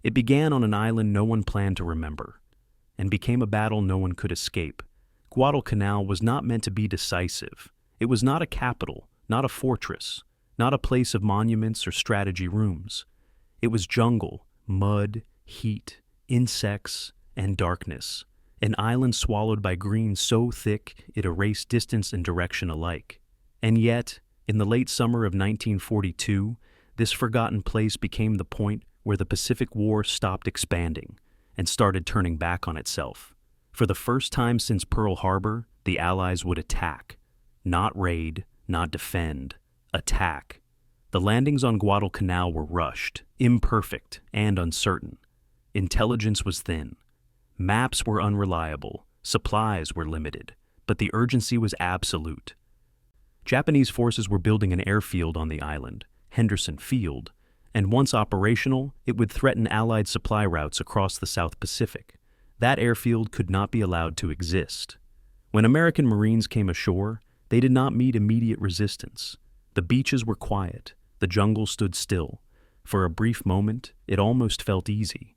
It began on an island no one planned to remember, and became a battle no one could escape. Guadalcanal was not meant to be decisive. It was not a capital, not a fortress, not a place of monuments or strategy rooms. It was jungle, mud, heat, insects, and darkness. An island swallowed by green so thick it erased distance and direction alike. And yet, in the late summer of 1942, this forgotten place became the point where the Pacific War stopped expanding and started turning back on itself. For the first time since Pearl Harbor, the Allies would attack. Not raid, not defend. Attack. The landings on Guadalcanal were rushed, imperfect, and uncertain. Intelligence was thin. Maps were unreliable. Supplies were limited. But the urgency was absolute. Japanese forces were building an airfield on the island, Henderson Field, and once operational, it would threaten Allied supply routes across the South Pacific. That airfield could not be allowed to exist. When American Marines came ashore, they did not meet immediate resistance. The beaches were quiet. The jungle stood still. For a brief moment, it almost felt easy.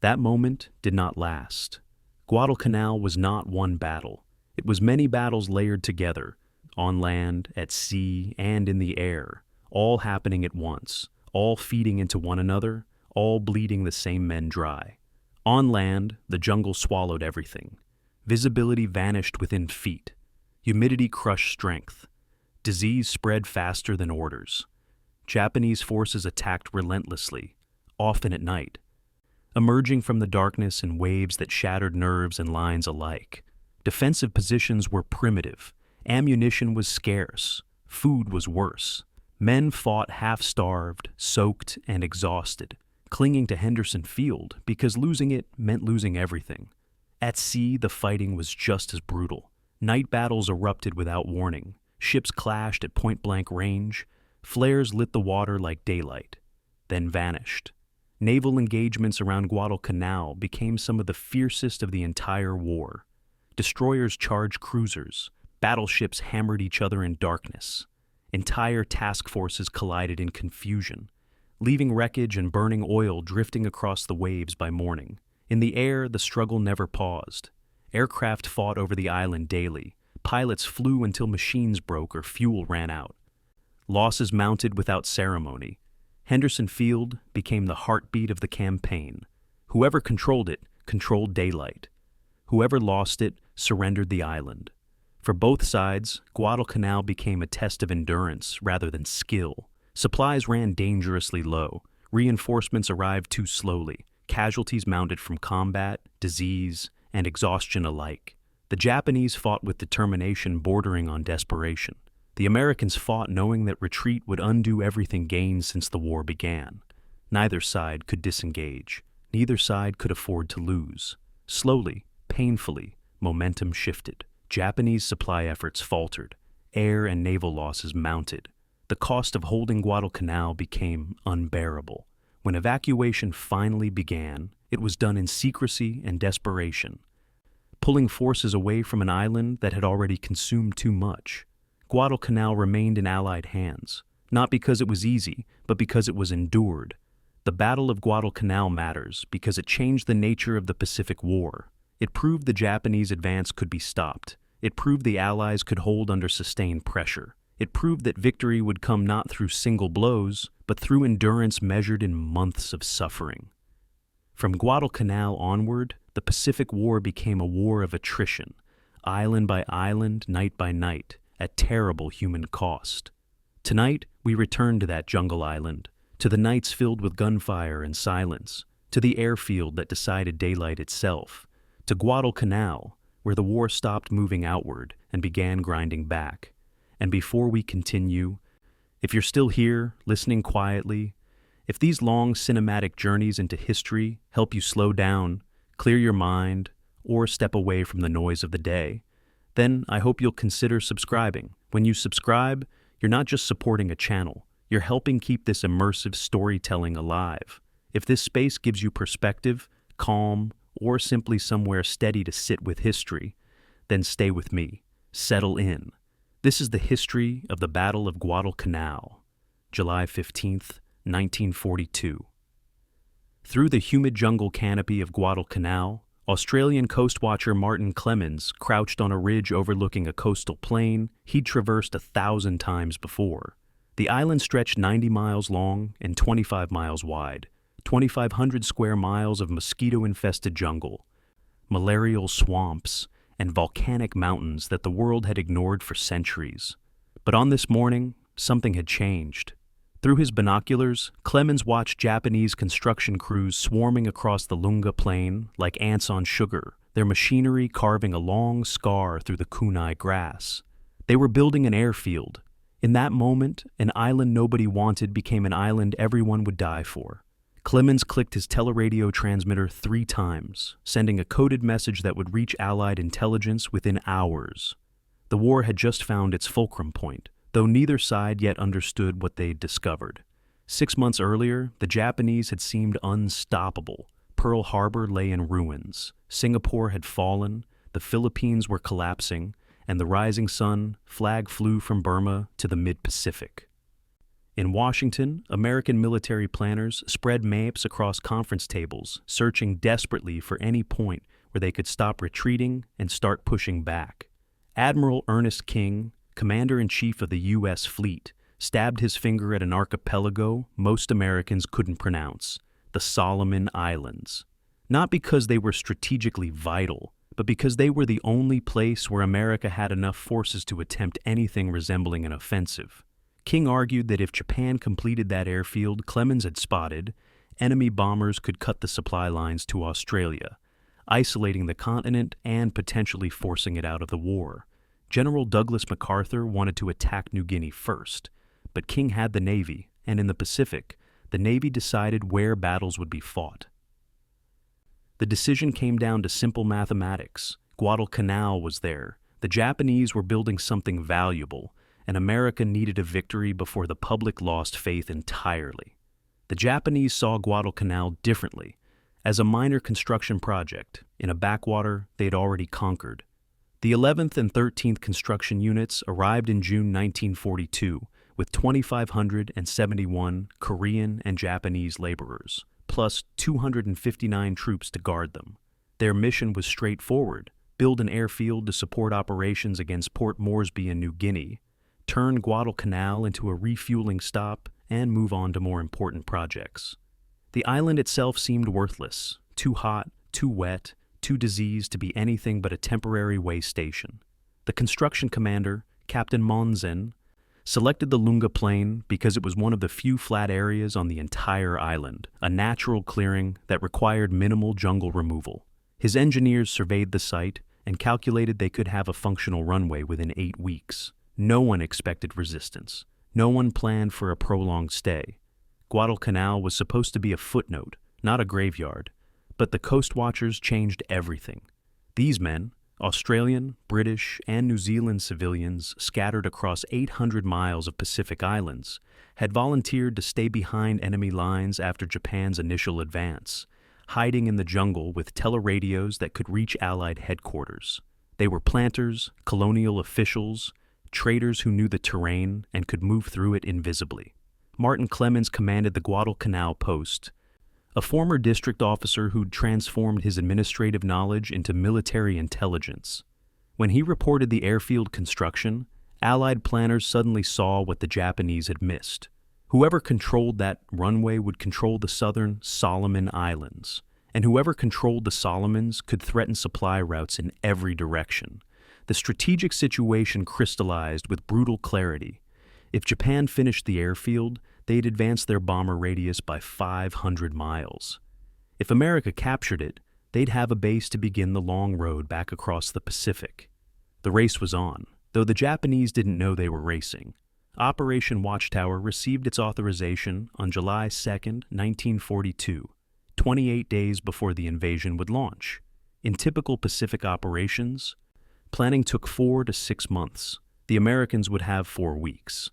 That moment did not last. Guadalcanal was not one battle. It was many battles layered together, on land, at sea, and in the air, all happening at once, all feeding into one another, all bleeding the same men dry. On land, the jungle swallowed everything. Visibility vanished within feet. Humidity crushed strength. Disease spread faster than orders. Japanese forces attacked relentlessly, often at night, emerging from the darkness in waves that shattered nerves and lines alike. Defensive positions were primitive. Ammunition was scarce. Food was worse. Men fought half-starved, soaked, and exhausted, clinging to Henderson Field because losing it meant losing everything. At sea, the fighting was just as brutal. Night battles erupted without warning. Ships clashed at point-blank range. Flares lit the water like daylight, then vanished. Naval engagements around Guadalcanal became some of the fiercest of the entire war. Destroyers charged cruisers. Battleships hammered each other in darkness. Entire task forces collided in confusion, leaving wreckage and burning oil drifting across the waves by morning. In the air, the struggle never paused. Aircraft fought over the island daily. Pilots flew until machines broke or fuel ran out. Losses mounted without ceremony. Henderson Field became the heartbeat of the campaign. Whoever controlled it controlled daylight. Whoever lost it surrendered the island. For both sides, Guadalcanal became a test of endurance rather than skill. Supplies ran dangerously low. Reinforcements arrived too slowly. Casualties mounted from combat, disease, and exhaustion alike. The Japanese fought with determination bordering on desperation. The Americans fought knowing that retreat would undo everything gained since the war began. Neither side could disengage. Neither side could afford to lose. Slowly, painfully, momentum shifted. Japanese supply efforts faltered. Air and naval losses mounted. The cost of holding Guadalcanal became unbearable. When evacuation finally began, it was done in secrecy and desperation, pulling forces away from an island that had already consumed too much. Guadalcanal remained in Allied hands, not because it was easy, but because it was endured. The Battle of Guadalcanal matters because it changed the nature of the Pacific War. It proved the Japanese advance could be stopped. It proved the Allies could hold under sustained pressure. It proved that victory would come not through single blows, but through endurance measured in months of suffering. From Guadalcanal onward, the Pacific War became a war of attrition, island by island, night by night, at terrible human cost. Tonight, we return to that jungle island, to the nights filled with gunfire and silence, to the airfield that decided daylight itself, to Guadalcanal, where the war stopped moving outward and began grinding back. And before we continue, if you're still here, listening quietly, if these long cinematic journeys into history help you slow down, clear your mind, or step away from the noise of the day, then I hope you'll consider subscribing. When you subscribe, you're not just supporting a channel, you're helping keep this immersive storytelling alive. If this space gives you perspective, calm, or simply somewhere steady to sit with history, then stay with me. Settle in. This is the history of the Battle of Guadalcanal, July 15th, 1942. Through the humid jungle canopy of Guadalcanal, Australian coastwatcher Martin Clemens crouched on a ridge overlooking a coastal plain he'd traversed 1,000 times before. The island stretched 90 miles long and 25 miles wide, 2,500 square miles of mosquito-infested jungle, malarial swamps, and volcanic mountains that the world had ignored for centuries. But on this morning, something had changed. Through his binoculars, Clemens watched Japanese construction crews swarming across the Lunga Plain like ants on sugar, their machinery carving a long scar through the kunai grass. They were building an airfield. In that moment, an island nobody wanted became an island everyone would die for. Clemens clicked his teleradio transmitter 3 times, sending a coded message that would reach Allied intelligence within hours. The war had just found its fulcrum point, though neither side yet understood what they'd discovered. 6 months earlier, the Japanese had seemed unstoppable. Pearl Harbor lay in ruins. Singapore had fallen, the Philippines were collapsing, and the rising sun flag flew from Burma to the mid-Pacific. In Washington, American military planners spread maps across conference tables, searching desperately for any point where they could stop retreating and start pushing back. Admiral Ernest King, Commander-in-Chief of the U.S. Fleet, stabbed his finger at an archipelago most Americans couldn't pronounce, the Solomon Islands. Not because they were strategically vital, but because they were the only place where America had enough forces to attempt anything resembling an offensive. King argued that if Japan completed that airfield Clemens had spotted, enemy bombers could cut the supply lines to Australia, isolating the continent and potentially forcing it out of the war. General Douglas MacArthur wanted to attack New Guinea first, but King had the Navy, and in the Pacific, the Navy decided where battles would be fought. The decision came down to simple mathematics. Guadalcanal was there. The Japanese were building something valuable, and America needed a victory before the public lost faith entirely. The Japanese saw Guadalcanal differently, as a minor construction project in a backwater they'd already conquered. The 11th and 13th construction units arrived in June 1942 with 2,571 Korean and Japanese laborers, plus 259 troops to guard them. Their mission was straightforward: build an airfield to support operations against Port Moresby in New Guinea, turn Guadalcanal into a refueling stop, and move on to more important projects. The island itself seemed worthless, too hot, too wet, too diseased to be anything but a temporary way station. The construction commander, Captain Monzen, selected the Lunga Plain because it was one of the few flat areas on the entire island, a natural clearing that required minimal jungle removal. His engineers surveyed the site and calculated they could have a functional runway within 8 weeks. No one expected resistance. No one planned for a prolonged stay. Guadalcanal was supposed to be a footnote, not a graveyard, but the coast watchers changed everything. These men, Australian, British, and New Zealand civilians scattered across 800 miles of Pacific islands, had volunteered to stay behind enemy lines after Japan's initial advance, hiding in the jungle with teleradios that could reach Allied headquarters. They were planters, colonial officials, traders who knew the terrain and could move through it invisibly. Martin Clemens commanded the Guadalcanal post, a former district officer who'd transformed his administrative knowledge into military intelligence. When he reported the airfield construction, Allied planners suddenly saw what the Japanese had missed. Whoever controlled that runway would control the southern Solomon Islands, and whoever controlled the Solomons could threaten supply routes in every direction. The strategic situation crystallized with brutal clarity. If Japan finished the airfield, they'd advance their bomber radius by 500 miles. If America captured it, they'd have a base to begin the long road back across the Pacific. The race was on, though the Japanese didn't know they were racing. Operation Watchtower received its authorization on July 2, 1942, 28 days before the invasion would launch. In typical Pacific operations, planning took 4 to 6 months. The Americans would have 4 weeks.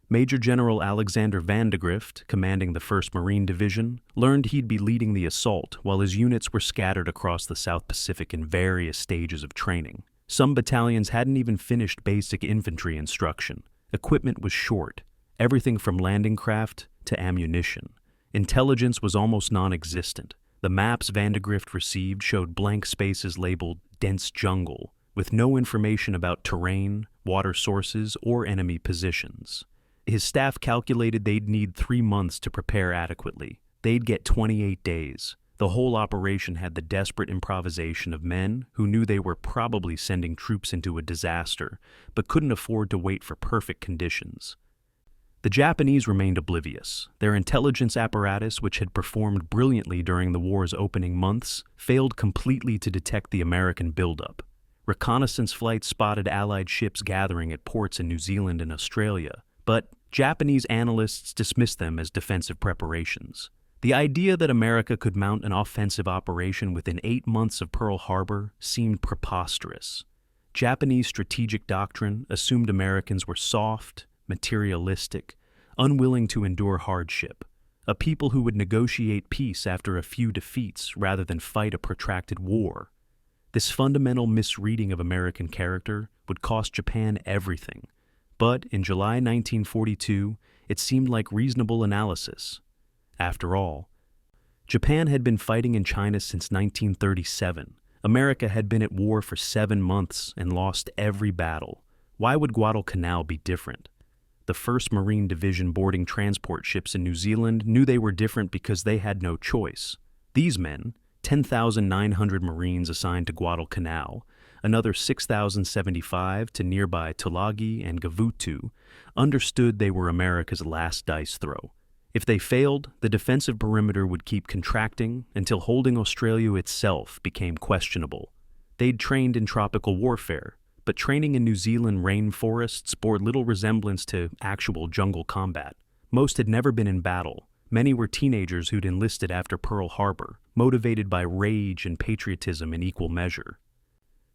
Major General Alexander Vandegrift, commanding the 1st Marine Division, learned he'd be leading the assault while his units were scattered across the South Pacific in various stages of training. Some battalions hadn't even finished basic infantry instruction. Equipment was short, everything from landing craft to ammunition. Intelligence was almost non-existent. The maps Vandegrift received showed blank spaces labeled dense jungle, with no information about terrain, water sources, or enemy positions. His staff calculated they'd need 3 months to prepare adequately. They'd get 28 days. The whole operation had the desperate improvisation of men who knew they were probably sending troops into a disaster, but couldn't afford to wait for perfect conditions. The Japanese remained oblivious. Their intelligence apparatus, which had performed brilliantly during the war's opening months, failed completely to detect the American buildup. Reconnaissance flights spotted Allied ships gathering at ports in New Zealand and Australia, but Japanese analysts dismissed them as defensive preparations. The idea that America could mount an offensive operation within 8 months of Pearl Harbor seemed preposterous. Japanese strategic doctrine assumed Americans were soft, materialistic, unwilling to endure hardship, a people who would negotiate peace after a few defeats rather than fight a protracted war. This fundamental misreading of American character would cost Japan everything, but in July 1942, it seemed like reasonable analysis. After all, Japan had been fighting in China since 1937. America had been at war for 7 months and lost every battle. Why would Guadalcanal be different? The 1st Marine Division boarding transport ships in New Zealand knew they were different because they had no choice. These men, 10,900 Marines assigned to Guadalcanal, another 6,075 to nearby Tulagi and WW2, understood they were America's last dice throw. If they failed, the defensive perimeter would keep contracting until holding Australia itself became questionable. They'd trained in tropical warfare, but training in New Zealand rainforests bore little resemblance to actual jungle combat. Most had never been in battle. Many were teenagers who'd enlisted after Pearl Harbor, motivated by rage and patriotism in equal measure.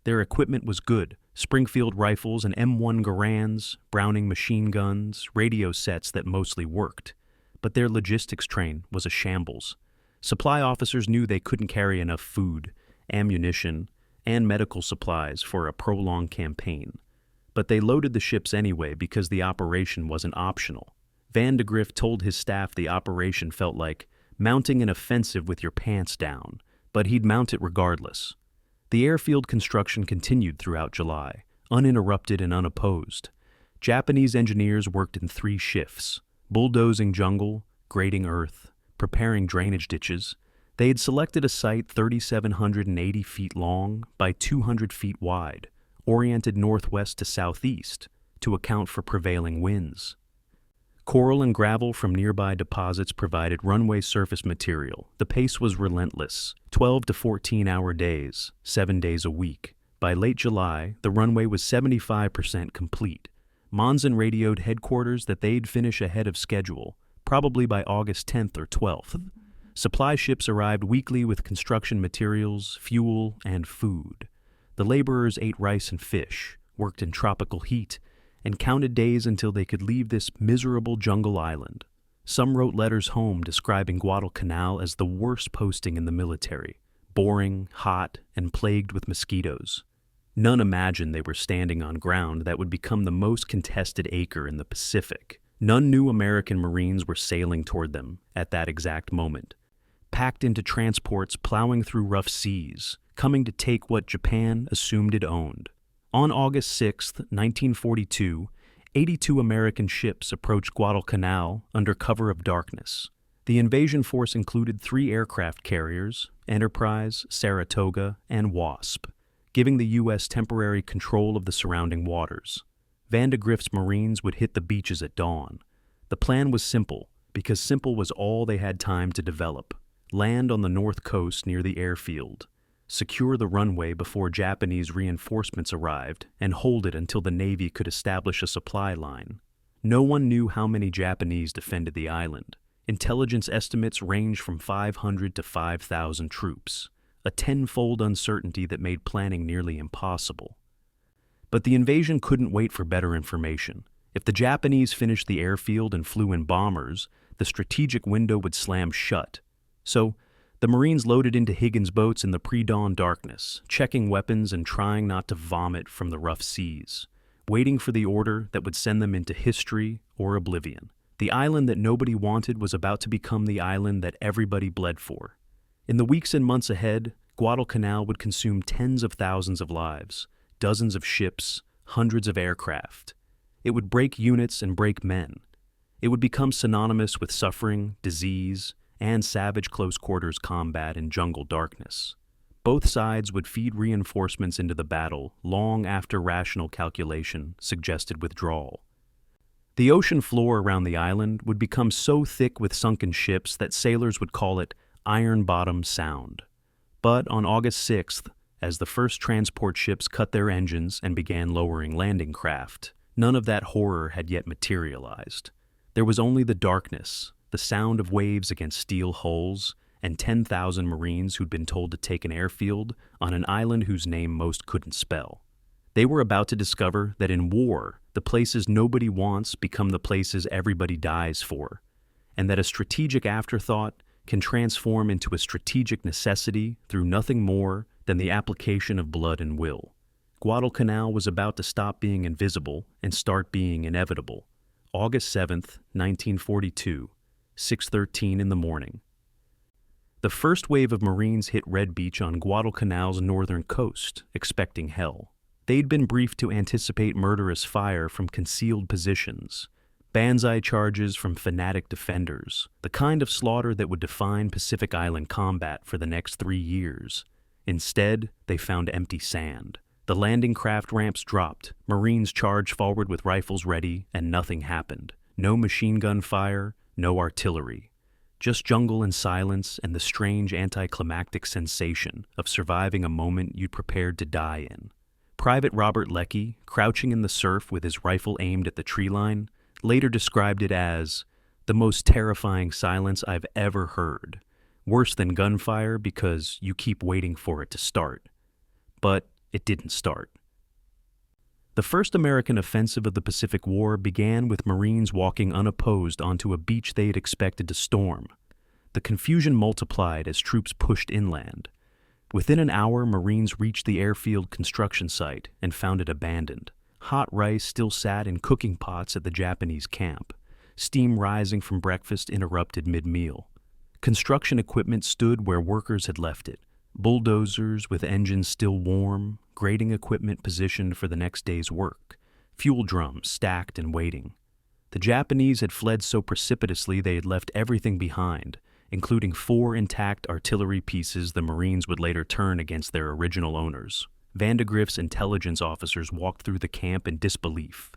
Their equipment was good: Springfield rifles and M1 Garands, Browning machine guns, radio sets that mostly worked. But their logistics train was a shambles. Supply officers knew they couldn't carry enough food, ammunition, and medical supplies for a prolonged campaign. But they loaded the ships anyway because the operation wasn't optional. Vandegrift told his staff the operation felt like mounting an offensive with your pants down, but he'd mount it regardless. The airfield construction continued throughout July, uninterrupted and unopposed. Japanese engineers worked in 3 shifts, bulldozing jungle, grading earth, preparing drainage ditches. They had selected a site 3,780 feet long by 200 feet wide, oriented northwest to southeast to account for prevailing winds. Coral and gravel from nearby deposits provided runway surface material. The pace was relentless, 12 to 14-hour days, 7 days a week. By late July, the runway was 75% complete. Monson radioed headquarters that they'd finish ahead of schedule, probably by August 10th or 12th. Supply ships arrived weekly with construction materials, fuel, and food. The laborers ate rice and fish, worked in tropical heat, and counted days until they could leave this miserable jungle island. Some wrote letters home describing Guadalcanal as the worst posting in the military, boring, hot, and plagued with mosquitoes. None imagined they were standing on ground that would become the most contested acre in the Pacific. None knew American Marines were sailing toward them at that exact moment, packed into transports plowing through rough seas, coming to take what Japan assumed it owned. On August 6, 1942, 82 American ships approached Guadalcanal under cover of darkness. The invasion force included 3 aircraft carriers, Enterprise, Saratoga, and Wasp, giving the U.S. temporary control of the surrounding waters. Vandegrift's Marines would hit the beaches at dawn. The plan was simple, because simple was all they had time to develop. Land on the north coast near the airfield, secure the runway before Japanese reinforcements arrived, and hold it until the Navy could establish a supply line. No one knew how many Japanese defended the island. Intelligence estimates ranged from 500 to 5,000 troops, a tenfold uncertainty that made planning nearly impossible. But the invasion couldn't wait for better information. If the Japanese finished the airfield and flew in bombers, the strategic window would slam shut. So, the Marines loaded into Higgins boats in the pre-dawn darkness, checking weapons and trying not to vomit from the rough seas, waiting for the order that would send them into history or oblivion. The island that nobody wanted was about to become the island that everybody bled for. In the weeks and months ahead, Guadalcanal would consume tens of thousands of lives, dozens of ships, hundreds of aircraft. It would break units and break men. It would become synonymous with suffering, disease, and savage close-quarters combat in jungle darkness. Both sides would feed reinforcements into the battle long after rational calculation suggested withdrawal. The ocean floor around the island would become so thick with sunken ships that sailors would call it Iron Bottom Sound. But on August 6th, as the first transport ships cut their engines and began lowering landing craft, none of that horror had yet materialized. There was only the darkness, the sound of waves against steel hulls, and 10,000 Marines who'd been told to take an airfield on an island whose name most couldn't spell. They were about to discover that in war, the places nobody wants become the places everybody dies for, and that a strategic afterthought can transform into a strategic necessity through nothing more than the application of blood and will. Guadalcanal was about to stop being invisible and start being inevitable. August 7th, 1942, 6:13 in the morning. The first wave of Marines hit Red Beach on Guadalcanal's northern coast, expecting hell. They'd been briefed to anticipate murderous fire from concealed positions, banzai charges from fanatic defenders, the kind of slaughter that would define Pacific Island combat for the next 3 years. Instead, they found empty sand. The landing craft ramps dropped, Marines charged forward with rifles ready, and nothing happened. No machine gun fire, no artillery. Just jungle and silence and the strange anticlimactic sensation of surviving a moment you'd prepared to die in. Private Robert Leckie, crouching in the surf with his rifle aimed at the tree line, later described it as the most terrifying silence I've ever heard. Worse than gunfire because you keep waiting for it to start. But it didn't start. The first American offensive of the Pacific War began with Marines walking unopposed onto a beach they had expected to storm. The confusion multiplied as troops pushed inland. Within an hour, Marines reached the airfield construction site and found it abandoned. Hot rice still sat in cooking pots at the Japanese camp. Steam rising from breakfast interrupted mid-meal. Construction equipment stood where workers had left it. Bulldozers with engines still warm, grading equipment positioned for the next day's work, fuel drums stacked and waiting. The Japanese had fled so precipitously they had left everything behind, including 4 intact artillery pieces the Marines would later turn against their original owners. Vandegrift's intelligence officers walked through the camp in disbelief,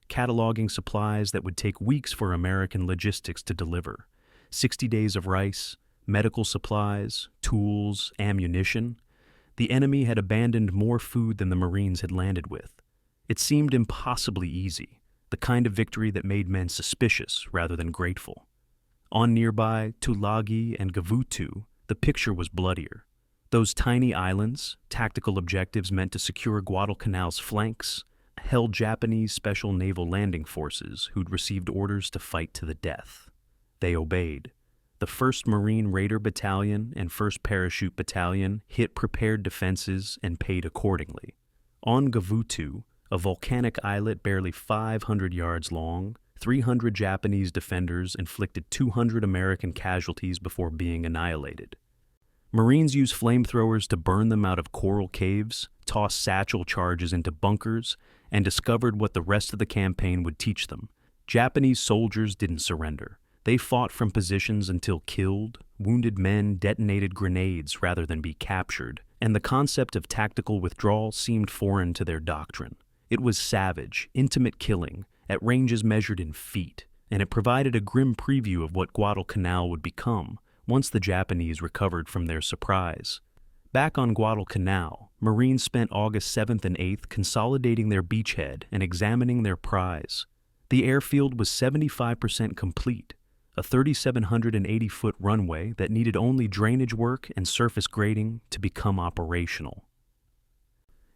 cataloging supplies that would take weeks for American logistics to deliver. 60 days of rice, medical supplies, tools, ammunition. The enemy had abandoned more food than the Marines had landed with. It seemed impossibly easy, the kind of victory that made men suspicious rather than grateful. On nearby Tulagi and WW2, the picture was bloodier. Those tiny islands, tactical objectives meant to secure Guadalcanal's flanks, held Japanese special naval landing forces who'd received orders to fight to the death. They obeyed. The 1st Marine Raider Battalion and 1st Parachute Battalion hit prepared defenses and paid accordingly. On WW2, a volcanic islet barely 500 yards long, 300 Japanese defenders inflicted 200 American casualties before being annihilated. Marines used flamethrowers to burn them out of coral caves, tossed satchel charges into bunkers, and discovered what the rest of the campaign would teach them. Japanese soldiers didn't surrender. They fought from positions until killed, wounded men detonated grenades rather than be captured, and the concept of tactical withdrawal seemed foreign to their doctrine. It was savage, intimate killing, at ranges measured in feet, and it provided a grim preview of what Guadalcanal would become once the Japanese recovered from their surprise. Back on Guadalcanal, Marines spent August 7th and 8th consolidating their beachhead and examining their prize. The airfield was 75% complete, a 3,780-foot runway that needed only drainage work and surface grading to become operational.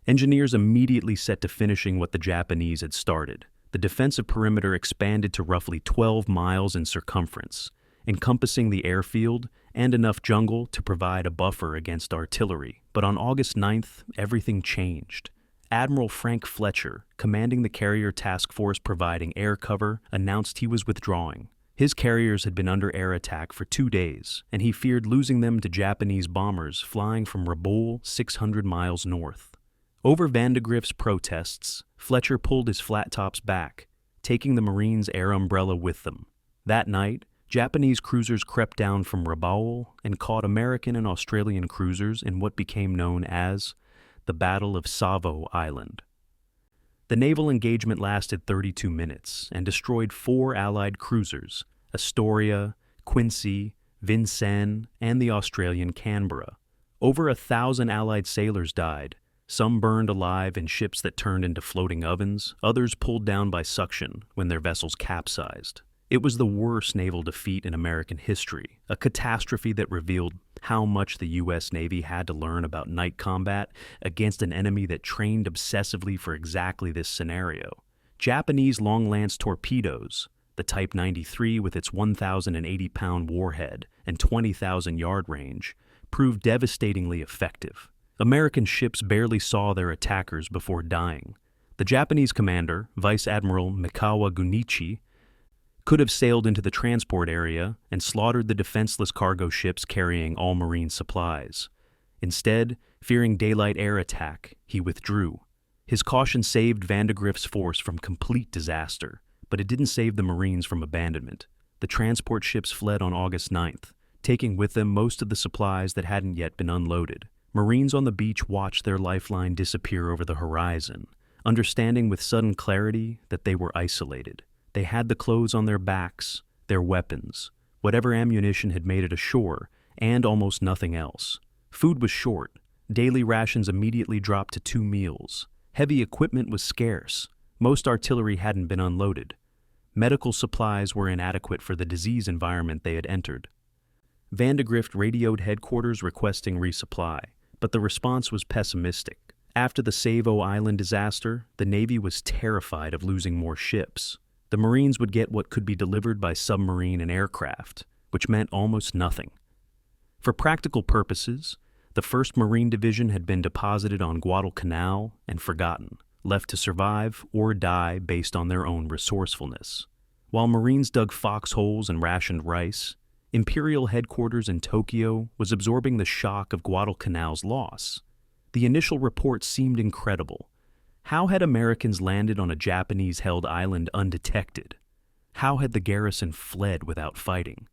Engineers immediately set to finishing what the Japanese had started. The defensive perimeter expanded to roughly 12 miles in circumference, encompassing the airfield and enough jungle to provide a buffer against artillery. But on August 9th, everything changed. Admiral Frank Fletcher, commanding the carrier task force providing air cover, announced he was withdrawing. His carriers had been under air attack for 2 days, and he feared losing them to Japanese bombers flying from Rabaul 600 miles north. Over Vandegrift's protests, Fletcher pulled his flat tops back, taking the Marines' air umbrella with them. That night, Japanese cruisers crept down from Rabaul and caught American and Australian cruisers in what became known as the Battle of Savo Island. The naval engagement lasted 32 minutes and destroyed 4 Allied cruisers, Astoria, Quincy, Vincennes, and the Australian Canberra. Over 1,000 Allied sailors died, some burned alive in ships that turned into floating ovens, others pulled down by suction when their vessels capsized. It was the worst naval defeat in American history, a catastrophe that revealed how much the U.S. Navy had to learn about night combat against an enemy that trained obsessively for exactly this scenario. Japanese long-lance torpedoes, the Type 93 with its 1,080-pound warhead and 20,000-yard range, proved devastatingly effective. American ships barely saw their attackers before dying. The Japanese commander, Vice Admiral Mikawa Gunichi, could have sailed into the transport area and slaughtered the defenseless cargo ships carrying all Marine supplies. Instead, fearing daylight air attack, he withdrew. His caution saved Vandegrift's force from complete disaster, but it didn't save the Marines from abandonment. The transport ships fled on August 9th, taking with them most of the supplies that hadn't yet been unloaded. Marines on the beach watched their lifeline disappear over the horizon, understanding with sudden clarity that they were isolated. They had the clothes on their backs, their weapons, whatever ammunition had made it ashore, and almost nothing else. Food was short. Daily rations immediately dropped to 2 meals. Heavy equipment was scarce. Most artillery hadn't been unloaded. Medical supplies were inadequate for the disease environment they had entered. Vandegrift radioed headquarters requesting resupply, but the response was pessimistic. After the Savo Island disaster, the Navy was terrified of losing more ships. The Marines would get what could be delivered by submarine and aircraft, which meant almost nothing. For practical purposes, the 1st Marine Division had been deposited on Guadalcanal and forgotten, left to survive or die based on their own resourcefulness. While Marines dug foxholes and rationed rice, Imperial headquarters in Tokyo was absorbing the shock of Guadalcanal's loss. The initial reports seemed incredible. How had Americans landed on a Japanese-held island undetected? How had the garrison fled without fighting?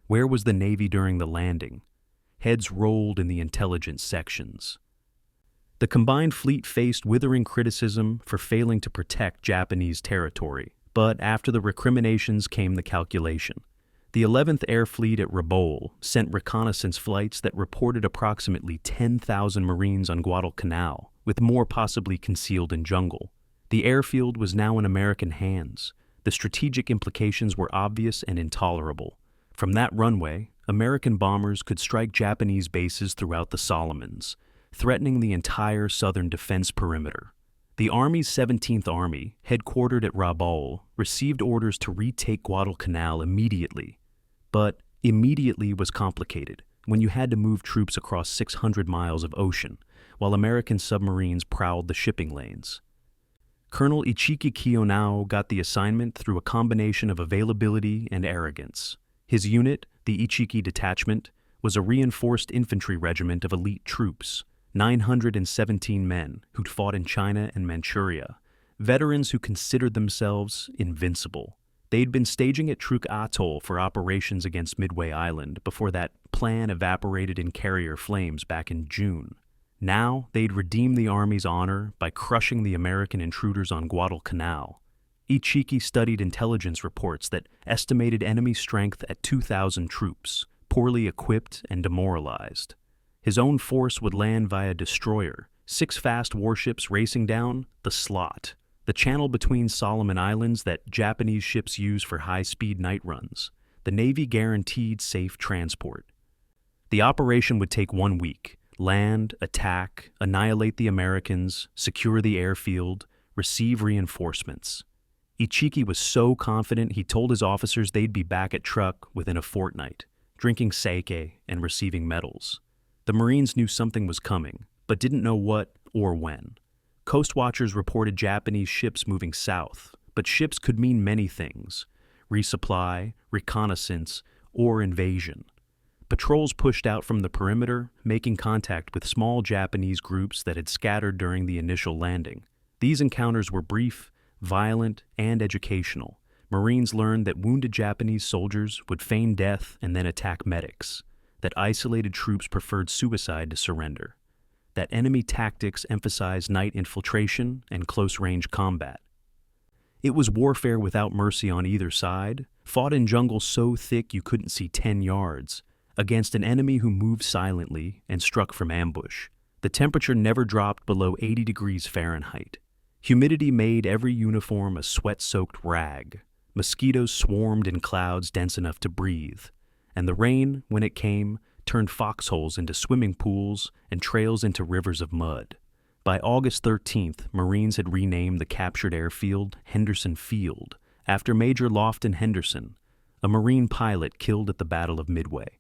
Where was the Navy during the landing? Heads rolled in the intelligence sections. The combined fleet faced withering criticism for failing to protect Japanese territory, but after the recriminations came the calculation. The 11th Air Fleet at Rabaul sent reconnaissance flights that reported approximately 10,000 Marines on Guadalcanal, with more possibly concealed in jungle. The airfield was now in American hands. The strategic implications were obvious and intolerable. From that runway, American bombers could strike Japanese bases throughout the Solomons, threatening the entire southern defense perimeter. The Army's 17th Army, headquartered at Rabaul, received orders to retake Guadalcanal immediately. But immediately was complicated when you had to move troops across 600 miles of ocean, while American submarines prowled the shipping lanes. Colonel Ichiki Kiyonao got the assignment through a combination of availability and arrogance. His unit, the Ichiki Detachment, was a reinforced infantry regiment of elite troops, 917 men who'd fought in China and Manchuria, veterans who considered themselves invincible. They'd been staging at Truk Atoll for operations against Midway Island before that plan evaporated in carrier flames back in June. Now they'd redeem the Army's honor by crushing the American intruders on Guadalcanal. Ichiki studied intelligence reports that estimated enemy strength at 2,000 troops, poorly equipped and demoralized. His own force would land via destroyer, 6 fast warships racing down the Slot, the channel between Solomon Islands that Japanese ships use for high-speed night runs. The Navy guaranteed safe transport. The operation would take 1 week. Land, attack, annihilate the Americans, secure the airfield, receive reinforcements. Ichiki was so confident he told his officers they'd be back at Truk within a fortnight, drinking sake and receiving medals. The Marines knew something was coming, but didn't know what or when. Coast watchers reported Japanese ships moving south, but ships could mean many things: resupply, reconnaissance, or invasion. Patrols pushed out from the perimeter, making contact with small Japanese groups that had scattered during the initial landing. These encounters were brief, violent, and educational. Marines learned that wounded Japanese soldiers would feign death and then attack medics, that isolated troops preferred suicide to surrender, that enemy tactics emphasized night infiltration and close-range combat. It was warfare without mercy on either side, fought in jungles so thick you couldn't see 10 yards, against an enemy who moved silently and struck from ambush. The temperature never dropped below 80 degrees Fahrenheit. Humidity made every uniform a sweat-soaked rag. Mosquitoes swarmed in clouds dense enough to breathe. And the rain, when it came, turned foxholes into swimming pools and trails into rivers of mud. By August 13th, Marines had renamed the captured airfield Henderson Field, after Major Lofton Henderson, a Marine pilot killed at the Battle of Midway.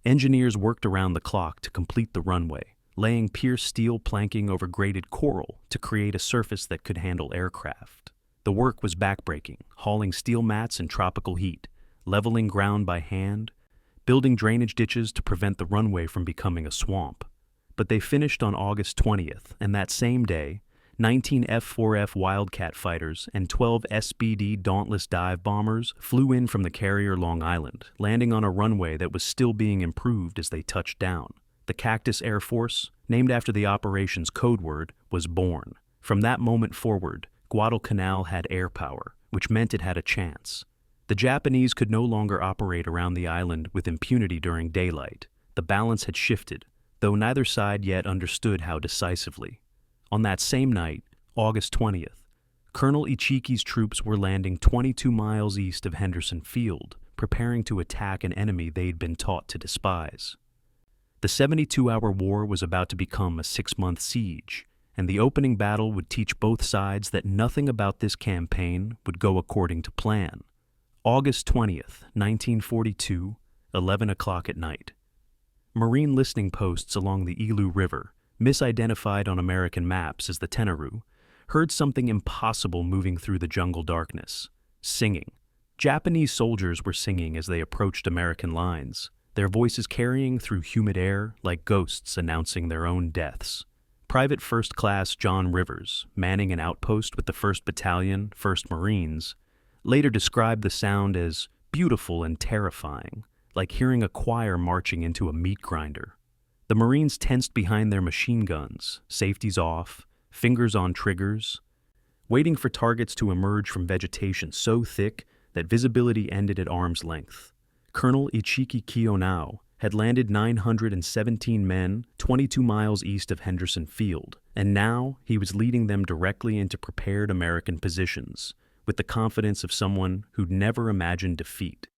Engineers worked around the clock to complete the runway, laying pierced steel planking over graded coral to create a surface that could handle aircraft. The work was backbreaking, hauling steel mats in tropical heat, leveling ground by hand, building drainage ditches to prevent the runway from becoming a swamp. But they finished on August 20th, and that same day, 19 F-4F Wildcat fighters and 12 SBD Dauntless dive bombers flew in from the carrier Long Island, landing on a runway that was still being improved as they touched down. The Cactus Air Force, named after the operation's code word, was born. From that moment forward, Guadalcanal had air power, which meant it had a chance. The Japanese could no longer operate around the island with impunity during daylight. The balance had shifted, though neither side yet understood how decisively. On that same night, August 20th, Colonel Ichiki's troops were landing 22 miles east of Henderson Field, preparing to attack an enemy they'd been taught to despise. The 72-hour war was about to become a 6-month siege, and the opening battle would teach both sides that nothing about this campaign would go according to plan. August 20th, 1942, 11 o'clock at night. Marine listening posts along the Ilu River, misidentified on American maps as the Tenaru, heard something impossible moving through the jungle darkness: singing. Japanese soldiers were singing as they approached American lines, their voices carrying through humid air like ghosts announcing their own deaths. Private First Class John Rivers, manning an outpost with the 1st Battalion, 1st Marines, later described the sound as beautiful and terrifying, like hearing a choir marching into a meat grinder. The Marines tensed behind their machine guns, safeties off, fingers on triggers, waiting for targets to emerge from vegetation so thick that visibility ended at arm's length. Colonel Ichiki Kiyonao had landed 917 men 22 miles east of Henderson Field, and now he was leading them directly into prepared American positions, with the confidence of someone who'd never imagined defeat.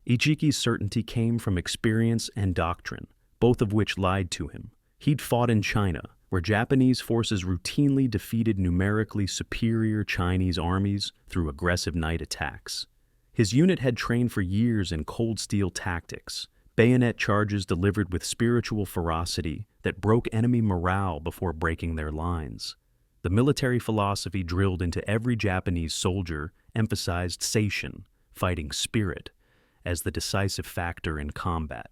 Ichiki's certainty came from experience and doctrine, both of which lied to him. He'd fought in China, where Japanese forces routinely defeated numerically superior Chinese armies through aggressive night attacks. His unit had trained for years in cold steel tactics, bayonet charges delivered with spiritual ferocity that broke enemy morale before breaking their lines. The military philosophy drilled into every Japanese soldier emphasized seishin, fighting spirit, as the decisive factor in combat.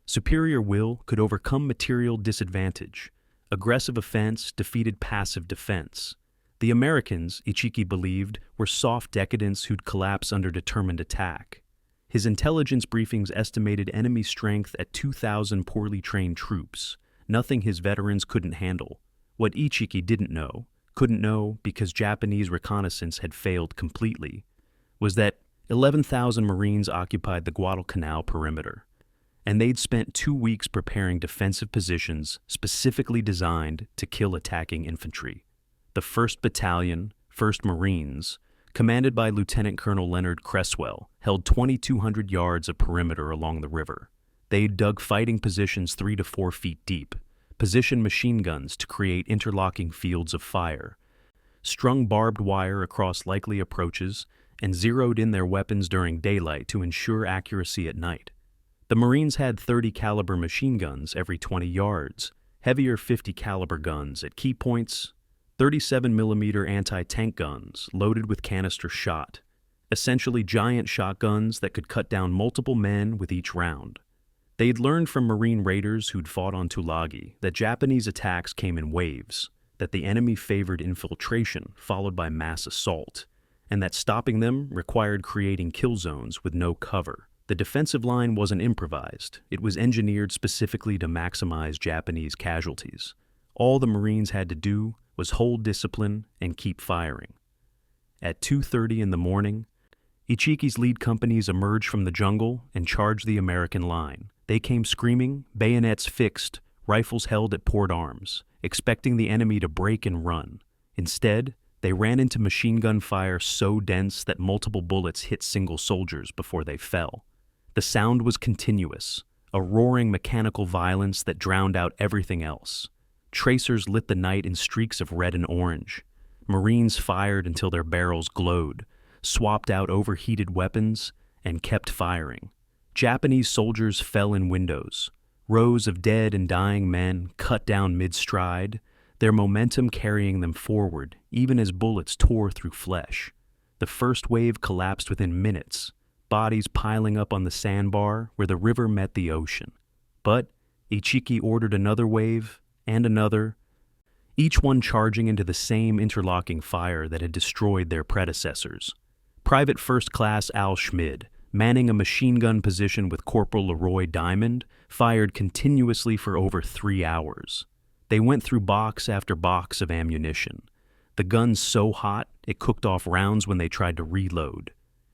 Superior will could overcome material disadvantage. Aggressive offense defeated passive defense. The Americans, Ichiki believed, were soft decadents who'd collapse under determined attack. His intelligence briefings estimated enemy strength at 2,000 poorly trained troops, nothing his veterans couldn't handle. What Ichiki couldn't know because Japanese reconnaissance had failed completely, was that 11,000 Marines occupied the Guadalcanal perimeter, and they'd spent 2 weeks preparing defensive positions specifically designed to kill attacking infantry. The 1st Battalion, 1st Marines, commanded by Lieutenant Colonel Leonard Cresswell, held 2,200 yards of perimeter along the river. They'd dug fighting positions 3 to 4 feet deep, positioned machine guns to create interlocking fields of fire, strung barbed wire across likely approaches, and zeroed in their weapons during daylight to ensure accuracy at night. The Marines had 30 caliber machine guns every 20 yards, heavier 50 caliber guns at key points, 37mm anti-tank guns loaded with canister shot, essentially giant shotguns that could cut down multiple men with each round. They'd learned from Marine raiders who'd fought on Tulagi that Japanese attacks came in waves, that the enemy favored infiltration followed by mass assault, and that stopping them required creating kill zones with no cover. The defensive line wasn't improvised. It was engineered specifically to maximize Japanese casualties. All the Marines had to do was hold discipline and keep firing. At 2:30 in the morning, Ichiki's lead companies emerged from the jungle and charged the American line. They came screaming, bayonets fixed, rifles held at port arms, expecting the enemy to break and run. Instead, they ran into machine gun fire so dense that multiple bullets hit single soldiers before they fell. The sound was continuous, a roaring mechanical violence that drowned out everything else. Tracers lit the night in streaks of red and orange. Marines fired until their barrels glowed, swapped out overheated weapons, and kept firing. Japanese soldiers fell in windows. Rows of dead and dying men cut down mid-stride, their momentum carrying them forward even as bullets tore through flesh. The first wave collapsed within minutes, bodies piling up on the sandbar where the river met the ocean. But Ichiki ordered another wave and another, each one charging into the same interlocking fire that had destroyed their predecessors. Private First Class Al Schmid, manning a machine gun position with Corporal Leroy Diamond, fired continuously for over 3 hours. They went through box after box of ammunition. The guns so hot, it cooked off rounds when they tried to reload.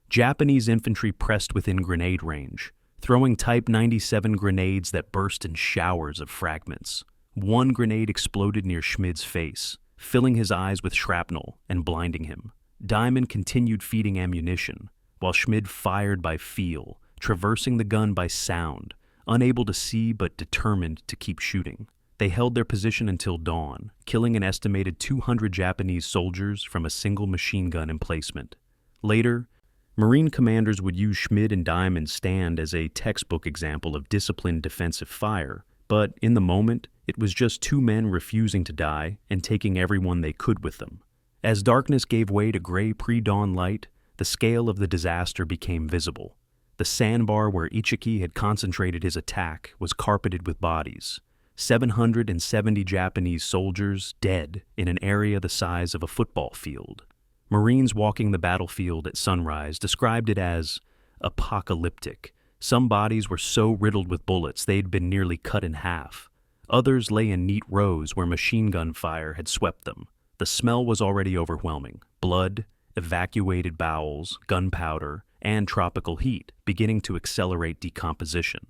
Japanese infantry pressed within grenade range, throwing Type 97 grenades that burst in showers of fragments. One grenade exploded near Schmid's face, filling his eyes with shrapnel and blinding him. Diamond continued feeding ammunition, while Schmid fired by feel, traversing the gun by sound, unable to see but determined to keep shooting. They held their position until dawn, killing an estimated 200 Japanese soldiers from a single machine gun emplacement. Later, Marine commanders would use Schmid and Diamond's stand as a textbook example of disciplined defensive fire, but in the moment, it was just two men refusing to die and taking everyone they could with them. As darkness gave way to gray pre-dawn light, the scale of the disaster became visible. The sandbar where Ichiki had concentrated his attack was carpeted with bodies. 770 Japanese soldiers dead in an area the size of a football field. Marines walking the battlefield at sunrise described it as apocalyptic. Some bodies were so riddled with bullets they'd been nearly cut in half. Others lay in neat rows where machine gun fire had swept them. The smell was already overwhelming. Blood, evacuated bowels, gunpowder, and tropical heat beginning to accelerate decomposition.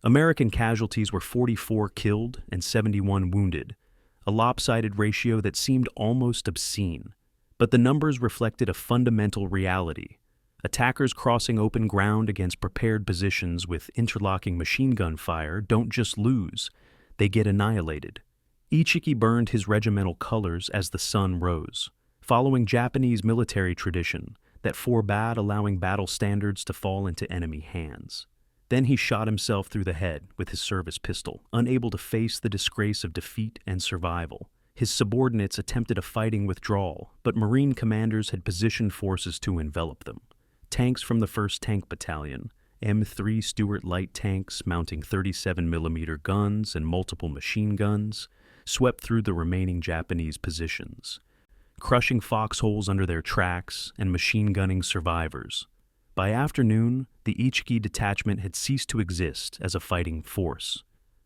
American casualties were 44 killed and 71 wounded, a lopsided ratio that seemed almost obscene. But the numbers reflected a fundamental reality. Attackers crossing open ground against prepared positions with interlocking machine gun fire don't just lose, they get annihilated. Ichiki burned his regimental colors as the sun rose, following Japanese military tradition that forbade allowing battle standards to fall into enemy hands. Then he shot himself through the head with his service pistol, unable to face the disgrace of defeat and survival. His subordinates attempted a fighting withdrawal, but Marine commanders had positioned forces to envelop them. Tanks from the 1st Tank Battalion, M3 Stuart light tanks mounting 37mm guns and multiple machine guns, swept through the remaining Japanese positions, crushing foxholes under their tracks and machine gunning survivors. By afternoon, the Ichiki detachment had ceased to exist as a fighting force.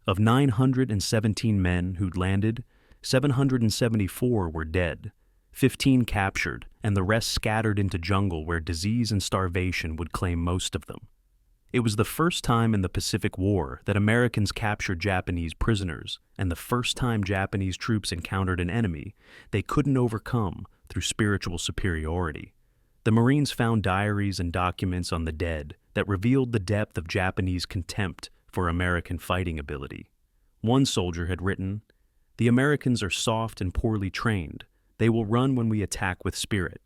Of 917 men who'd landed, 774 were dead, 15 captured, and the rest scattered into jungle where disease and starvation would claim most of them. It was the first time in the Pacific War that Americans captured Japanese prisoners, and the first time Japanese troops encountered an enemy they couldn't overcome through spiritual superiority. The Marines found diaries and documents on the dead that revealed the depth of Japanese contempt for American fighting ability. One soldier had written, "The Americans are soft and poorly trained. They will run when we attack with spirit."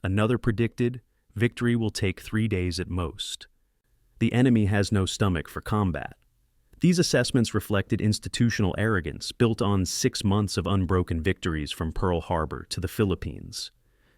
Another predicted, "Victory will take 3 days at most." The enemy has no stomach for combat. These assessments reflected institutional arrogance built on 6 months of unbroken victories from Pearl Harbor to the Philippines.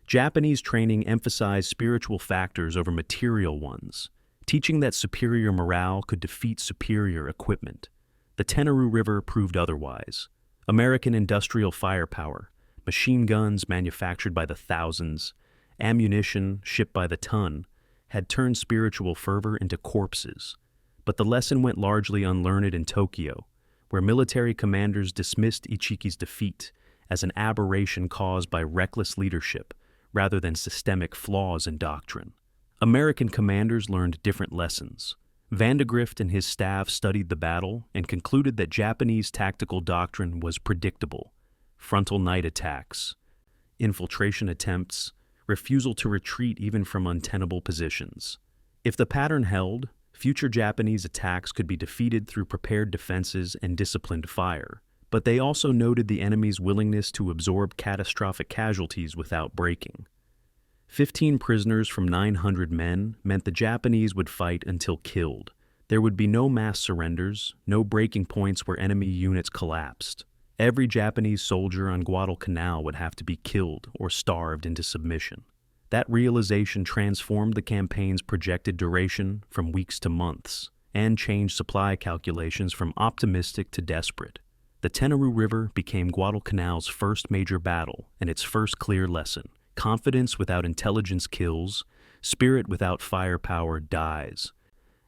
Japanese training emphasized spiritual factors over material ones, teaching that superior morale could defeat superior equipment. The Tenarú River proved otherwise. American industrial firepower, machine guns manufactured by the thousands, ammunition shipped by the ton, had turned spiritual fervor into corpses. But the lesson went largely unlearned in Tokyo, where military commanders dismissed Ichiki's defeat as an aberration caused by reckless leadership rather than systemic flaws in doctrine. American commanders learned different lessons. Vandegrift and his staff studied the battle and concluded that Japanese tactical doctrine was predictable: frontal night attacks, infiltration attempts, refusal to retreat even from untenable positions. If the pattern held, future Japanese attacks could be defeated through prepared defenses and disciplined fire, but they also noted the enemy's willingness to absorb catastrophic casualties without breaking. 15 prisoners from 900 men meant the Japanese would fight until killed. There would be no mass surrenders, no breaking points where enemy units collapsed. Every Japanese soldier on Guadalcanal would have to be killed or starved into submission. That realization transformed the campaign's projected duration from weeks to months, and changed supply calculations from optimistic to desperate. The Tenarú River became Guadalcanal's first major battle and its first clear lesson: confidence without intelligence kills, spirit without firepower dies,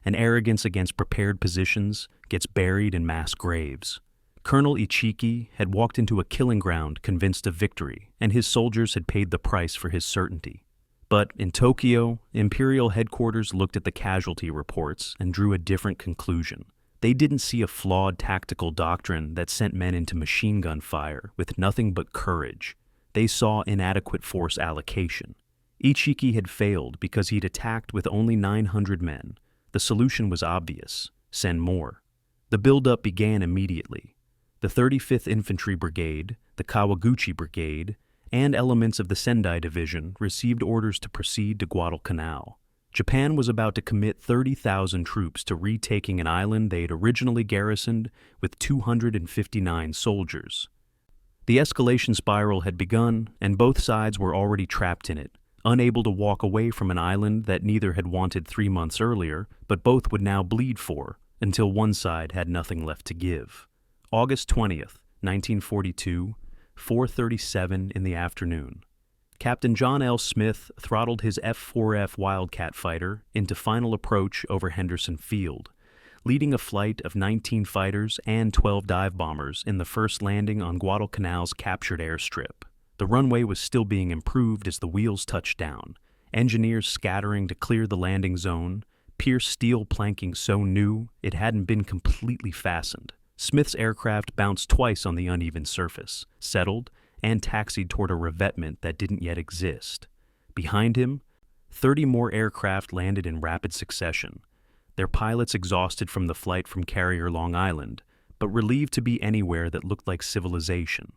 and arrogance against prepared positions gets buried in mass graves. Colonel Ichiki had walked into a killing ground convinced of victory, and his soldiers had paid the price for his certainty. But in Tokyo, Imperial headquarters looked at the casualty reports and drew a different conclusion. They didn't see a flawed tactical doctrine that sent men into machine gun fire with nothing but courage. They saw inadequate force allocation. Ichiki had failed because he'd attacked with only 900 men. The solution was obvious: send more. The buildup began immediately. The 35th Infantry Brigade, the Kawaguchi Brigade, and elements of the Sendai Division received orders to proceed to Guadalcanal. Japan was about to commit 30,000 troops to retaking an island they had originally garrisoned with 259 soldiers. The escalation spiral had begun, and both sides were already trapped in it, unable to walk away from an island that neither had wanted 3 months earlier, but both would now bleed for, until one side had nothing left to give. August 20th, 1942, 4:37 in the afternoon. Captain John L. Smith throttled his F-4F Wildcat fighter into final approach over Henderson Field, leading a flight of 19 fighters and 12 dive bombers in the first landing on Guadalcanal's captured airstrip. The runway was still being improved as the wheels touched down, engineers scattering to clear the landing zone, pierced steel planking so new it hadn't been completely fastened. Smith's aircraft bounced twice on the uneven surface, settled, and taxied toward a revetment that didn't yet exist. Behind him, 30 more aircraft landed in rapid succession, their pilots exhausted from the flight from Carrier Long Island, but relieved to be anywhere that looked like civilization.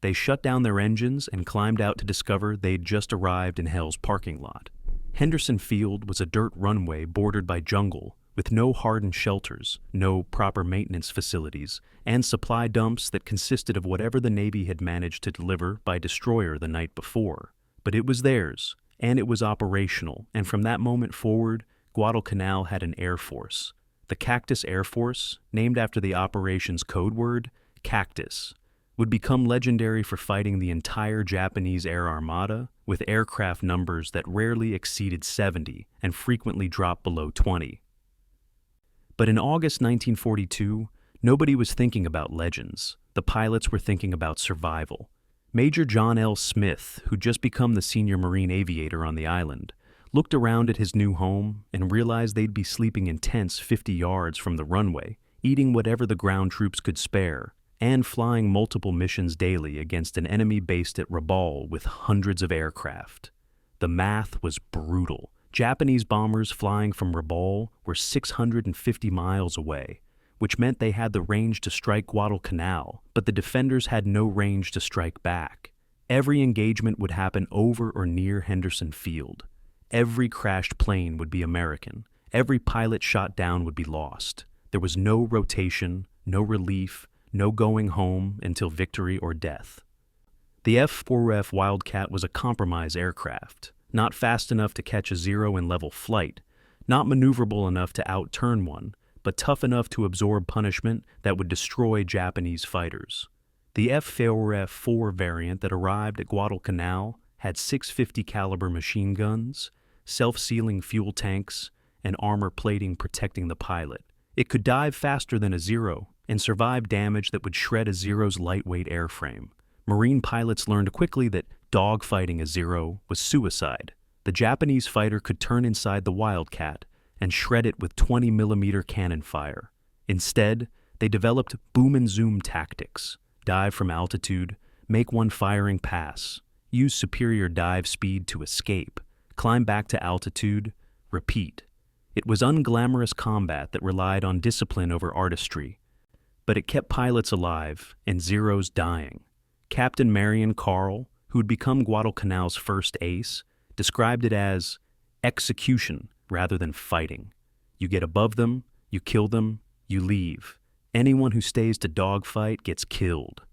They shut down their engines and climbed out to discover they'd just arrived in hell's parking lot. Henderson Field was a dirt runway bordered by jungle, with no hardened shelters, no proper maintenance facilities, and supply dumps that consisted of whatever the Navy had managed to deliver by destroyer the night before. But it was theirs, and it was operational, and from that moment forward, Guadalcanal had an air force. The Cactus Air Force, named after the operation's code word, Cactus, would become legendary for fighting the entire Japanese air armada with aircraft numbers that rarely exceeded 70 and frequently dropped below 20. But in August 1942, nobody was thinking about legends. The pilots were thinking about survival. Major John L. Smith, who'd just become the senior Marine aviator on the island, looked around at his new home and realized they'd be sleeping in tents 50 yards from the runway, eating whatever the ground troops could spare, and flying multiple missions daily against an enemy based at Rabaul with hundreds of aircraft. The math was brutal. Japanese bombers flying from Rabaul were 650 miles away, which meant they had the range to strike Guadalcanal, but the defenders had no range to strike back. Every engagement would happen over or near Henderson Field. Every crashed plane would be American. Every pilot shot down would be lost. There was no rotation, no relief, no going home until victory or death. The F-4F Wildcat was a compromise aircraft, not fast enough to catch a Zero in level flight, not maneuverable enough to outturn one, but tough enough to absorb punishment that would destroy Japanese fighters. The F-4F-4 variant that arrived at Guadalcanal had 650 caliber machine guns, self-sealing fuel tanks, and armor plating protecting the pilot. It could dive faster than a Zero and survive damage that would shred a Zero's lightweight airframe. Marine pilots learned quickly that dogfighting a Zero was suicide. The Japanese fighter could turn inside the Wildcat and shred it with 20mm cannon fire. Instead, they developed boom and zoom tactics: dive from altitude, make one firing pass, use superior dive speed to escape, climb back to altitude, repeat. It was unglamorous combat that relied on discipline over artistry, but it kept pilots alive and Zeros dying. Captain Marion Carl, who had become Guadalcanal's first ace, described it as execution rather than fighting. You get above them, you kill them, you leave. Anyone who stays to dogfight gets killed.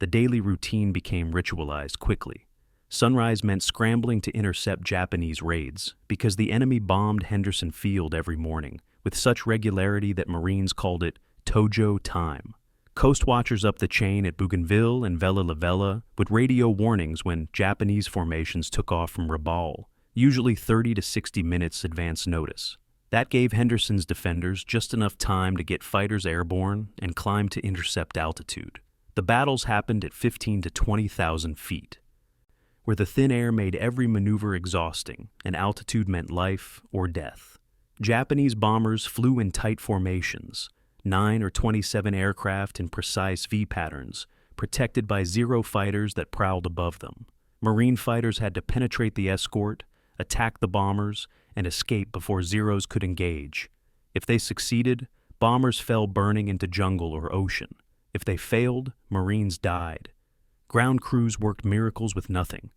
The daily routine became ritualized quickly. Sunrise meant scrambling to intercept Japanese raids because the enemy bombed Henderson Field every morning with such regularity that Marines called it Tojo time. Coast watchers up the chain at Bougainville and Vella La Vella would radio warnings when Japanese formations took off from Rabaul, usually 30 to 60 minutes advance notice. That gave Henderson's defenders just enough time to get fighters airborne and climb to intercept altitude. The battles happened at 15 to 20,000 feet, where the thin air made every maneuver exhausting and altitude meant life or death. Japanese bombers flew in tight formations, 9 or 27 aircraft in precise V patterns, protected by Zero fighters that prowled above them. Marine fighters had to penetrate the escort, attack the bombers, and escape before Zeros could engage. If they succeeded, bombers fell burning into jungle or ocean. If they failed, Marines died. Ground crews worked miracles with nothing.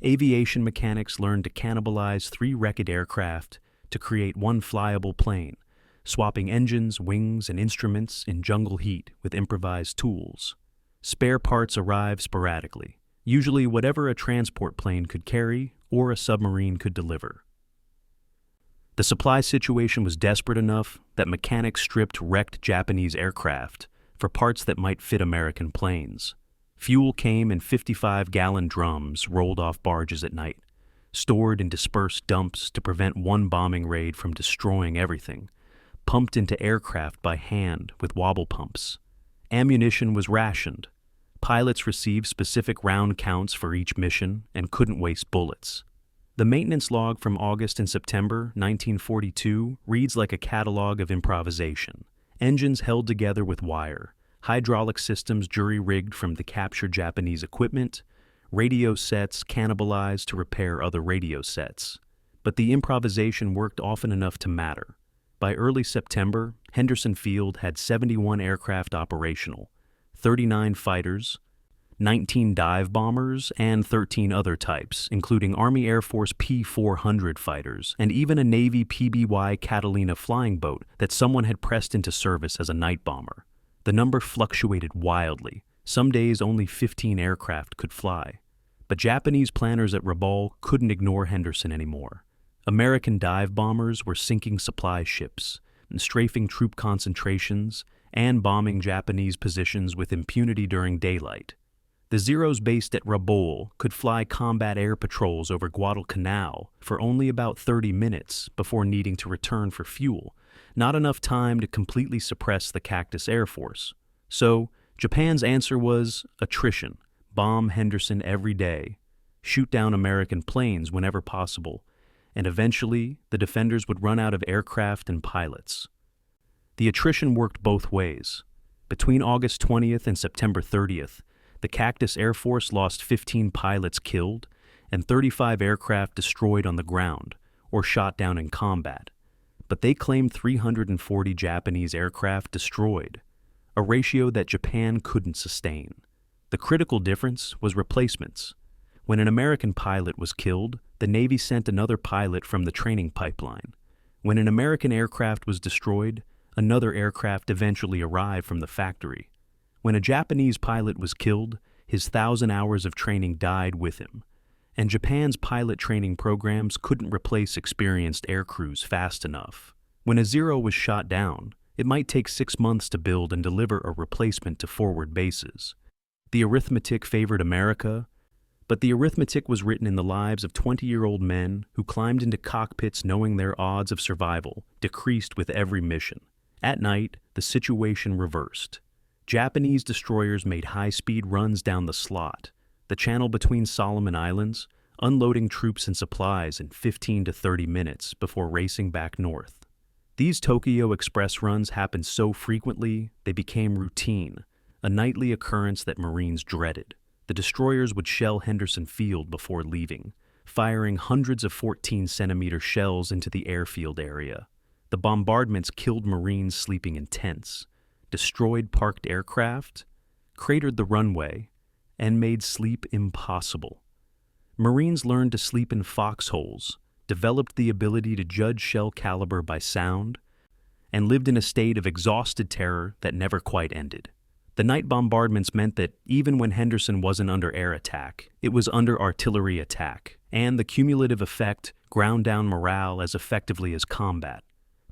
Aviation mechanics learned to cannibalize 3 wrecked aircraft to create one flyable plane, swapping engines, wings, and instruments in jungle heat with improvised tools. Spare parts arrived sporadically, usually whatever a transport plane could carry or a submarine could deliver. The supply situation was desperate enough that mechanics stripped wrecked Japanese aircraft for parts that might fit American planes. Fuel came in 55-gallon drums rolled off barges at night, stored in dispersed dumps to prevent one bombing raid from destroying everything, pumped into aircraft by hand with wobble pumps. Ammunition was rationed. Pilots received specific round counts for each mission and couldn't waste bullets. The maintenance log from August and September 1942 reads like a catalog of improvisation. Engines held together with wire, hydraulic systems jury-rigged from the captured Japanese equipment, radio sets cannibalized to repair other radio sets. But the improvisation worked often enough to matter. By early September, Henderson Field had 71 aircraft operational, 39 fighters, 19 dive bombers, and 13 other types, including Army Air Force P-400 fighters, and even a Navy PBY Catalina flying boat that someone had pressed into service as a night bomber. The number fluctuated wildly. Some days only 15 aircraft could fly. But Japanese planners at Rabaul couldn't ignore Henderson anymore. American dive bombers were sinking supply ships, and strafing troop concentrations, and bombing Japanese positions with impunity during daylight. The Zeros based at Rabaul could fly combat air patrols over Guadalcanal for only about 30 minutes before needing to return for fuel, not enough time to completely suppress the Cactus Air Force. So, Japan's answer was attrition: bomb Henderson every day, shoot down American planes whenever possible, and eventually the defenders would run out of aircraft and pilots. The attrition worked both ways. Between August 20th and September 30th, the Cactus Air Force lost 15 pilots killed and 35 aircraft destroyed on the ground or shot down in combat, but they claimed 340 Japanese aircraft destroyed, a ratio that Japan couldn't sustain. The critical difference was replacements. When an American pilot was killed, the Navy sent another pilot from the training pipeline. When an American aircraft was destroyed, Another aircraft eventually arrived from the factory. When a Japanese pilot was killed, his 1,000 hours of training died with him. And Japan's pilot training programs couldn't replace experienced air crews fast enough. When a Zero was shot down, it might take 6 months to build and deliver a replacement to forward bases. The arithmetic favored America, but the arithmetic was written in the lives of 20-year-old men who climbed into cockpits knowing their odds of survival decreased with every mission. At night, the situation reversed. Japanese destroyers made high-speed runs down the slot, the channel between Solomon Islands, unloading troops and supplies in 15 to 30 minutes before racing back north. These Tokyo Express runs happened so frequently, they became routine, a nightly occurrence that Marines dreaded. The destroyers would shell Henderson Field before leaving, firing hundreds of 14-centimeter shells into the airfield area. The bombardments killed Marines sleeping in tents, destroyed parked aircraft, cratered the runway, and made sleep impossible. Marines learned to sleep in foxholes, developed the ability to judge shell caliber by sound, and lived in a state of exhausted terror that never quite ended. The night bombardments meant that even when Henderson wasn't under air attack, it was under artillery attack, and the cumulative effect ground down morale as effectively as combat.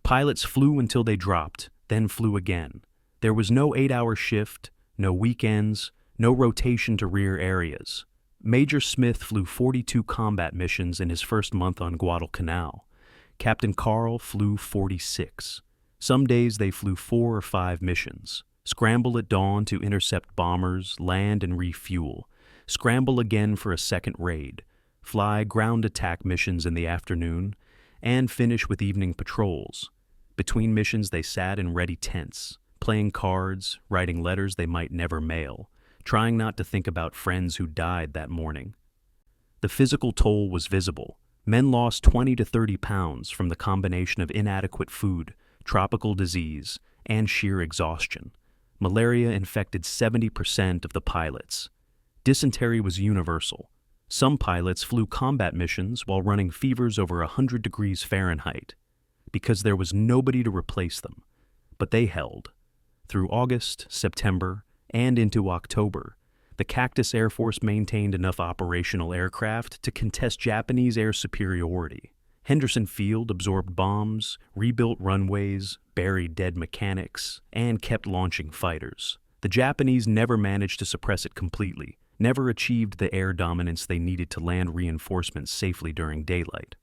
Pilots flew until they dropped, then flew again. There was no 8-hour shift, no weekends, no rotation to rear areas. Major Smith flew 42 combat missions in his first month on Guadalcanal. Captain Carl flew 46. Some days they flew 4 or 5 missions. Scramble at dawn to intercept bombers, land and refuel. Scramble again for a second raid. Fly ground attack missions in the afternoon, and finish with evening patrols. Between missions they sat in ready tents, playing cards, writing letters they might never mail, trying not to think about friends who died that morning. The physical toll was visible. Men lost 20 to 30 pounds from the combination of inadequate food, tropical disease, and sheer exhaustion. Malaria infected 70% of the pilots. Dysentery was universal. Some pilots flew combat missions while running fevers over 100 degrees Fahrenheit, because there was nobody to replace them. But they held. Through August, September, and into October, the Cactus Air Force maintained enough operational aircraft to contest Japanese air superiority. Henderson Field absorbed bombs, rebuilt runways, buried dead mechanics, and kept launching fighters. The Japanese never managed to suppress it completely, never achieved the air dominance they needed to land reinforcements safely during daylight.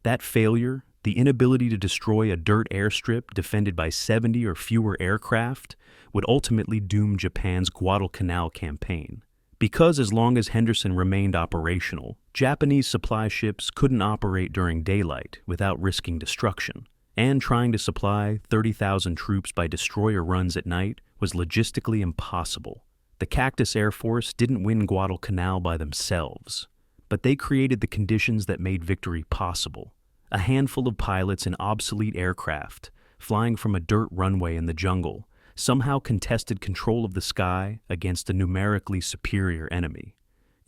That failure, the inability to destroy a dirt airstrip defended by 70 or fewer aircraft, would ultimately doom Japan's Guadalcanal campaign. Because as long as Henderson remained operational, Japanese supply ships couldn't operate during daylight without risking destruction, and trying to supply 30,000 troops by destroyer runs at night was logistically impossible. The Cactus Air Force didn't win Guadalcanal by themselves, but they created the conditions that made victory possible. A handful of pilots in obsolete aircraft, flying from a dirt runway in the jungle, somehow contested control of the sky against a numerically superior enemy.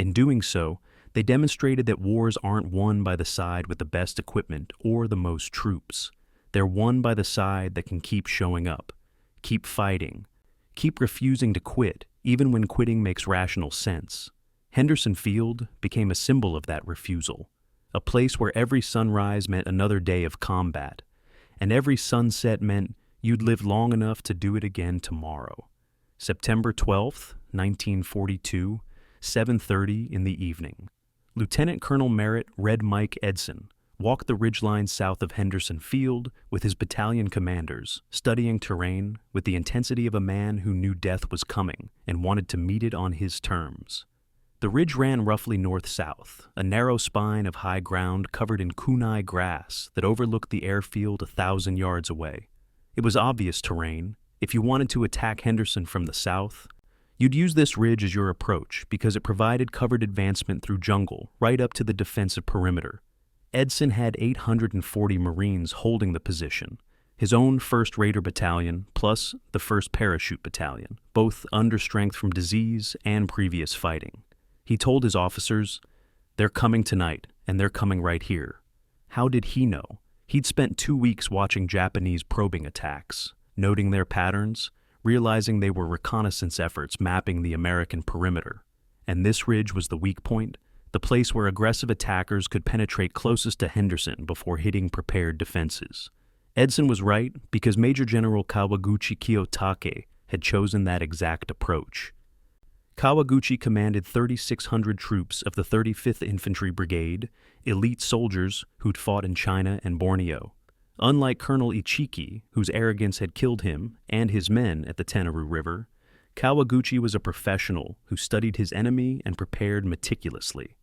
In doing so, they demonstrated that wars aren't won by the side with the best equipment or the most troops. They're won by the side that can keep showing up, keep fighting, keep refusing to quit, even when quitting makes rational sense. Henderson Field became a symbol of that refusal, a place where every sunrise meant another day of combat, and every sunset meant you'd live long enough to do it again tomorrow. September 12th, 1942, 7:30 in the evening. Lieutenant Colonel Merritt Red Mike Edson walked the ridgeline south of Henderson Field with his battalion commanders, studying terrain with the intensity of a man who knew death was coming and wanted to meet it on his terms. The ridge ran roughly north-south, a narrow spine of high ground covered in kunai grass that overlooked the airfield 1,000 yards away. It was obvious terrain. If you wanted to attack Henderson from the south, you'd use this ridge as your approach because it provided covered advancement through jungle right up to the defensive perimeter. Edson had 840 Marines holding the position, his own 1st Raider Battalion plus the 1st Parachute Battalion, both under strength from disease and previous fighting. He told his officers, "They're coming tonight, and they're coming right here." How did he know? He'd spent 2 weeks watching Japanese probing attacks, noting their patterns, realizing they were reconnaissance efforts mapping the American perimeter. And this ridge was the weak point, the place where aggressive attackers could penetrate closest to Henderson before hitting prepared defenses. Edson was right because Major General Kawaguchi Kiyotake had chosen that exact approach. Kawaguchi commanded 3,600 troops of the 35th Infantry Brigade, elite soldiers who'd fought in China and Borneo. Unlike Colonel Ichiki, whose arrogance had killed him and his men at the Tenaru River, Kawaguchi was a professional who studied his enemy and prepared meticulously.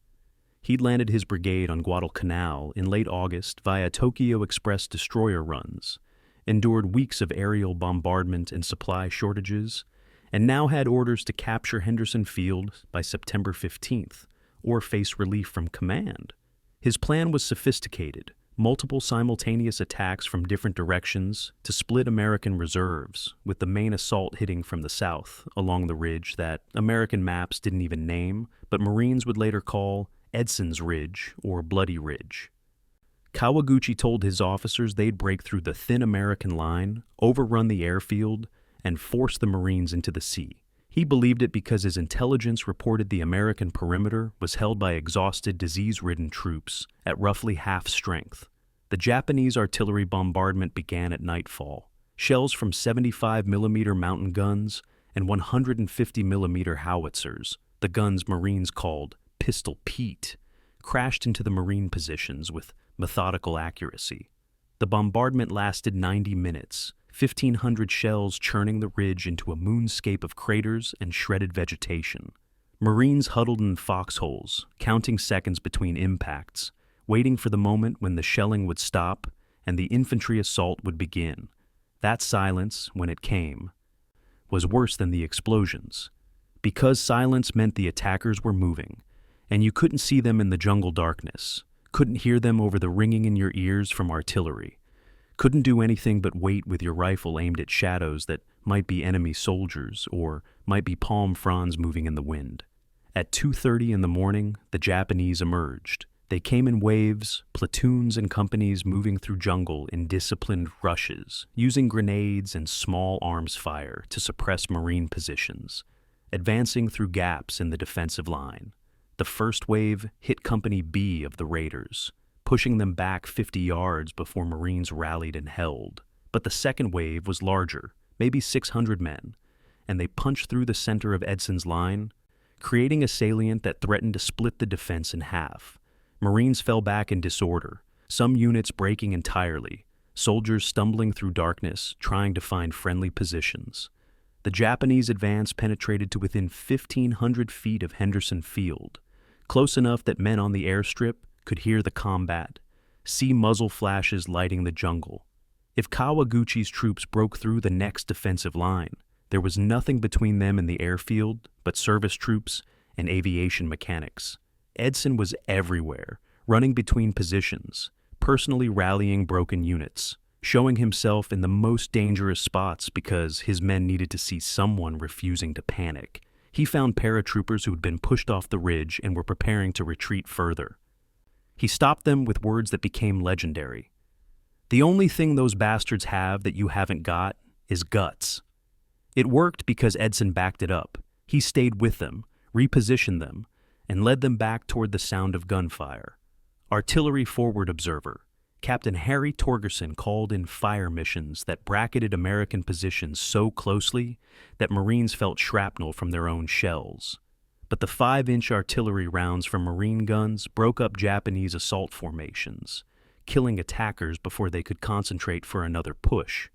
He'd landed his brigade on Guadalcanal in late August via Tokyo Express destroyer runs, endured weeks of aerial bombardment and supply shortages, and now had orders to capture Henderson Field by September 15th, or face relief from command. His plan was sophisticated, multiple simultaneous attacks from different directions to split American reserves, with the main assault hitting from the south, along the ridge that American maps didn't even name, but Marines would later call Edson's Ridge or Bloody Ridge. Kawaguchi told his officers they'd break through the thin American line, overrun the airfield, and force the Marines into the sea. He believed it because his intelligence reported the American perimeter was held by exhausted, disease-ridden troops at roughly half strength. The Japanese artillery bombardment began at nightfall. Shells from 75mm mountain guns and 150mm howitzers, the guns Marines called Pistol Pete, crashed into the Marine positions with methodical accuracy. The bombardment lasted 90 minutes, 1,500 shells churning the ridge into a moonscape of craters and shredded vegetation. Marines huddled in foxholes, counting seconds between impacts, waiting for the moment when the shelling would stop and the infantry assault would begin. That silence, when it came, was worse than the explosions, because silence meant the attackers were moving, and you couldn't see them in the jungle darkness, couldn't hear them over the ringing in your ears from artillery, couldn't do anything but wait with your rifle aimed at shadows that might be enemy soldiers or might be palm fronds moving in the wind. At 2:30 in the morning, the Japanese emerged. They came in waves, platoons and companies moving through jungle in disciplined rushes, using grenades and small arms fire to suppress Marine positions, advancing through gaps in the defensive line. The first wave hit Company B of the raiders, pushing them back 50 yards before Marines rallied and held. But the second wave was larger, maybe 600 men, and they punched through the center of Edson's line, creating a salient that threatened to split the defense in half. Marines fell back in disorder, some units breaking entirely, soldiers stumbling through darkness, trying to find friendly positions. The Japanese advance penetrated to within 1,500 feet of Henderson Field, close enough that men on the airstrip could hear the combat, see muzzle flashes lighting the jungle. If Kawaguchi's troops broke through the next defensive line, there was nothing between them and the airfield but service troops and aviation mechanics. Edson was everywhere, running between positions, personally rallying broken units, showing himself in the most dangerous spots because his men needed to see someone refusing to panic. He found paratroopers who had been pushed off the ridge and were preparing to retreat further. He stopped them with words that became legendary. "The only thing those bastards have that you haven't got is guts." It worked because Edson backed it up. He stayed with them, repositioned them, and led them back toward the sound of gunfire. Artillery forward observer, Captain Harry Torgerson called in fire missions that bracketed American positions so closely that Marines felt shrapnel from their own shells. But the 5-inch artillery rounds from Marine guns broke up Japanese assault formations, killing attackers before they could concentrate for another push.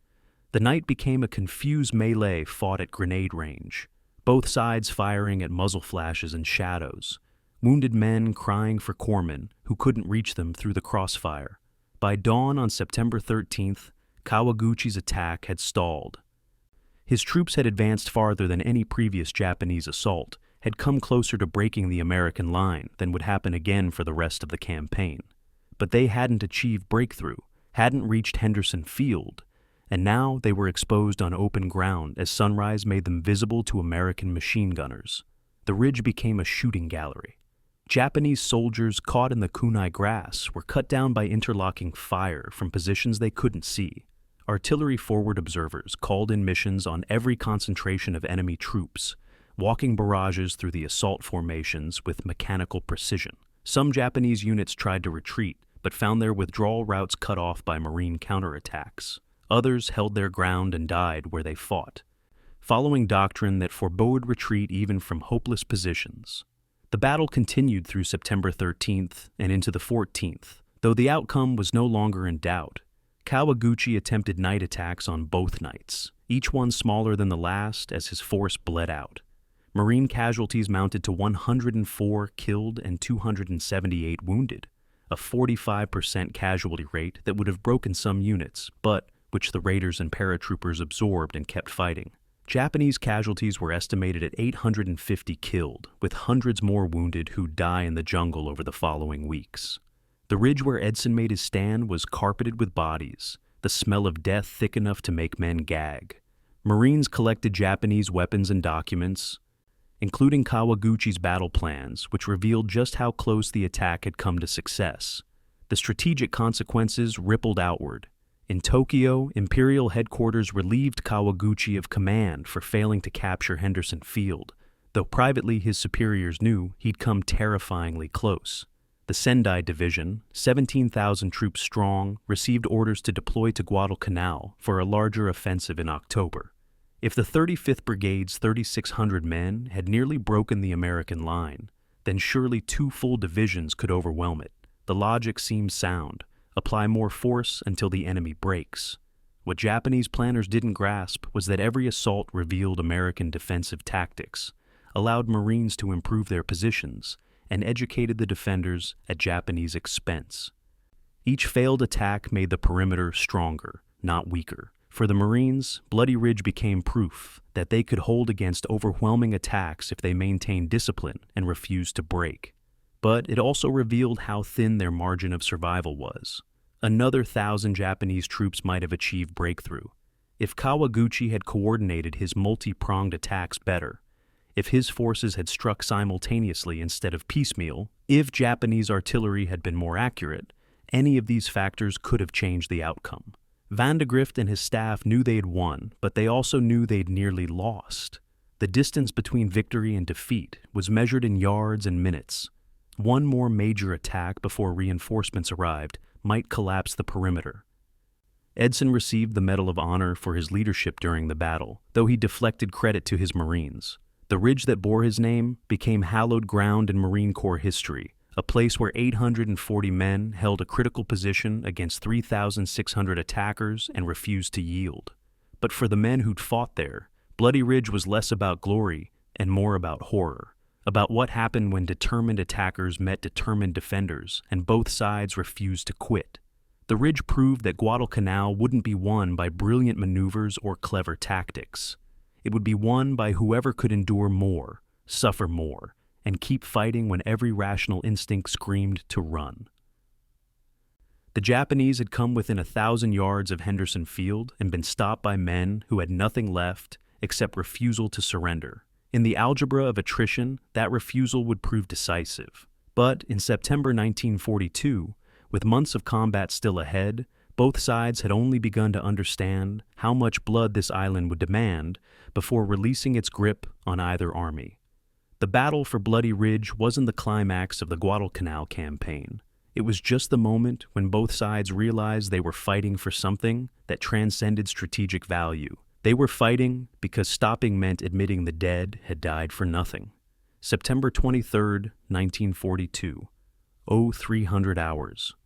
The night became a confused melee fought at grenade range, both sides firing at muzzle flashes and shadows, wounded men crying for corpsmen who couldn't reach them through the crossfire. By dawn on September 13th, Kawaguchi's attack had stalled. His troops had advanced farther than any previous Japanese assault, had come closer to breaking the American line than would happen again for the rest of the campaign. But they hadn't achieved breakthrough, hadn't reached Henderson Field, and now they were exposed on open ground as sunrise made them visible to American machine gunners. The ridge became a shooting gallery. Japanese soldiers caught in the kunai grass were cut down by interlocking fire from positions they couldn't see. Artillery forward observers called in missions on every concentration of enemy troops, walking barrages through the assault formations with mechanical precision. Some Japanese units tried to retreat, but found their withdrawal routes cut off by Marine counterattacks. Others held their ground and died where they fought, following doctrine that forbade retreat even from hopeless positions. The battle continued through September 13th and into the 14th, though the outcome was no longer in doubt. Kawaguchi attempted night attacks on both nights, each one smaller than the last as his force bled out. Marine casualties mounted to 104 killed and 278 wounded, a 45% casualty rate that would have broken some units, but which the raiders and paratroopers absorbed and kept fighting. Japanese casualties were estimated at 850 killed, with hundreds more wounded who'd die in the jungle over the following weeks. The ridge where Edson made his stand was carpeted with bodies, the smell of death thick enough to make men gag. Marines collected Japanese weapons and documents, including Kawaguchi's battle plans, which revealed just how close the attack had come to success. The strategic consequences rippled outward. In Tokyo, Imperial headquarters relieved Kawaguchi of command for failing to capture Henderson Field, though privately his superiors knew he'd come terrifyingly close. The Sendai Division, 17,000 troops strong, received orders to deploy to Guadalcanal for a larger offensive in October. If the 35th Brigade's 3,600 men had nearly broken the American line, then surely 2 full divisions could overwhelm it. The logic seemed sound. Apply more force until the enemy breaks. What Japanese planners didn't grasp was that every assault revealed American defensive tactics, allowed Marines to improve their positions, and educated the defenders at Japanese expense. Each failed attack made the perimeter stronger, not weaker. For the Marines, Bloody Ridge became proof that they could hold against overwhelming attacks if they maintained discipline and refused to break. But it also revealed how thin their margin of survival was. Another 1,000 Japanese troops might have achieved breakthrough. If Kawaguchi had coordinated his multi-pronged attacks better, if his forces had struck simultaneously instead of piecemeal, if Japanese artillery had been more accurate, any of these factors could have changed the outcome. Vandegrift and his staff knew they'd won, but they also knew they'd nearly lost. The distance between victory and defeat was measured in yards and minutes. One more major attack before reinforcements arrived might collapse the perimeter. Edson received the Medal of Honor for his leadership during the battle, though he deflected credit to his Marines. The ridge that bore his name became hallowed ground in Marine Corps history, a place where 840 men held a critical position against 3,600 attackers and refused to yield. But for the men who'd fought there, Bloody Ridge was less about glory and more about horror. About what happened when determined attackers met determined defenders and both sides refused to quit. The ridge proved that Guadalcanal wouldn't be won by brilliant maneuvers or clever tactics. It would be won by whoever could endure more, suffer more, and keep fighting when every rational instinct screamed to run. The Japanese had come within 1,000 yards of Henderson Field and been stopped by men who had nothing left except refusal to surrender. In the algebra of attrition, that refusal would prove decisive. But in September 1942, with months of combat still ahead, both sides had only begun to understand how much blood this island would demand before releasing its grip on either army. The battle for Bloody Ridge wasn't the climax of the Guadalcanal campaign. It was just the moment when both sides realized they were fighting for something that transcended strategic value. They were fighting because stopping meant admitting the dead had died for nothing. September 23, 1942, 0300 hours.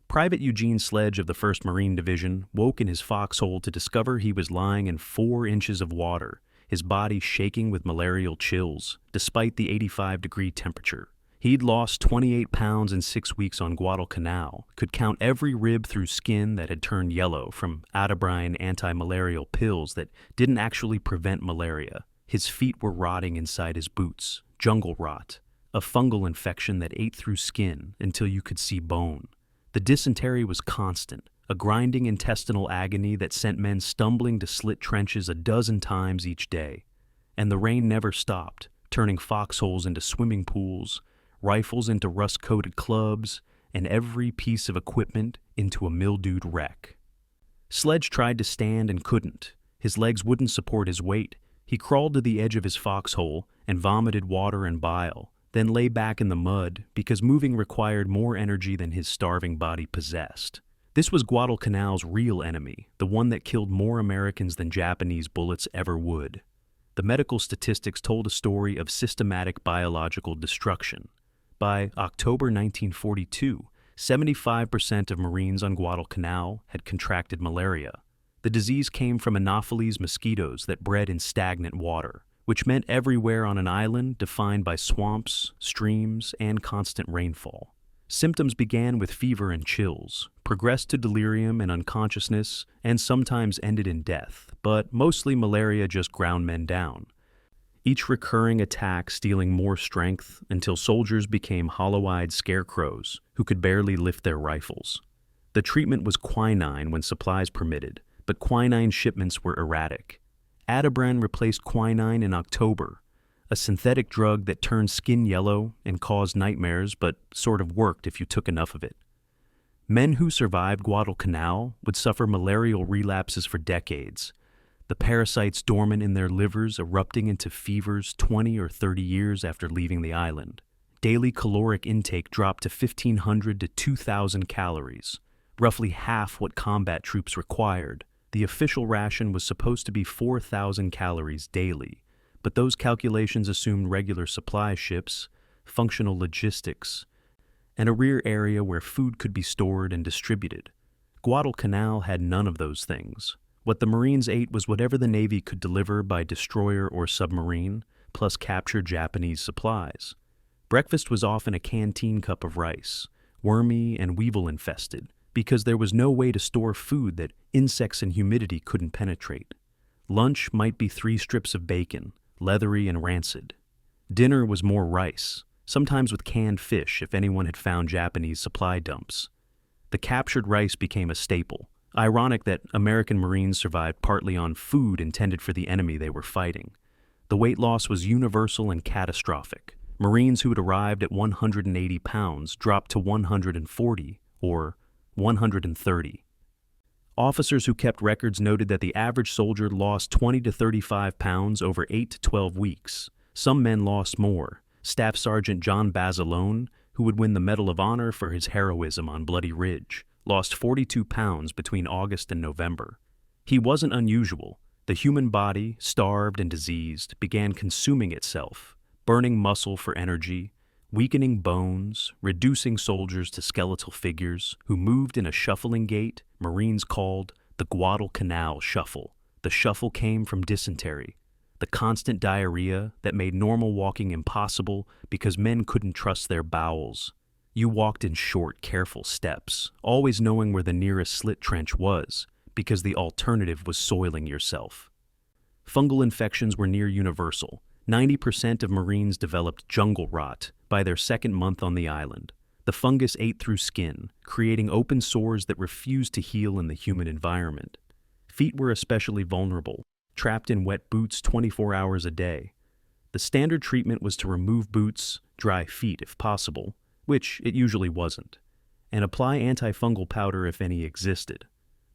Private Eugene Sledge of the 1st Marine Division woke in his foxhole to discover he was lying in 4 inches of water, his body shaking with malarial chills, despite the 85-degree temperature. He'd lost 28 pounds in 6 weeks on Guadalcanal, could count every rib through skin that had turned yellow from Atabrine anti-malarial pills that didn't actually prevent malaria. His feet were rotting inside his boots, jungle rot, a fungal infection that ate through skin until you could see bone. The dysentery was constant, a grinding intestinal agony that sent men stumbling to slit trenches a dozen times each day. And the rain never stopped, turning foxholes into swimming pools, rifles into rust-coated clubs, and every piece of equipment into a mildewed wreck. Sledge tried to stand and couldn't. His legs wouldn't support his weight. He crawled to the edge of his foxhole and vomited water and bile, then lay back in the mud because moving required more energy than his starving body possessed. This was Guadalcanal's real enemy, the one that killed more Americans than Japanese bullets ever would. The medical statistics told a story of systematic biological destruction. By October 1942, 75% of Marines on Guadalcanal had contracted malaria. The disease came from Anopheles mosquitoes that bred in stagnant water, which meant everywhere on an island defined by swamps, streams, and constant rainfall. Symptoms began with fever and chills, progressed to delirium and unconsciousness, and sometimes ended in death, but mostly malaria just ground men down. Each recurring attack stealing more strength until soldiers became hollow-eyed scarecrows who could barely lift their rifles. The treatment was quinine when supplies permitted, but quinine shipments were erratic. Attrition replaced quinine in October, a synthetic drug that turned skin yellow and caused nightmares but sort of worked if you took enough of it. Men who survived Guadalcanal would suffer malarial relapses for decades, the parasites dormant in their livers erupting into fevers 20 or 30 years after leaving the island. Daily caloric intake dropped to 1,500 to 2,000 calories, roughly half what combat troops required. The official ration was supposed to be 4,000 calories daily, but those calculations assumed regular supply ships, functional logistics, and a rear area where food could be stored and distributed. Guadalcanal had none of those things. What the Marines ate was whatever the Navy could deliver by destroyer or submarine, plus captured Japanese supplies. Breakfast was often a canteen cup of rice, wormy and weevil-infested, because there was no way to store food that insects and humidity couldn't penetrate. Lunch might be 3 strips of bacon, leathery and rancid. Dinner was more rice, sometimes with canned fish if anyone had found Japanese supply dumps. The captured rice became a staple. Ironic that American Marines survived partly on food intended for the enemy they were fighting. The weight loss was universal and catastrophic. Marines who had arrived at 180 pounds dropped to 140 or 130. Officers who kept records noted that the average soldier lost 20 to 35 pounds over 8 to 12 weeks. Some men lost more. Staff Sergeant John Basilone, who would win the Medal of Honor for his heroism on Bloody Ridge, lost 42 pounds between August and November. He wasn't unusual. The human body, starved and diseased, began consuming itself, burning muscle for energy, weakening bones, reducing soldiers to skeletal figures who moved in a shuffling gait Marines called the Guadalcanal Shuffle. The shuffle came from dysentery, the constant diarrhea that made normal walking impossible because men couldn't trust their bowels. You walked in short, careful steps, always knowing where the nearest slit trench was, because the alternative was soiling yourself. Fungal infections were near universal. 90% of Marines developed jungle rot by their second month on the island. The fungus ate through skin, creating open sores that refused to heal in the humid environment. Feet were especially vulnerable, trapped in wet boots 24 hours a day. The standard treatment was to remove boots, dry feet if possible, which it usually wasn't, and apply antifungal powder if any existed.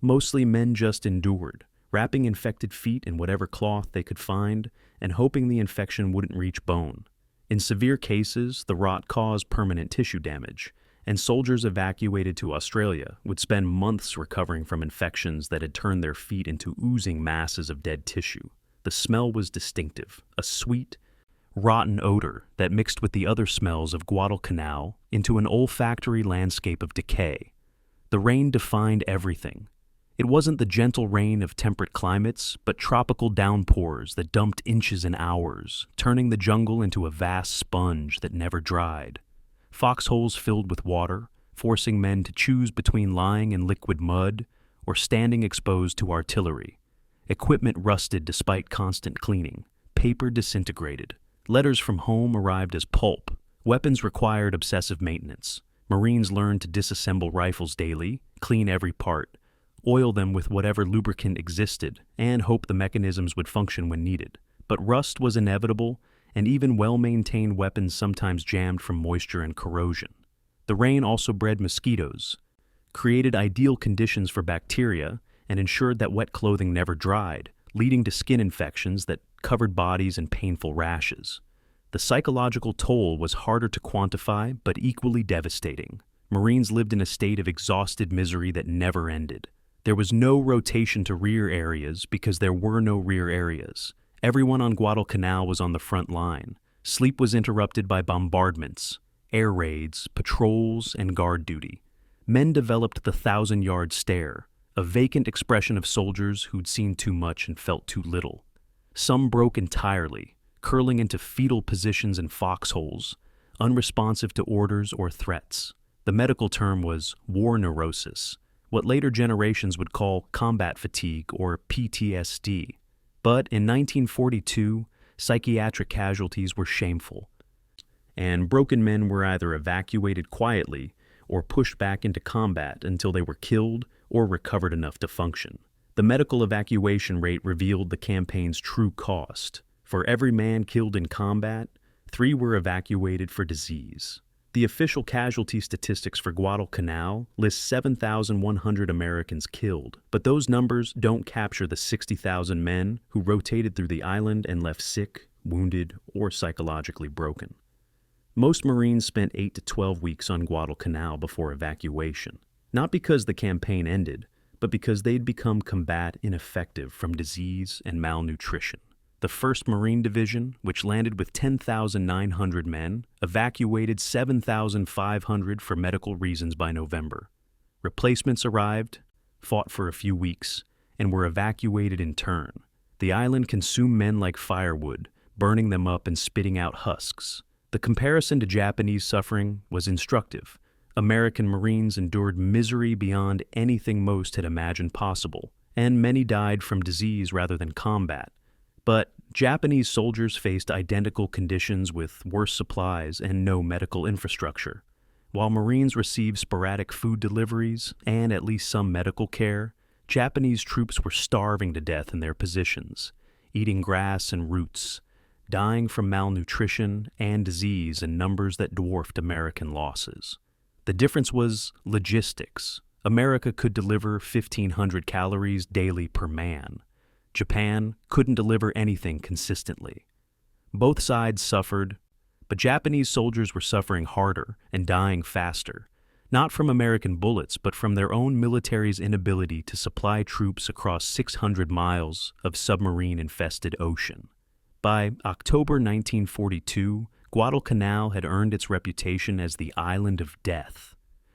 Mostly men just endured, wrapping infected feet in whatever cloth they could find and hoping the infection wouldn't reach bone. In severe cases, the rot caused permanent tissue damage, and soldiers evacuated to Australia would spend months recovering from infections that had turned their feet into oozing masses of dead tissue. The smell was distinctive, a sweet, rotten odor that mixed with the other smells of Guadalcanal into an olfactory landscape of decay. The rain defined everything. It wasn't the gentle rain of temperate climates, but tropical downpours that dumped inches in hours, turning the jungle into a vast sponge that never dried. Foxholes filled with water, forcing men to choose between lying in liquid mud or standing exposed to artillery. Equipment rusted despite constant cleaning. Paper disintegrated. Letters from home arrived as pulp. Weapons required obsessive maintenance. Marines learned to disassemble rifles daily, clean every part, oil them with whatever lubricant existed, and hope the mechanisms would function when needed. But rust was inevitable, and even well-maintained weapons sometimes jammed from moisture and corrosion. The rain also bred mosquitoes, created ideal conditions for bacteria, and ensured that wet clothing never dried, leading to skin infections that covered bodies and painful rashes. The psychological toll was harder to quantify, but equally devastating. Marines lived in a state of exhausted misery that never ended. There was no rotation to rear areas because there were no rear areas. Everyone on Guadalcanal was on the front line. Sleep was interrupted by bombardments, air raids, patrols, and guard duty. Men developed the 1,000-yard stare, a vacant expression of soldiers who'd seen too much and felt too little. Some broke entirely, curling into fetal positions in foxholes, unresponsive to orders or threats. The medical term was war neurosis, what later generations would call combat fatigue or PTSD. But in 1942, psychiatric casualties were shameful, and broken men were either evacuated quietly or pushed back into combat until they were killed or recovered enough to function. The medical evacuation rate revealed the campaign's true cost. For every man killed in combat, 3 were evacuated for disease. The official casualty statistics for Guadalcanal list 7,100 Americans killed, but those numbers don't capture the 60,000 men who rotated through the island and left sick, wounded, or psychologically broken. Most Marines spent 8 to 12 weeks on Guadalcanal before evacuation, not because the campaign ended, but because they'd become combat ineffective from disease and malnutrition. The 1st Marine Division, which landed with 10,900 men, evacuated 7,500 for medical reasons by November. Replacements arrived, fought for a few weeks, and were evacuated in turn. The island consumed men like firewood, burning them up and spitting out husks. The comparison to Japanese suffering was instructive. American Marines endured misery beyond anything most had imagined possible, and many died from disease rather than combat. But Japanese soldiers faced identical conditions with worse supplies and no medical infrastructure. While Marines received sporadic food deliveries and at least some medical care, Japanese troops were starving to death in their positions, eating grass and roots, dying from malnutrition and disease in numbers that dwarfed American losses. The difference was logistics. America could deliver 1,500 calories daily per man. Japan couldn't deliver anything consistently. Both sides suffered, but Japanese soldiers were suffering harder and dying faster, not from American bullets, but from their own military's inability to supply troops across 600 miles of submarine-infested ocean. By October 1942, Guadalcanal had earned its reputation as the Island of Death.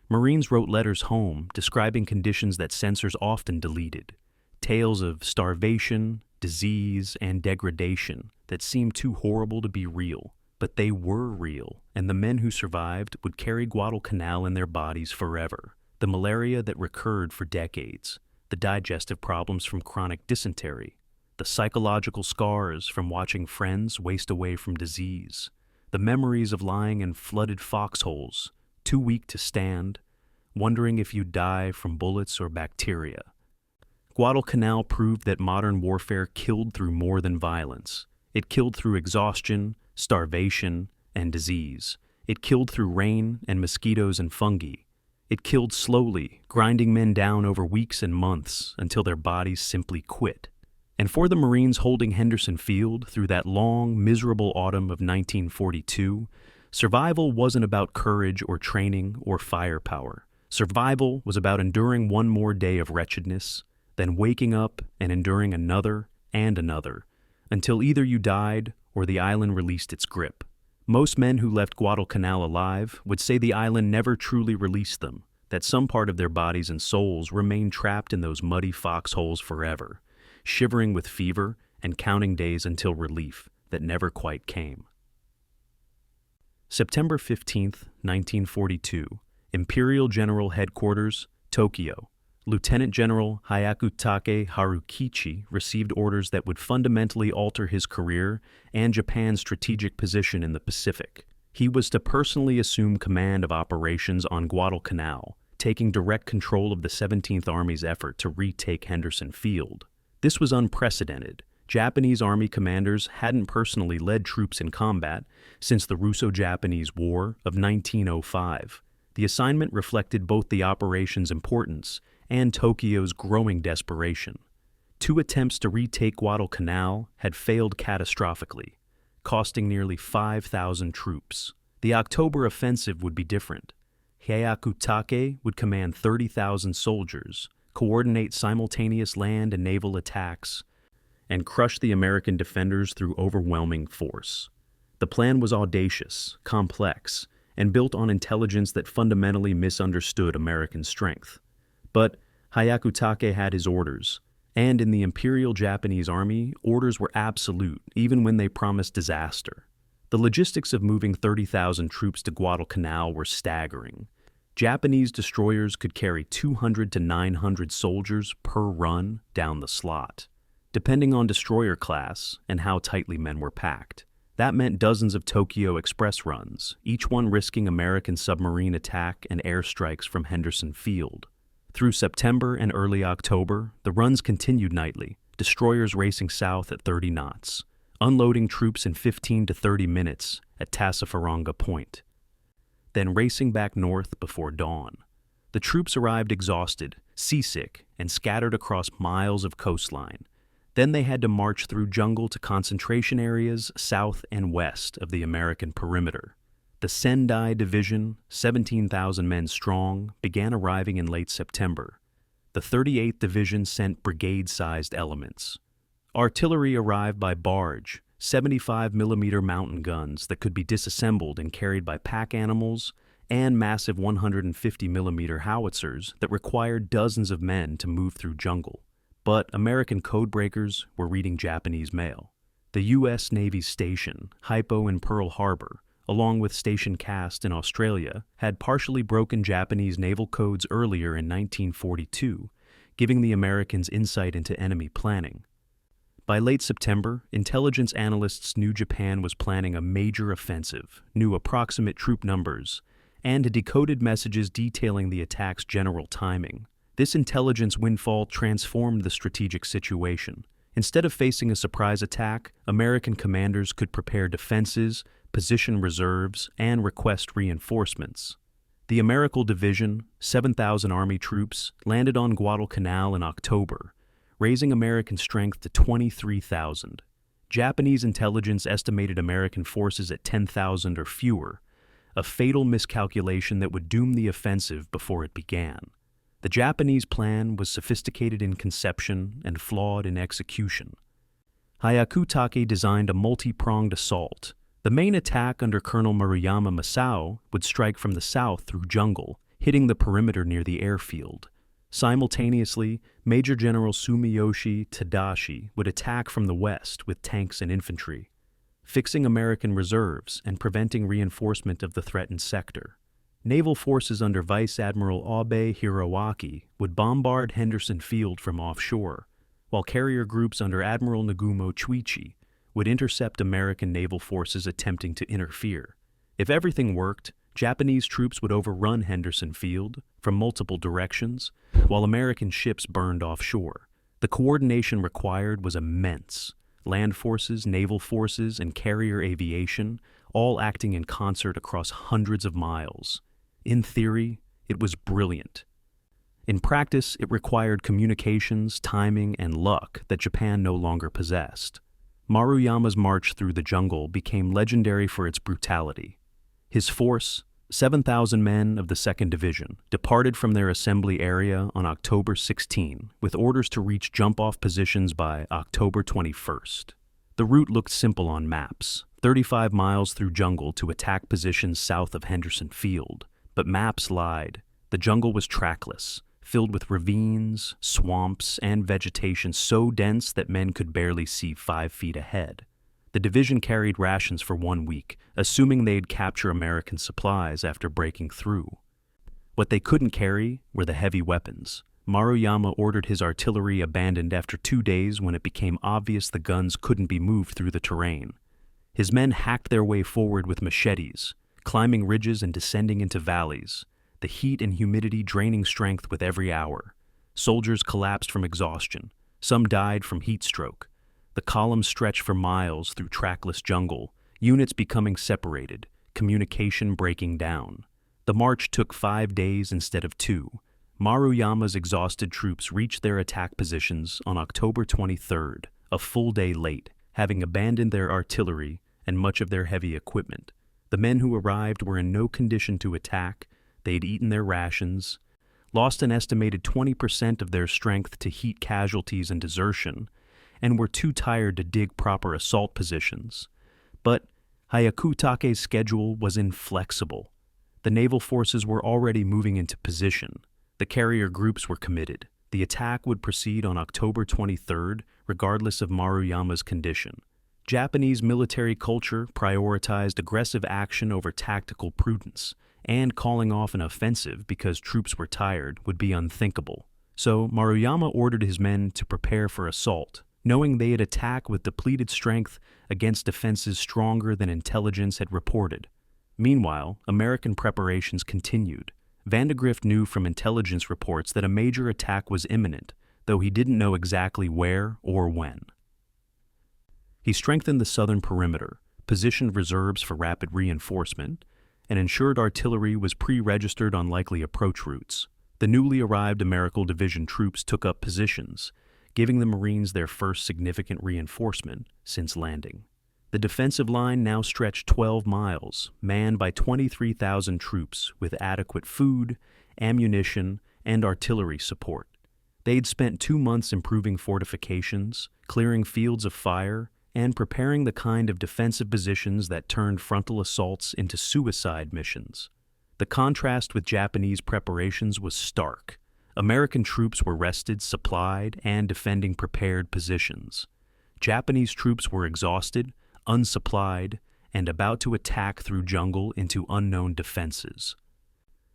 Marines wrote letters home describing conditions that censors often deleted. Tales of starvation, disease, and degradation that seemed too horrible to be real. But they were real, and the men who survived would carry Guadalcanal in their bodies forever. The malaria that recurred for decades, the digestive problems from chronic dysentery, the psychological scars from watching friends waste away from disease, the memories of lying in flooded foxholes, too weak to stand, wondering if you'd die from bullets or bacteria. Guadalcanal proved that modern warfare killed through more than violence. It killed through exhaustion, starvation, and disease. It killed through rain and mosquitoes and fungi. It killed slowly, grinding men down over weeks and months until their bodies simply quit. And for the Marines holding Henderson Field through that long, miserable autumn of 1942, survival wasn't about courage or training or firepower. Survival was about enduring one more day of wretchedness, then waking up and enduring another and another, until either you died or the island released its grip. Most men who left Guadalcanal alive would say the island never truly released them, that some part of their bodies and souls remained trapped in those muddy foxholes forever, shivering with fever and counting days until relief that never quite came. September 15th, 1942, Imperial General Headquarters, Tokyo. Lieutenant General Hyakutake Harukichi received orders that would fundamentally alter his career and Japan's strategic position in the Pacific. He was to personally assume command of operations on Guadalcanal, taking direct control of the 17th Army's effort to retake Henderson Field. This was unprecedented. Japanese army commanders hadn't personally led troops in combat since the Russo-Japanese War of 1905. The assignment reflected both the operation's importance and Tokyo's growing desperation. 2 attempts to retake Guadalcanal had failed catastrophically, costing nearly 5,000 troops. The October offensive would be different. Hyakutake would command 30,000 soldiers, coordinate simultaneous land and naval attacks, and crush the American defenders through overwhelming force. The plan was audacious, complex, and built on intelligence that fundamentally misunderstood American strength. But Hyakutake had his orders, and in the Imperial Japanese Army, orders were absolute, even when they promised disaster. The logistics of moving 30,000 troops to Guadalcanal were staggering. Japanese destroyers could carry 200 to 900 soldiers per run down the slot, depending on destroyer class and how tightly men were packed. That meant dozens of Tokyo Express runs, each one risking American submarine attack and airstrikes from Henderson Field. Through September and early October, the runs continued nightly, destroyers racing south at 30 knots, unloading troops in 15 to 30 minutes at Tassafaronga Point, then racing back north before dawn. The troops arrived exhausted, seasick, and scattered across miles of coastline. Then they had to march through jungle to concentration areas south and west of the American perimeter. The Sendai Division, 17,000 men strong, began arriving in late September. The 38th Division sent brigade-sized elements. Artillery arrived by barge, 75mm mountain guns that could be disassembled and carried by pack animals, and massive 150mm howitzers that required dozens of men to move through jungle. But American codebreakers were reading Japanese mail. The U.S. Navy's station, Hypo in Pearl Harbor, along with Station Cast in Australia, had partially broken Japanese naval codes earlier in 1942, giving the Americans insight into enemy planning. By late September, intelligence analysts knew Japan was planning a major offensive, knew approximate troop numbers, and decoded messages detailing the attack's general timing. This intelligence windfall transformed the strategic situation. Instead of facing a surprise attack, American commanders could prepare defenses, position reserves, and request reinforcements. The American Division, 7,000 Army troops, landed on Guadalcanal in October, raising American strength to 23,000. Japanese intelligence estimated American forces at 10,000 or fewer, a fatal miscalculation that would doom the offensive before it began. The Japanese plan was sophisticated in conception and flawed in execution. Hyakutake designed a multi-pronged assault. The main attack under Colonel Maruyama Masao would strike from the south through jungle, hitting the perimeter near the airfield. Simultaneously, Major General Sumiyoshi Tadashi would attack from the west with tanks and infantry, fixing American reserves and preventing reinforcement of the threatened sector. Naval forces under Vice Admiral Abe Hiroaki would bombard Henderson Field from offshore, while carrier groups under Admiral Nagumo Chuichi would intercept American naval forces attempting to interfere. If everything worked, Japanese troops would overrun Henderson Field from multiple directions, while American ships burned offshore. The coordination required was immense. Land forces, naval forces, and carrier aviation, all acting in concert across hundreds of miles. In theory, it was brilliant. In practice, it required communications, timing, and luck that Japan no longer possessed. Maruyama's march through the jungle became legendary for its brutality. His force, 7,000 men of the 2nd Division, departed from their assembly area on October 16, with orders to reach jump-off positions by October 21st. The route looked simple on maps, 35 miles through jungle to attack positions south of Henderson Field. But maps lied. The jungle was trackless, filled with ravines, swamps, and vegetation so dense that men could barely see 5 feet ahead. The division carried rations for 1 week, assuming they'd capture American supplies after breaking through. What they couldn't carry were the heavy weapons. Maruyama ordered his artillery abandoned after 2 days when it became obvious the guns couldn't be moved through the terrain. His men hacked their way forward with machetes, climbing ridges and descending into valleys, the heat and humidity draining strength with every hour. Soldiers collapsed from exhaustion. Some died from heat stroke. The columns stretched for miles through trackless jungle, units becoming separated, communication breaking down. The march took 5 days instead of 2. Maruyama's exhausted troops reached their attack positions on October 23rd, a full day late, having abandoned their artillery and much of their heavy equipment. The men who arrived were in no condition to attack. They'd eaten their rations, lost an estimated 20% of their strength to heat casualties and desertion, and were too tired to dig proper assault positions. But Hyakutake's schedule was inflexible. The naval forces were already moving into position. The carrier groups were committed. The attack would proceed on October 23rd, regardless of Maruyama's condition. Japanese military culture prioritized aggressive action over tactical prudence, and calling off an offensive because troops were tired would be unthinkable. So Maruyama ordered his men to prepare for assault, knowing they'd attack with depleted strength against defenses stronger than intelligence had reported. Meanwhile, American preparations continued. Vandegrift knew from intelligence reports that a major attack was imminent, though he didn't know exactly where or when. He strengthened the southern perimeter, positioned reserves for rapid reinforcement, and ensured artillery was pre-registered on likely approach routes. The newly arrived American Division troops took up positions, giving the Marines their first significant reinforcement since landing. The defensive line now stretched 12 miles, manned by 23,000 troops with adequate food, ammunition, and artillery support. They'd spent 2 months improving fortifications, clearing fields of fire, and preparing the kind of defensive positions that turned frontal assaults into suicide missions. The contrast with Japanese preparations was stark. American troops were rested, supplied, and defending prepared positions. Japanese troops were exhausted, unsupplied, and about to attack through jungle into unknown defenses.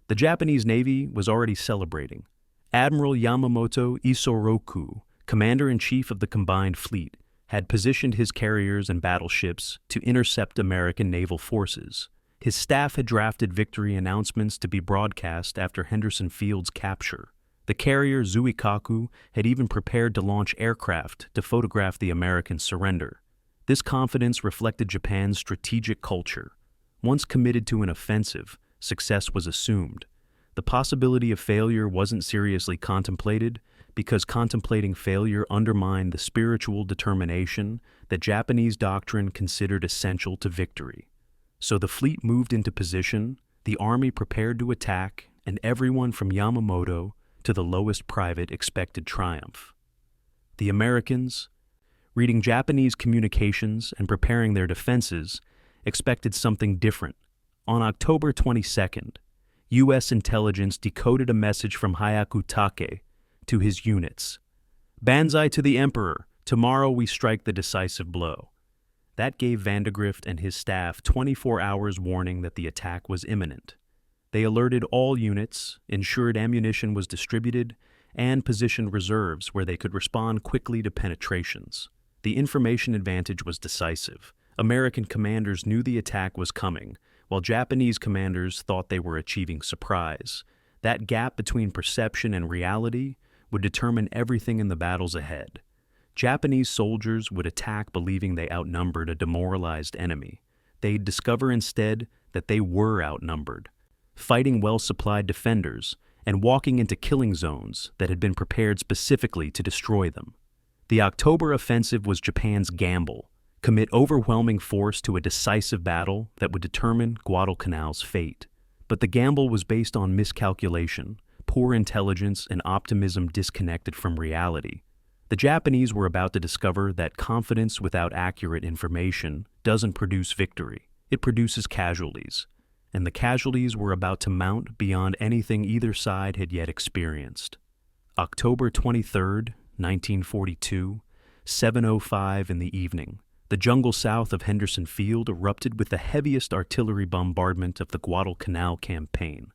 The Japanese Navy was already celebrating. Admiral Yamamoto Isoroku, commander-in-chief of the combined fleet, had positioned his carriers and battleships to intercept American naval forces. His staff had drafted victory announcements to be broadcast after Henderson Field's capture. The carrier Zuikaku had even prepared to launch aircraft to photograph the American surrender. This confidence reflected Japan's strategic culture. Once committed to an offensive, success was assumed. The possibility of failure wasn't seriously contemplated because contemplating failure undermined the spiritual determination that Japanese doctrine considered essential to victory. So the fleet moved into position, the army prepared to attack, and everyone from Yamamoto to the lowest private expected triumph. The Americans, reading Japanese communications and preparing their defenses, expected something different. On October 22nd, U.S. intelligence decoded a message from Hyakutake to his units. "Banzai to the Emperor! Tomorrow we strike the decisive blow." That gave Vandegrift and his staff 24 hours warning that the attack was imminent. They alerted all units, ensured ammunition was distributed, and positioned reserves where they could respond quickly to penetrations. The information advantage was decisive. American commanders knew the attack was coming, while Japanese commanders thought they were achieving surprise. That gap between perception and reality would determine everything in the battles ahead. Japanese soldiers would attack believing they outnumbered a demoralized enemy. They'd discover instead that they were outnumbered, fighting well-supplied defenders and walking into killing zones that had been prepared specifically to destroy them. The October offensive was Japan's gamble: commit overwhelming force to a decisive battle that would determine Guadalcanal's fate. But the gamble was based on miscalculation, poor intelligence, and optimism disconnected from reality. The Japanese were about to discover that confidence without accurate information doesn't produce victory. It produces casualties. And the casualties were about to mount beyond anything either side had yet experienced. October 23rd, 1942, 7:05 in the evening. The jungle south of Henderson Field erupted with the heaviest artillery bombardment of the Guadalcanal campaign.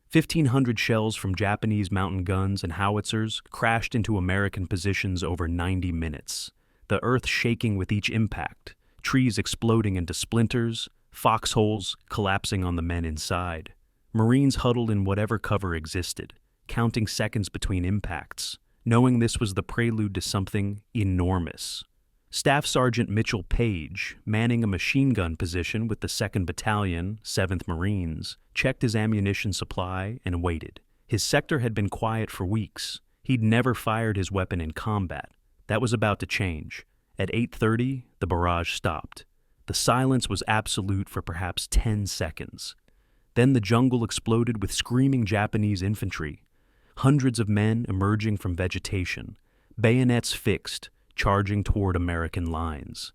1,500 shells from Japanese mountain guns and howitzers crashed into American positions over 90 minutes, the earth shaking with each impact, trees exploding into splinters, foxholes collapsing on the men inside. Marines huddled in whatever cover existed, counting seconds between impacts, knowing this was the prelude to something enormous. Staff Sergeant Mitchell Page, manning a machine gun position with the 2nd Battalion, 7th Marines, checked his ammunition supply and waited. His sector had been quiet for weeks. He'd never fired his weapon in combat. That was about to change. At 8:30, the barrage stopped. The silence was absolute for perhaps 10 seconds. Then the jungle exploded with screaming Japanese infantry. Hundreds of men emerging from vegetation, bayonets fixed, charging toward American lines.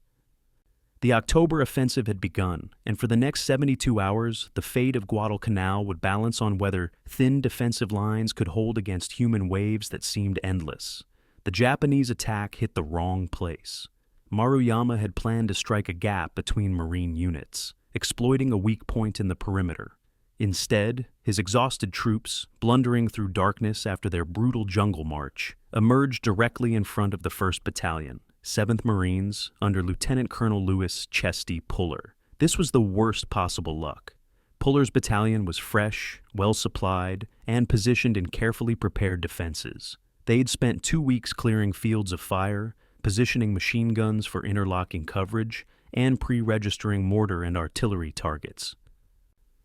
The October offensive had begun, and for the next 72 hours, the fate of Guadalcanal would balance on whether thin defensive lines could hold against human waves that seemed endless. The Japanese attack hit the wrong place. Maruyama had planned to strike a gap between Marine units, exploiting a weak point in the perimeter. Instead, his exhausted troops, blundering through darkness after their brutal jungle march, emerged directly in front of the 1st Battalion, 7th Marines, under Lieutenant Colonel Louis Chesty Puller. This was the worst possible luck. Puller's battalion was fresh, well-supplied, and positioned in carefully prepared defenses. They'd spent 2 weeks clearing fields of fire, positioning machine guns for interlocking coverage, and pre-registering mortar and artillery targets.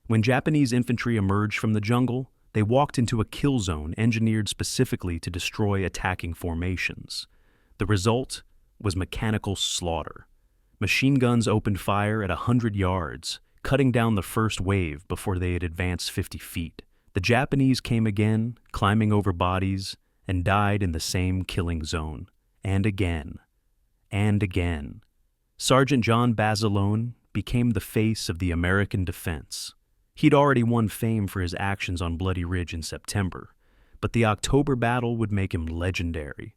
When Japanese infantry emerged from the jungle, they walked into a kill zone engineered specifically to destroy attacking formations. The result was mechanical slaughter. Machine guns opened fire at 100 yards, cutting down the first wave before they had advanced 50 feet. The Japanese came again, climbing over bodies, and died in the same killing zone. And again. And again. Sergeant John Basilone became the face of the American defense. He'd already won fame for his actions on Bloody Ridge in September, but the October battle would make him legendary.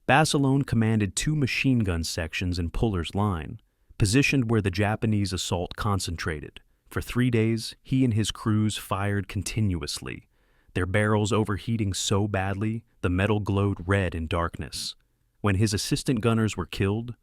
Basilone commanded 2 machine gun sections in Puller's line, positioned where the Japanese assault concentrated. For 3 days, he and his crews fired continuously, their barrels overheating so badly the metal glowed red in darkness. When his assistant gunners were killed,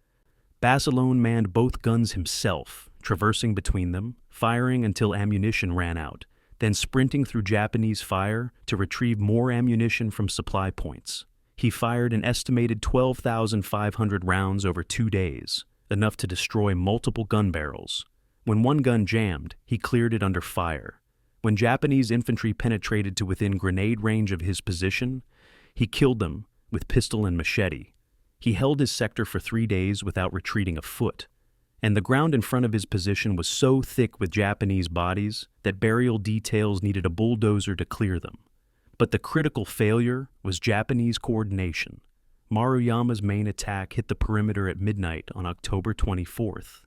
Basilone manned both guns himself, traversing between them, firing until ammunition ran out, then sprinting through Japanese fire to retrieve more ammunition from supply points. He fired an estimated 12,500 rounds over 2 days, enough to destroy multiple gun barrels. When one gun jammed, he cleared it under fire. When Japanese infantry penetrated to within grenade range of his position, he killed them with pistol and machete. He held his sector for 3 days without retreating a foot, and the ground in front of his position was so thick with Japanese bodies that burial details needed a bulldozer to clear them. But the critical failure was Japanese coordination. Maruyama's main attack hit the perimeter at midnight on October 24th.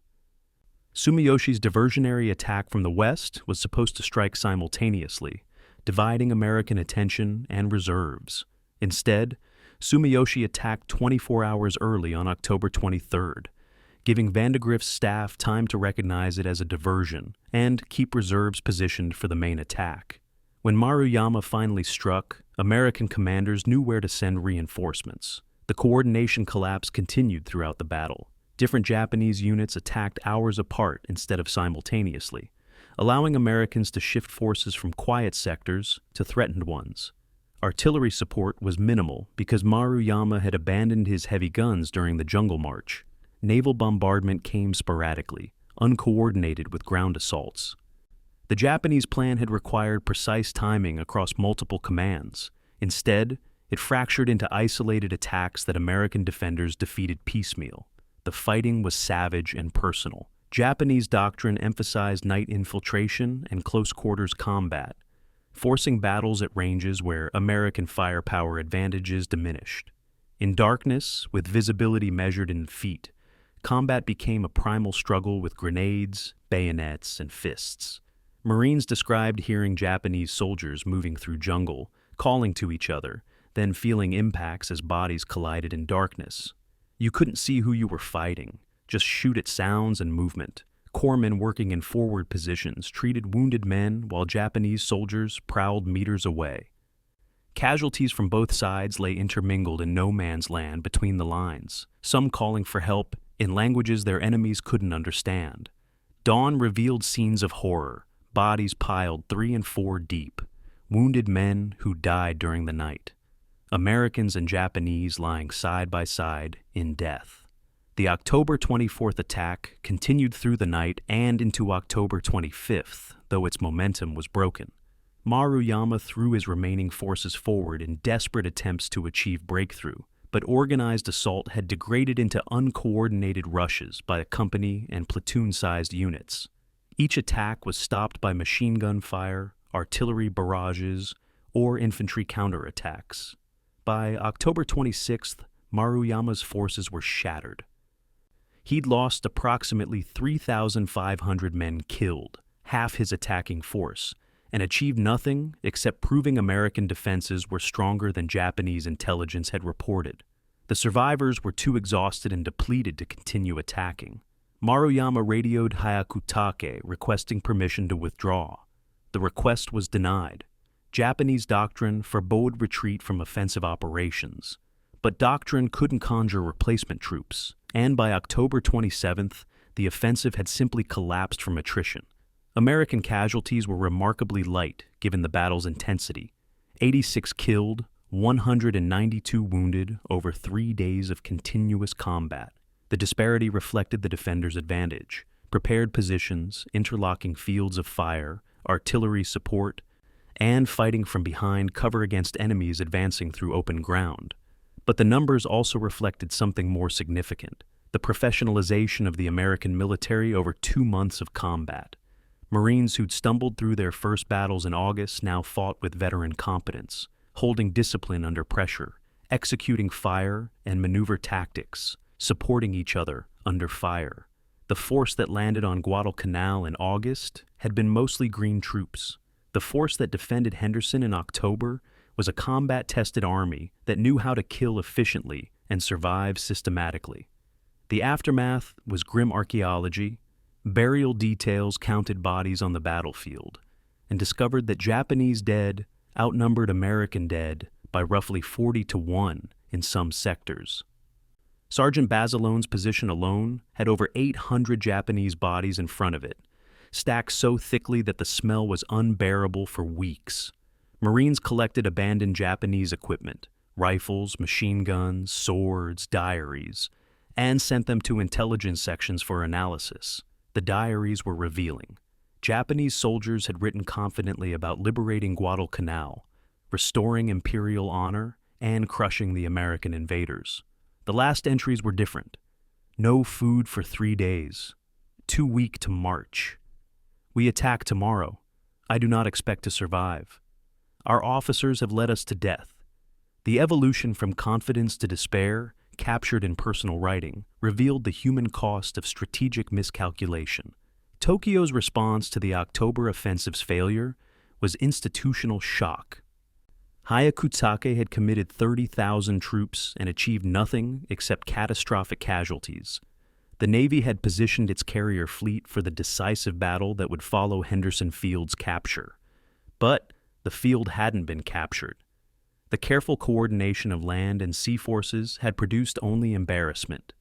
Sumiyoshi's diversionary attack from the west was supposed to strike simultaneously, dividing American attention and reserves. Instead, Sumiyoshi attacked 24 hours early on October 23rd, giving Vandegrift's staff time to recognize it as a diversion and keep reserves positioned for the main attack. When Maruyama finally struck, American commanders knew where to send reinforcements. The coordination collapse continued throughout the battle. Different Japanese units attacked hours apart instead of simultaneously, allowing Americans to shift forces from quiet sectors to threatened ones. Artillery support was minimal because Maruyama had abandoned his heavy guns during the jungle march. Naval bombardment came sporadically, uncoordinated with ground assaults. The Japanese plan had required precise timing across multiple commands. Instead, it fractured into isolated attacks that American defenders defeated piecemeal. The fighting was savage and personal. Japanese doctrine emphasized night infiltration and close-quarters combat, forcing battles at ranges where American firepower advantages diminished. In darkness, with visibility measured in feet, combat became a primal struggle with grenades, bayonets, and fists. Marines described hearing Japanese soldiers moving through jungle, calling to each other, then feeling impacts as bodies collided in darkness. You couldn't see who you were fighting, just shoot at sounds and movement. Corpsmen working in forward positions treated wounded men while Japanese soldiers prowled meters away. Casualties from both sides lay intermingled in no man's land between the lines, some calling for help in languages their enemies couldn't understand. Dawn revealed scenes of horror, bodies piled 3 and 4 deep, wounded men who died during the night, Americans and Japanese lying side by side in death. The October 24th attack continued through the night and into October 25th, though its momentum was broken. Maruyama threw his remaining forces forward in desperate attempts to achieve breakthrough, but organized assault had degraded into uncoordinated rushes by a company and platoon-sized units. Each attack was stopped by machine gun fire, artillery barrages, or infantry counterattacks. By October 26th, Maruyama's forces were shattered. He'd lost approximately 3,500 men killed, half his attacking force, and achieved nothing except proving American defenses were stronger than Japanese intelligence had reported. The survivors were too exhausted and depleted to continue attacking. Maruyama radioed Hyakutake requesting permission to withdraw. The request was denied. Japanese doctrine forbade retreat from offensive operations, but doctrine couldn't conjure replacement troops, and by October 27th, the offensive had simply collapsed from attrition. American casualties were remarkably light given the battle's intensity: 86 killed, 192 wounded over 3 days of continuous combat. The disparity reflected the defenders' advantage: prepared positions, interlocking fields of fire, artillery support, and fighting from behind cover against enemies advancing through open ground. But the numbers also reflected something more significant: the professionalization of the American military over 2 months of combat. Marines who'd stumbled through their first battles in August now fought with veteran competence, holding discipline under pressure, executing fire and maneuver tactics, supporting each other under fire. The force that landed on Guadalcanal in August had been mostly green troops. The force that defended Henderson in October was a combat-tested army that knew how to kill efficiently and survive systematically. The aftermath was grim archaeology. Burial details counted bodies on the battlefield and discovered that Japanese dead outnumbered American dead by roughly 40-1 in some sectors. Sergeant Basilone's position alone had over 800 Japanese bodies in front of it, stacked so thickly that the smell was unbearable for weeks. Marines collected abandoned Japanese equipment, rifles, machine guns, swords, diaries, and sent them to intelligence sections for analysis. The diaries were revealing. Japanese soldiers had written confidently about liberating Guadalcanal, restoring imperial honor, and crushing the American invaders. The last entries were different. No food for 3 days. Too weak to march. We attack tomorrow. I do not expect to survive. Our officers have led us to death. The evolution from confidence to despair, captured in personal writing, revealed the human cost of strategic miscalculation. Tokyo's response to the October offensive's failure was institutional shock. Hyakutake had committed 30,000 troops and achieved nothing except catastrophic casualties. The Navy had positioned its carrier fleet for the decisive battle that would follow Henderson Field's capture. But the field hadn't been captured. The careful coordination of land and sea forces had produced only embarrassment.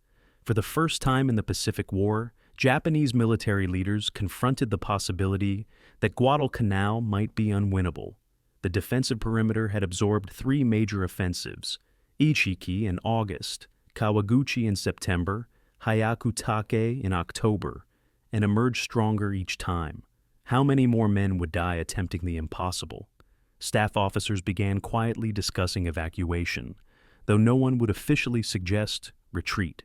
For the first time in the Pacific War, Japanese military leaders confronted the possibility that Guadalcanal might be unwinnable. The defensive perimeter had absorbed 3 major offensives: Ichiki in August, Kawaguchi in September, Hyakutake in October, and emerged stronger each time. How many more men would die attempting the impossible? Staff officers began quietly discussing evacuation, though no one would officially suggest retreat.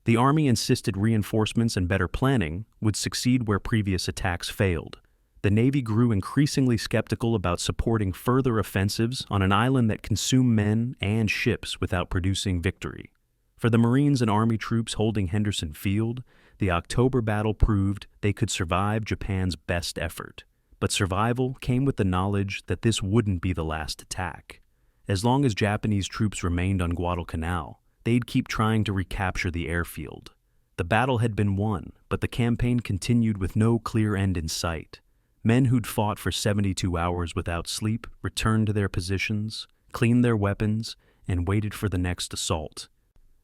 The Army insisted reinforcements and better planning would succeed where previous attacks failed. The Navy grew increasingly skeptical about supporting further offensives on an island that consumed men and ships without producing victory. For the Marines and Army troops holding Henderson Field, the October battle proved they could survive Japan's best effort. But survival came with the knowledge that this wouldn't be the last attack. As long as Japanese troops remained on Guadalcanal, they'd keep trying to recapture the airfield. The battle had been won, but the campaign continued with no clear end in sight. Men who'd fought for 72 hours without sleep returned to their positions, cleaned their weapons, and waited for the next assault.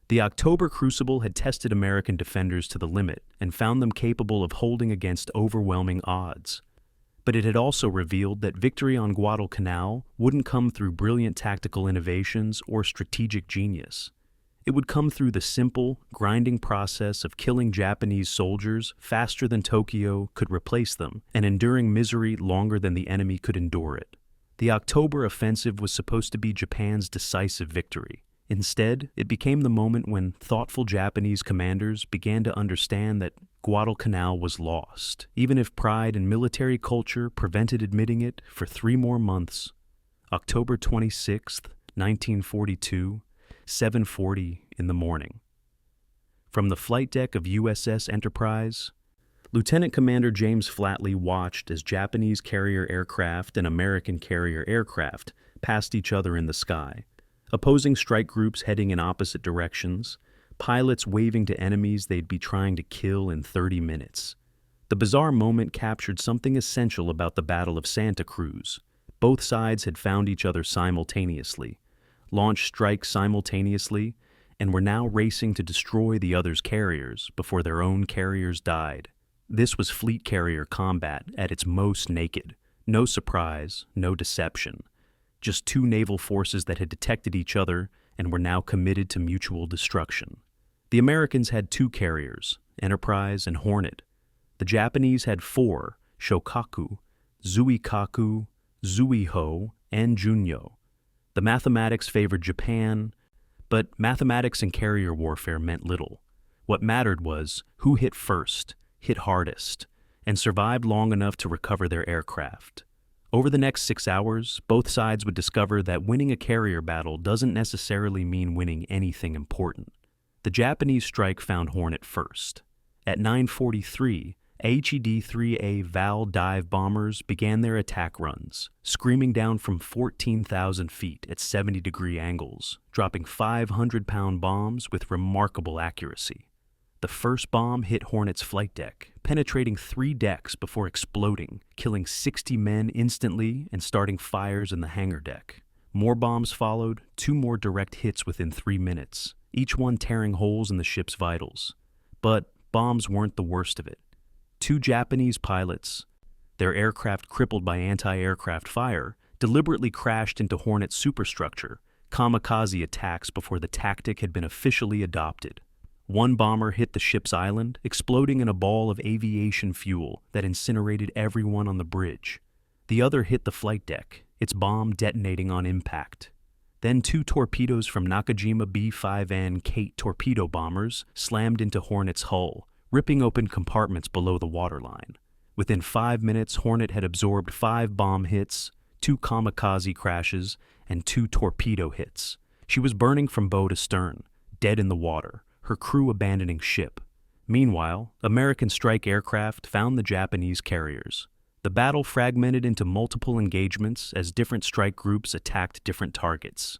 The October crucible had tested American defenders to the limit and found them capable of holding against overwhelming odds. But it had also revealed that victory on Guadalcanal wouldn't come through brilliant tactical innovations or strategic genius. It would come through the simple, grinding process of killing Japanese soldiers faster than Tokyo could replace them, and enduring misery longer than the enemy could endure it. The October offensive was supposed to be Japan's decisive victory. Instead, it became the moment when thoughtful Japanese commanders began to understand that Guadalcanal was lost, even if pride and military culture prevented admitting it for 3 more months. October 26th, 1942, 7:40 in the morning. From the flight deck of USS Enterprise, Lieutenant Commander James Flatley watched as Japanese carrier aircraft and American carrier aircraft passed each other in the sky, opposing strike groups heading in opposite directions, pilots waving to enemies they'd be trying to kill in 30 minutes. The bizarre moment captured something essential about the Battle of Santa Cruz. Both sides had found each other simultaneously, launched strikes simultaneously, and were now racing to destroy the other's carriers before their own carriers died. This was fleet carrier combat at its most naked. No surprise, no deception. Just 2 naval forces that had detected each other and were now committed to mutual destruction. The Americans had 2 carriers, Enterprise and Hornet. The Japanese had 4, Shokaku, Zuikaku, Zuiho, and Junyo. The mathematics favored Japan, but mathematics and carrier warfare meant little. What mattered was who hit first, hit hardest, and survived long enough to recover their aircraft. Over the next 6 hours, both sides would discover that winning a carrier battle doesn't necessarily mean winning anything important. The Japanese strike found Hornet first. At 9:43, HED-3A Val dive bombers began their attack runs, screaming down from 14,000 feet at 70-degree angles, dropping 500-pound bombs with remarkable accuracy. The first bomb hit Hornet's flight deck, penetrating 3 decks before exploding, killing 60 men instantly and starting fires in the hangar deck. More bombs followed, 2 more direct hits within 3 minutes, each one tearing holes in the ship's vitals. But bombs weren't the worst of it. 2 Japanese pilots, their aircraft crippled by anti-aircraft fire, deliberately crashed into Hornet's superstructure, kamikaze attacks before the tactic had been officially adopted. 1 bomber hit the ship's island, exploding in a ball of aviation fuel that incinerated everyone on the bridge. The other hit the flight deck, its bomb detonating on impact. Then 2 torpedoes from Nakajima B-5N Kate torpedo bombers slammed into Hornet's hull, ripping open compartments below the waterline. Within 5 minutes, Hornet had absorbed 5 bomb hits, 2 kamikaze crashes, and 2 torpedo hits. She was burning from bow to stern, dead in the water, her crew abandoning ship. Meanwhile, American strike aircraft found the Japanese carriers. The battle fragmented into multiple engagements as different strike groups attacked different targets.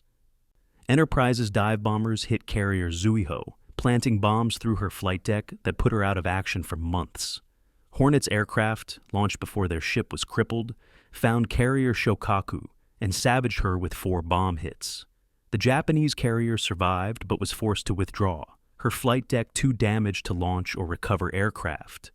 Enterprise's dive bombers hit carrier Zuiho, planting bombs through her flight deck that put her out of action for months. Hornet's aircraft, launched before their ship was crippled, found carrier Shokaku and savaged her with 4 bomb hits. The Japanese carrier survived but was forced to withdraw, her flight deck too damaged to launch or recover aircraft.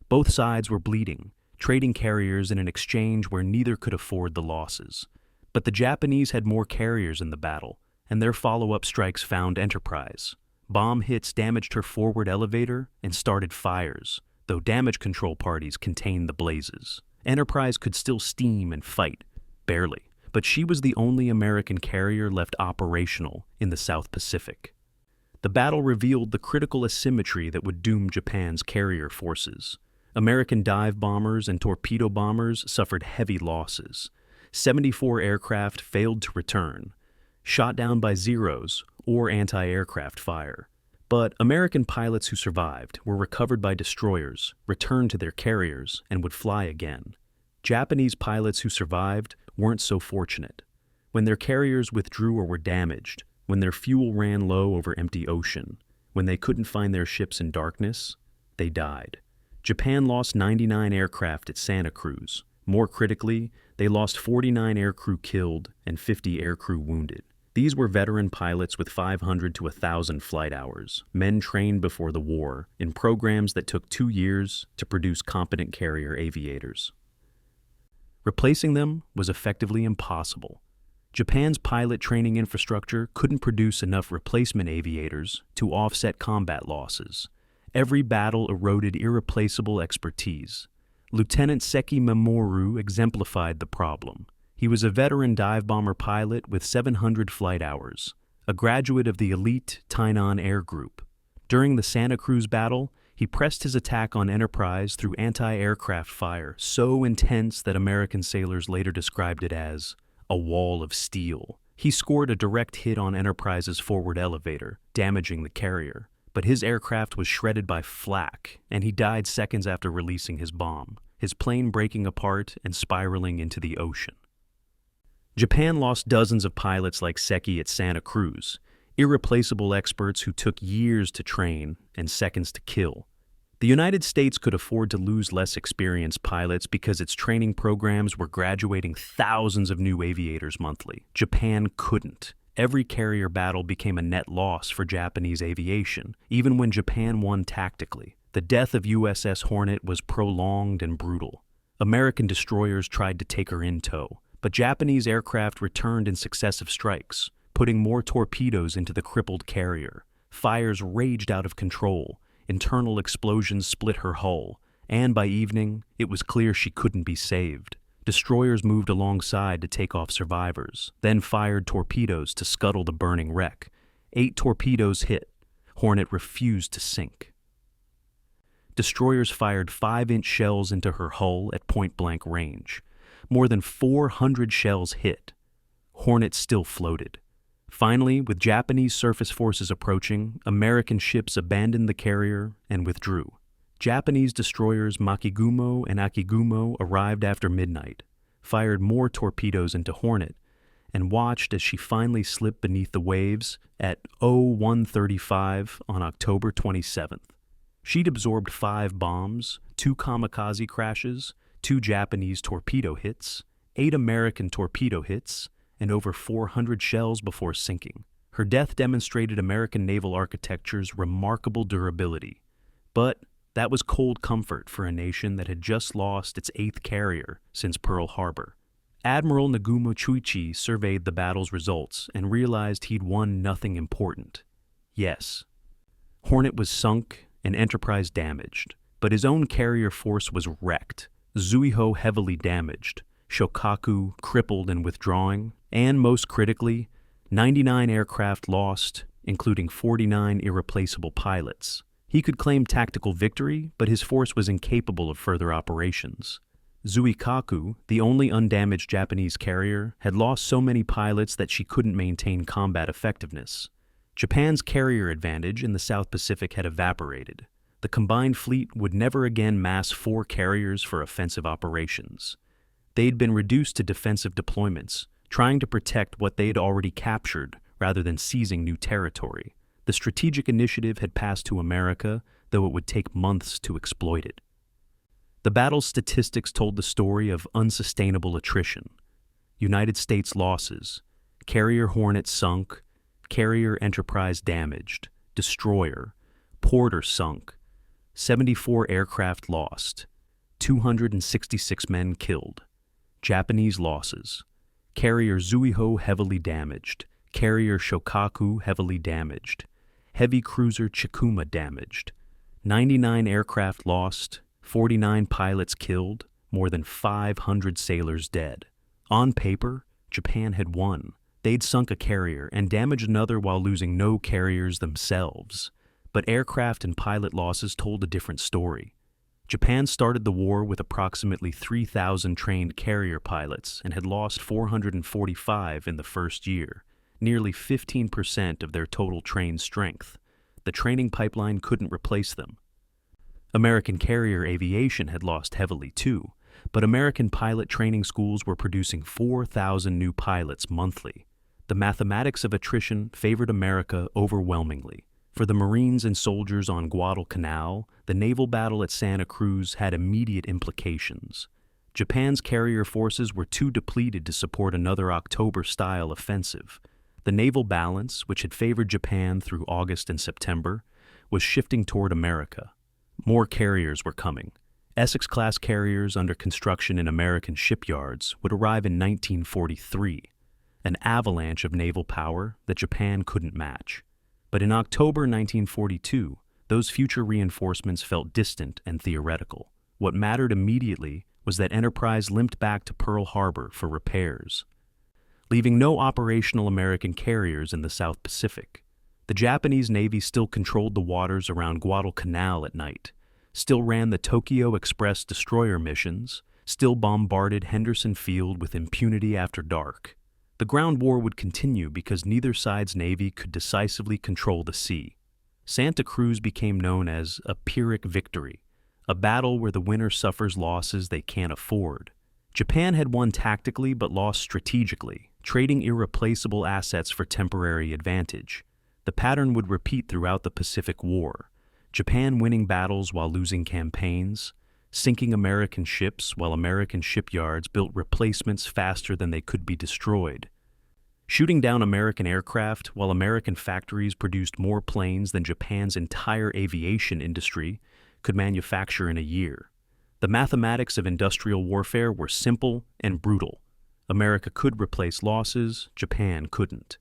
Both sides were bleeding, trading carriers in an exchange where neither could afford the losses. But the Japanese had more carriers in the battle, and their follow-up strikes found Enterprise. Bomb hits damaged her forward elevator and started fires, though damage control parties contained the blazes. Enterprise could still steam and fight, barely, but she was the only American carrier left operational in the South Pacific. The battle revealed the critical asymmetry that would doom Japan's carrier forces. American dive bombers and torpedo bombers suffered heavy losses. 74 aircraft failed to return, shot down by Zeros or anti-aircraft fire. But American pilots who survived were recovered by destroyers, returned to their carriers, and would fly again. Japanese pilots who survived weren't so fortunate. When their carriers withdrew or were damaged, when their fuel ran low over empty ocean, when they couldn't find their ships in darkness, they died. Japan lost 99 aircraft at Santa Cruz. More critically, they lost 49 aircrew killed and 50 aircrew wounded. These were veteran pilots with 500 to 1,000 flight hours, men trained before the war in programs that took 2 years to produce competent carrier aviators. Replacing them was effectively impossible. Japan's pilot training infrastructure couldn't produce enough replacement aviators to offset combat losses. Every battle eroded irreplaceable expertise. Lieutenant Seki Mamoru exemplified the problem. He was a veteran dive bomber pilot with 700 flight hours, a graduate of the elite Tainan Air Group. During the Santa Cruz battle, he pressed his attack on Enterprise through anti-aircraft fire so intense that American sailors later described it as a wall of steel. He scored a direct hit on Enterprise's forward elevator, damaging the carrier. But his aircraft was shredded by flak, and he died seconds after releasing his bomb, his plane breaking apart and spiraling into the ocean. Japan lost dozens of pilots like Seki at Santa Cruz, irreplaceable experts who took years to train and seconds to kill. The United States could afford to lose less experienced pilots because its training programs were graduating thousands of new aviators monthly. Japan couldn't. Every carrier battle became a net loss for Japanese aviation, even when Japan won tactically. The death of USS Hornet was prolonged and brutal. American destroyers tried to take her in tow, but Japanese aircraft returned in successive strikes, putting more torpedoes into the crippled carrier. Fires raged out of control. Internal explosions split her hull, and by evening, it was clear she couldn't be saved. Destroyers moved alongside to take off survivors, then fired torpedoes to scuttle the burning wreck. 8 torpedoes hit. Hornet refused to sink. Destroyers fired 5-inch shells into her hull at point-blank range. More than 400 shells hit. Hornet still floated. Finally, with Japanese surface forces approaching, American ships abandoned the carrier and withdrew. Japanese destroyers Makigumo and Akigumo arrived after midnight, fired more torpedoes into Hornet, and watched as she finally slipped beneath the waves at 01:35 on October 27th. She'd absorbed 5 bombs, 2 kamikaze crashes, 2 Japanese torpedo hits, 8 American torpedo hits, and over 400 shells before sinking. Her death demonstrated American naval architecture's remarkable durability. But that was cold comfort for a nation that had just lost its 8th carrier since Pearl Harbor. Admiral Nagumo Chuichi surveyed the battle's results and realized he'd won nothing important. Yes, Hornet was sunk and Enterprise damaged, but his own carrier force was wrecked, Zuiho heavily damaged, Shokaku crippled and withdrawing, and most critically, 99 aircraft lost, including 49 irreplaceable pilots. He could claim tactical victory, but his force was incapable of further operations. Zuikaku, the only undamaged Japanese carrier, had lost so many pilots that she couldn't maintain combat effectiveness. Japan's carrier advantage in the South Pacific had evaporated. The combined fleet would never again mass 4 carriers for offensive operations. They'd been reduced to defensive deployments, trying to protect what they'd already captured rather than seizing new territory. The strategic initiative had passed to America, though it would take months to exploit it. The battle's statistics told the story of unsustainable attrition. United States losses: carrier Hornet sunk, carrier Enterprise damaged, destroyer, Porter sunk, 74 aircraft lost, 266 men killed. Japanese losses: carrier Zuiho heavily damaged, carrier Shokaku heavily damaged, heavy cruiser Chikuma damaged, 99 aircraft lost, 49 pilots killed, more than 500 sailors dead. On paper, Japan had won. They'd sunk a carrier and damaged another while losing no carriers themselves. But aircraft and pilot losses told a different story. Japan started the war with approximately 3,000 trained carrier pilots and had lost 445 in the first year, nearly 15% of their total trained strength. The training pipeline couldn't replace them. American carrier aviation had lost heavily too, but American pilot training schools were producing 4,000 new pilots monthly. The mathematics of attrition favored America overwhelmingly. For the Marines and soldiers on Guadalcanal, the naval battle at Santa Cruz had immediate implications. Japan's carrier forces were too depleted to support another October-style offensive. The naval balance, which had favored Japan through August and September, was shifting toward America. More carriers were coming. Essex-class carriers under construction in American shipyards would arrive in 1943. an avalanche of naval power that Japan couldn't match. But in October 1942, those future reinforcements felt distant and theoretical. What mattered immediately was that Enterprise limped back to Pearl Harbor for repairs, leaving no operational American carriers in the South Pacific. The Japanese Navy still controlled the waters around Guadalcanal at night, still ran the Tokyo Express destroyer missions, still bombarded Henderson Field with impunity after dark. The ground war would continue because neither side's navy could decisively control the sea. Santa Cruz became known as a Pyrrhic victory, a battle where the winner suffers losses they can't afford. Japan had won tactically but lost strategically, trading irreplaceable assets for temporary advantage. The pattern would repeat throughout the Pacific War, Japan winning battles while losing campaigns, sinking American ships while American shipyards built replacements faster than they could be destroyed, shooting down American aircraft while American factories produced more planes than Japan's entire aviation industry could manufacture in a year. The mathematics of industrial warfare were simple and brutal. America could replace losses, Japan couldn't.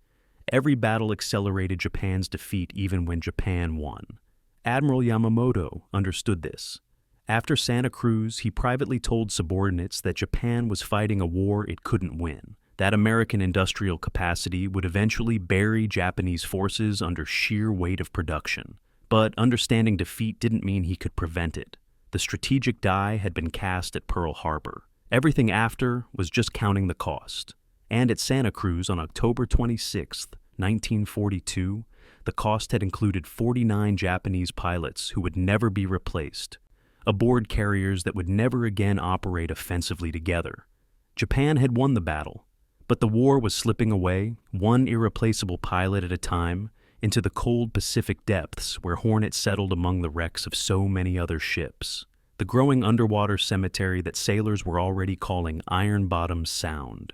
Every battle accelerated Japan's defeat even when Japan won. Admiral Yamamoto understood this. After Santa Cruz, he privately told subordinates that Japan was fighting a war it couldn't win, that American industrial capacity would eventually bury Japanese forces under sheer weight of production. But understanding defeat didn't mean he could prevent it. The strategic die had been cast at Pearl Harbor. Everything after was just counting the cost. And at Santa Cruz on October 26, 1942, the cost had included 49 Japanese pilots who would never be replaced, aboard carriers that would never again operate offensively together. Japan had won the battle, but the war was slipping away, one irreplaceable pilot at a time, into the cold Pacific depths where Hornet settled among the wrecks of so many other ships, the growing underwater cemetery that sailors were already calling Iron Bottom's Sound.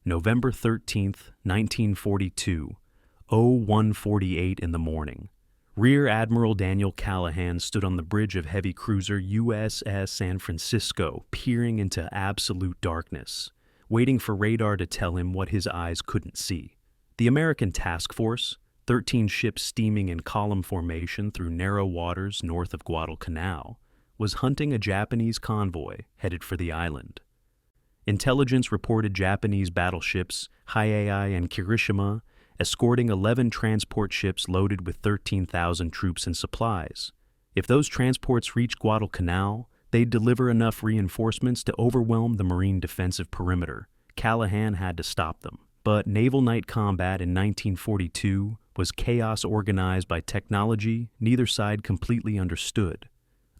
November 13, 1942, 01:48 in the morning. Rear Admiral Daniel Callahan stood on the bridge of heavy cruiser USS San Francisco, peering into absolute darkness, waiting for radar to tell him what his eyes couldn't see. The American task force, 13 ships steaming in column formation through narrow waters north of Guadalcanal, was hunting a Japanese convoy headed for the island. Intelligence reported Japanese battleships Hyei and Kirishima escorting 11 transport ships loaded with 13,000 troops and supplies. If those transports reached Guadalcanal, they'd deliver enough reinforcements to overwhelm the Marine defensive perimeter. Callahan had to stop them. But naval night combat in 1942 was chaos organized by technology neither side completely understood.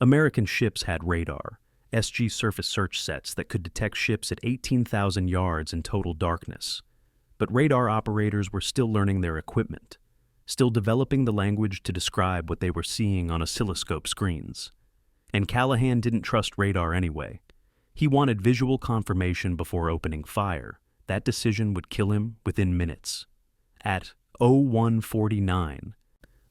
American ships had radar, SG surface search sets that could detect ships at 18,000 yards in total darkness. But radar operators were still learning their equipment, still developing the language to describe what they were seeing on oscilloscope screens. And Callahan didn't trust radar anyway. He wanted visual confirmation before opening fire. That decision would kill him within minutes. At 01:49,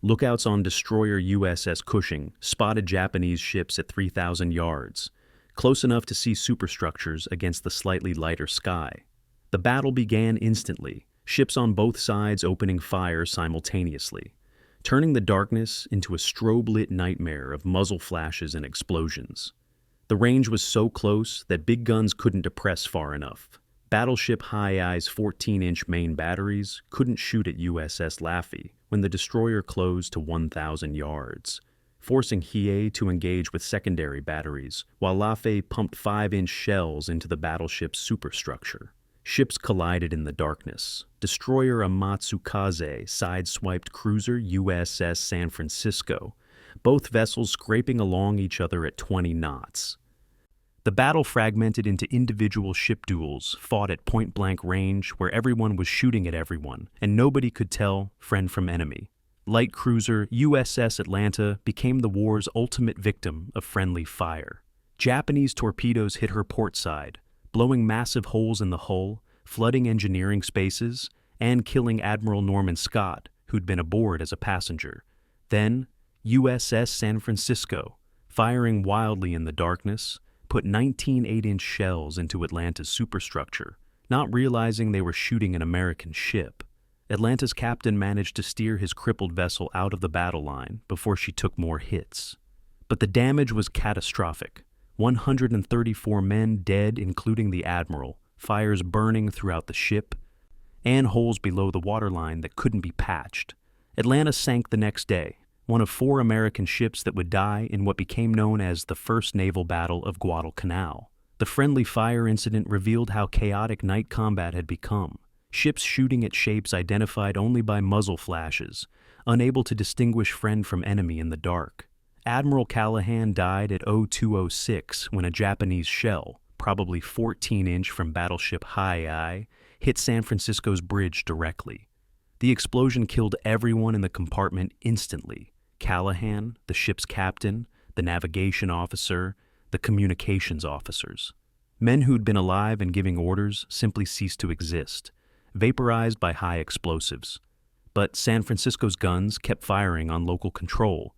lookouts on destroyer USS Cushing spotted Japanese ships at 3,000 yards, close enough to see superstructures against the slightly lighter sky. The battle began instantly, ships on both sides opening fire simultaneously, turning the darkness into a strobe-lit nightmare of muzzle flashes and explosions. The range was so close that big guns couldn't depress far enough. Battleship Hyei's 14-inch main batteries couldn't shoot at USS Laffey when the destroyer closed to 1,000 yards, forcing Hiei to engage with secondary batteries, while Laffey pumped 5-inch shells into the battleship's superstructure. Ships collided in the darkness. Destroyer Amatsukaze sideswiped cruiser USS San Francisco, both vessels scraping along each other at 20 knots. The battle fragmented into individual ship duels fought at point-blank range where everyone was shooting at everyone, and nobody could tell friend from enemy. Light cruiser USS Atlanta became the war's ultimate victim of friendly fire. Japanese torpedoes hit her port side, blowing massive holes in the hull, flooding engineering spaces, and killing Admiral Norman Scott, who'd been aboard as a passenger. Then, USS San Francisco, firing wildly in the darkness, put 19 8-inch shells into Atlanta's superstructure, not realizing they were shooting an American ship. Atlanta's captain managed to steer his crippled vessel out of the battle line before she took more hits. But the damage was catastrophic. 134 men dead, including the admiral, fires burning throughout the ship, and holes below the waterline that couldn't be patched. Atlanta sank the next day, one of 4 American ships that would die in what became known as the First Naval Battle of Guadalcanal. The friendly fire incident revealed how chaotic night combat had become. Ships shooting at shapes identified only by muzzle flashes, unable to distinguish friend from enemy in the dark. Admiral Callahan died at 02:06 when a Japanese shell, probably 14-inch from battleship Hai, hit San Francisco's bridge directly. The explosion killed everyone in the compartment instantly. Callahan, the ship's captain, the navigation officer, the communications officers. Men who'd been alive and giving orders simply ceased to exist, vaporized by high explosives. But San Francisco's guns kept firing on local control,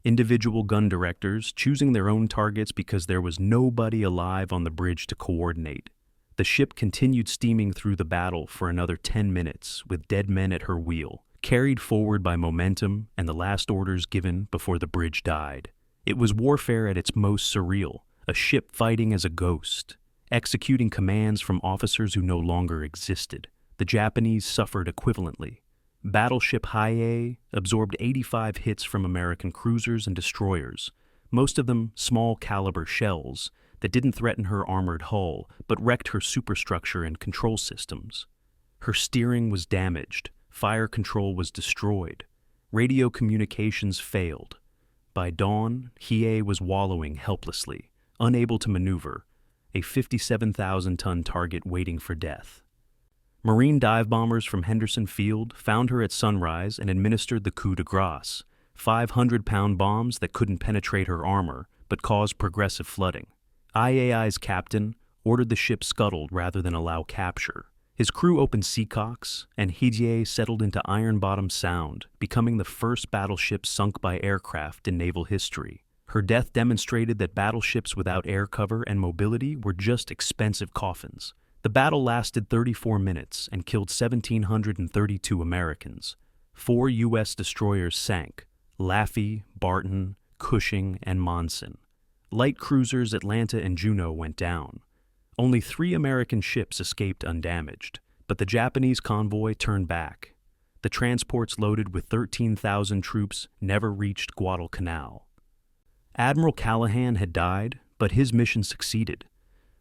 individual gun directors choosing their own targets because there was nobody alive on the bridge to coordinate. The ship continued steaming through the battle for another 10 minutes with dead men at her wheel, carried forward by momentum and the last orders given before the bridge died. It was warfare at its most surreal, a ship fighting as a ghost, executing commands from officers who no longer existed. The Japanese suffered equivalently. Battleship Hai absorbed 85 hits from American cruisers and destroyers, most of them small-caliber shells that didn't threaten her armored hull but wrecked her superstructure and control systems. Her steering was damaged, fire control was destroyed, radio communications failed. By dawn, Hiei was wallowing helplessly, unable to maneuver, a 57,000-ton target waiting for death. Marine dive bombers from Henderson Field found her at sunrise and administered the coup de grace, 500-pound bombs that couldn't penetrate her armor but caused progressive flooding. IAI's captain ordered the ship scuttled rather than allow capture. His crew opened seacocks, and Hiei settled into Iron Bottom Sound, becoming the first battleship sunk by aircraft in naval history. Her death demonstrated that battleships without air cover and mobility were just expensive coffins. The battle lasted 34 minutes and killed 1,732 Americans. 4 U.S. destroyers sank: Laffey, Barton, Cushing, and Monson. Light cruisers Atlanta and Juneau went down. Only 3 American ships escaped undamaged, but the Japanese convoy turned back. The transports loaded with 13,000 troops never reached Guadalcanal. Admiral Callahan had died, but his mission succeeded.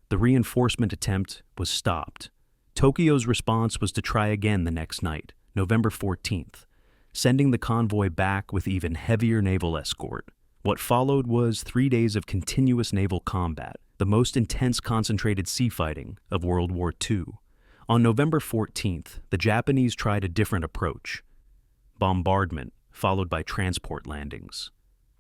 The reinforcement attempt was stopped. Tokyo's response was to try again the next night, November 14th, sending the convoy back with even heavier naval escort. What followed was 3 days of continuous naval combat, the most intense concentrated sea fighting of World War II. On November 14th, the Japanese tried a different approach: bombardment, followed by transport landings.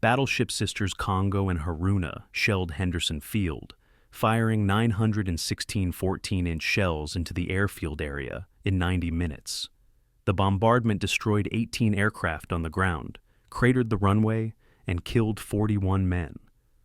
Battleship sisters Congo and Haruna shelled Henderson Field, firing 916 14-inch shells into the airfield area in 90 minutes. The bombardment destroyed 18 aircraft on the ground, cratered the runway, and killed 41 men.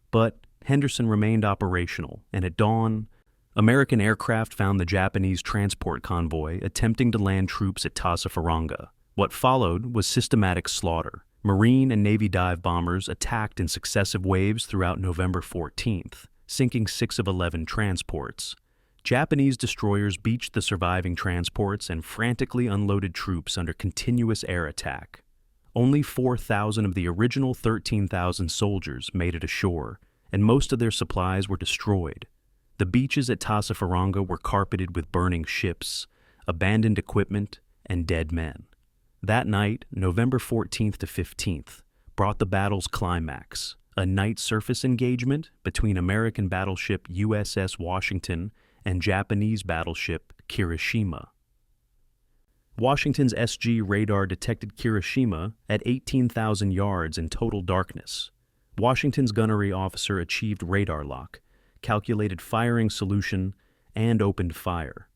But Henderson remained operational, and at dawn, American aircraft found the Japanese transport convoy attempting to land troops at Tassafaronga. What followed was systematic slaughter. Marine and Navy dive bombers attacked in successive waves throughout November 14th, sinking 6 of 11 transports. Japanese destroyers beached the surviving transports and frantically unloaded troops under continuous air attack. Only 4,000 of the original 13,000 soldiers made it ashore, and most of their supplies were destroyed. The beaches at Tassafaronga were carpeted with burning ships, abandoned equipment, and dead men. That night, November 14th to 15th, brought the battle's climax, a night surface engagement between American battleship USS Washington and Japanese battleship Kirishima. Washington's SG radar detected Kirishima at 18,000 yards in total darkness. Washington's gunnery officer achieved radar lock, calculated firing solution, and opened fire.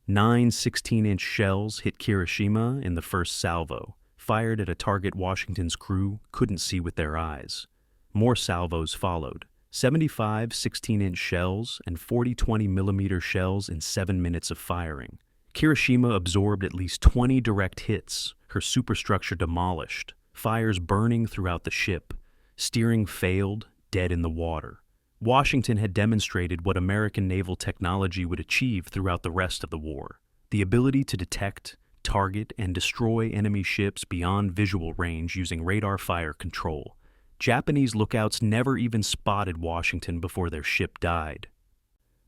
9 16-inch shells hit Kirishima in the first salvo, fired at a target Washington's crew couldn't see with their eyes. More salvos followed, 75 16-inch shells and 40 20mm shells in 7 minutes of firing. Kirishima absorbed at least 20 direct hits, her superstructure demolished, fires burning throughout the ship. Steering failed, dead in the water. Washington had demonstrated what American naval technology would achieve throughout the rest of the war: the ability to detect, target, and destroy enemy ships beyond visual range using radar fire control. Japanese lookouts never even spotted Washington before their ship died.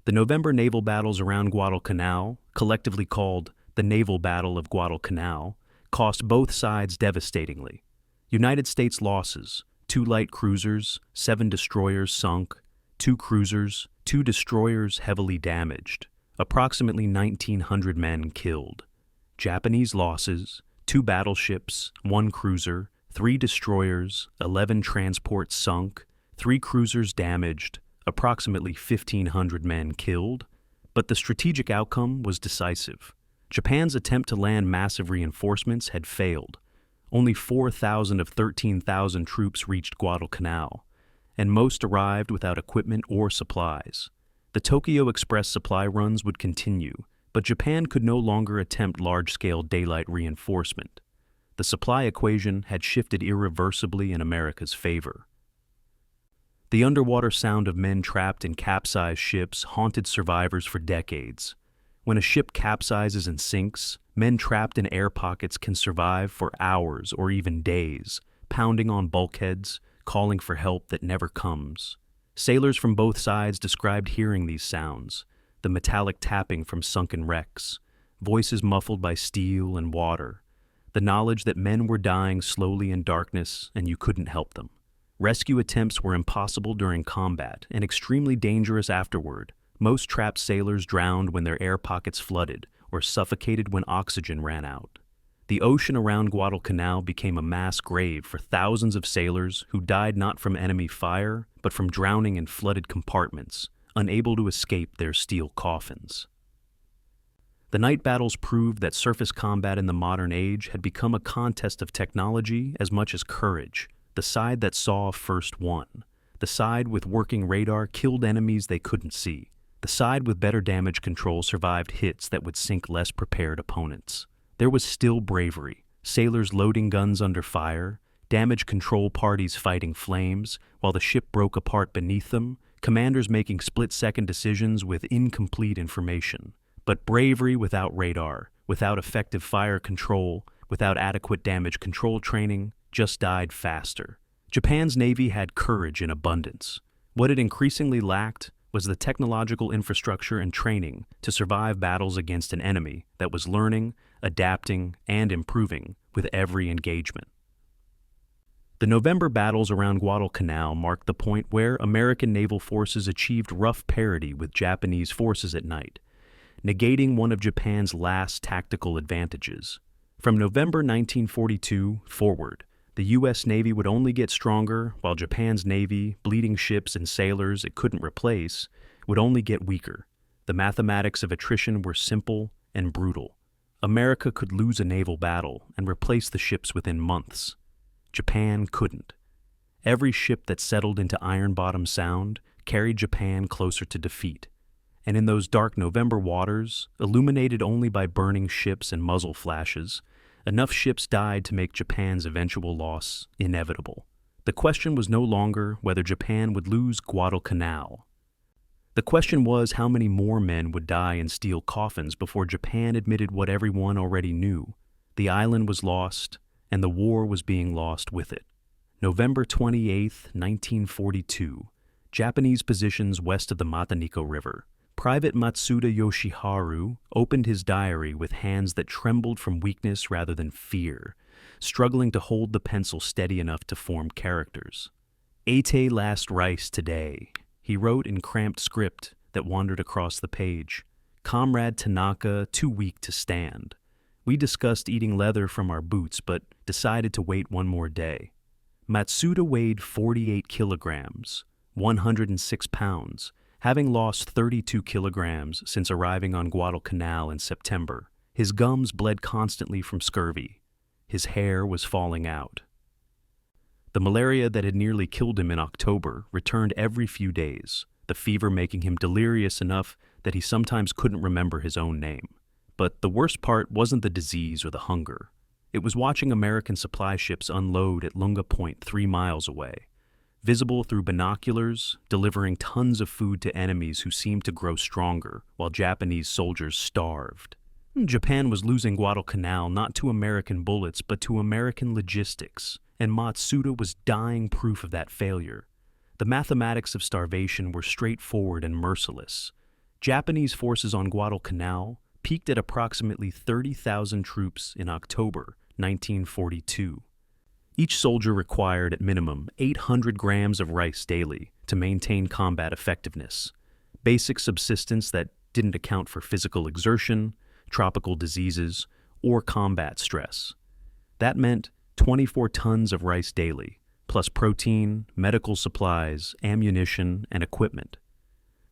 The November naval battles around Guadalcanal, collectively called the Naval Battle of Guadalcanal, cost both sides devastatingly. United States losses: 2 light cruisers, 7 destroyers sunk, 2 cruisers, 2 destroyers heavily damaged, approximately 1,900 men killed. Japanese losses: 2 battleships, 1 cruiser, 3 destroyers, 11 transports sunk, 3 cruisers damaged, approximately 1,500 men killed. But the strategic outcome was decisive. Japan's attempt to land massive reinforcements had failed. Only 4,000 of 13,000 troops reached Guadalcanal, and most arrived without equipment or supplies. The Tokyo Express supply runs would continue, but Japan could no longer attempt large-scale daylight reinforcement. The supply equation had shifted irreversibly in America's favor. The underwater sound of men trapped in capsized ships haunted survivors for decades. When a ship capsizes and sinks, men trapped in air pockets can survive for hours or even days, pounding on bulkheads, calling for help that never comes. Sailors from both sides described hearing these sounds: the metallic tapping from sunken wrecks, voices muffled by steel and water, the knowledge that men were dying slowly in darkness and you couldn't help them. Rescue attempts were impossible during combat and extremely dangerous afterward. Most trapped sailors drowned when their air pockets flooded or suffocated when oxygen ran out. The ocean around Guadalcanal became a mass grave for thousands of sailors who died not from enemy fire, but from drowning in flooded compartments, unable to escape their steel coffins. The night battles proved that surface combat in the modern age had become a contest of technology as much as courage. The side that saw first won. The side with working radar killed enemies they couldn't see. The side with better damage control survived hits that would sink less prepared opponents. There was still bravery: sailors loading guns under fire, damage control parties fighting flames, while the ship broke apart beneath them, commanders making split-second decisions with incomplete information. But bravery without radar, without effective fire control, without adequate damage control training, just died faster. Japan's Navy had courage in abundance. What it increasingly lacked was the technological infrastructure and training to survive battles against an enemy that was learning, adapting, and improving with every engagement. The November battles around Guadalcanal marked the point where American naval forces achieved rough parity with Japanese forces at night, negating one of Japan's last tactical advantages. From November 1942 forward, the U.S. Navy would only get stronger, while Japan's Navy, bleeding ships and sailors it couldn't replace, would only get weaker. The mathematics of attrition were simple and brutal. America could lose a naval battle and replace the ships within months. Japan couldn't. Every ship that settled into Iron Bottom Sound carried Japan closer to defeat. And in those dark November waters, illuminated only by burning ships and muzzle flashes, enough ships died to make Japan's eventual loss inevitable. The question was no longer whether Japan would lose Guadalcanal. The question was how many more men would die in steel coffins before Japan admitted what everyone already knew: the island was lost, and the war was being lost with it. November 28, 1942, Japanese positions west of the Mataniko River. Private Matsuda Yoshiharu opened his diary with hands that trembled from weakness rather than fear, struggling to hold the pencil steady enough to form characters. "Ate last rice today," he wrote in cramped script that wandered across the page. "Comrade Tanaka too weak to stand. We discussed eating leather from our boots, but decided to wait one more day." Matsuda weighed 48 kilograms, 106 pounds, having lost 32 kilograms since arriving on Guadalcanal in September. His gums bled constantly from scurvy. His hair was falling out. The malaria that had nearly killed him in October returned every few days, the fever making him delirious enough that he sometimes couldn't remember his own name. But the worst part wasn't the disease or the hunger. It was watching American supply ships unload at Lunga Point 3 miles away, visible through binoculars, delivering tons of food to enemies who seemed to grow stronger while Japanese soldiers starved. Japan was losing Guadalcanal not to American bullets but to American logistics, and Matsuda was dying proof of that failure. The mathematics of starvation were straightforward and merciless. Japanese forces on Guadalcanal peaked at approximately 30,000 troops in October 1942. Each soldier required at minimum 800 grams of rice daily to maintain combat effectiveness, basic subsistence that didn't account for physical exertion, tropical diseases, or combat stress. That meant 24 tons of rice daily, plus protein, medical supplies, ammunition, and equipment.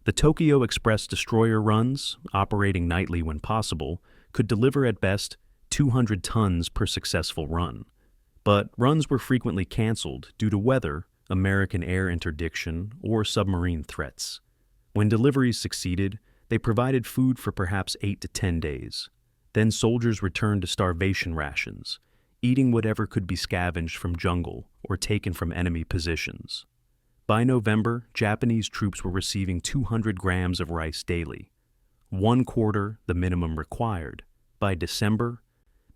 The Tokyo Express destroyer runs, operating nightly when possible, could deliver at best 200 tons per successful run. But runs were frequently canceled due to weather, American air interdiction, or submarine threats. When deliveries succeeded, they provided food for perhaps 8 to 10 days. Then soldiers returned to starvation rations, eating whatever could be scavenged from jungle or taken from enemy positions. By November, Japanese troops were receiving 200 grams of rice daily, 1/4 the minimum required. By December,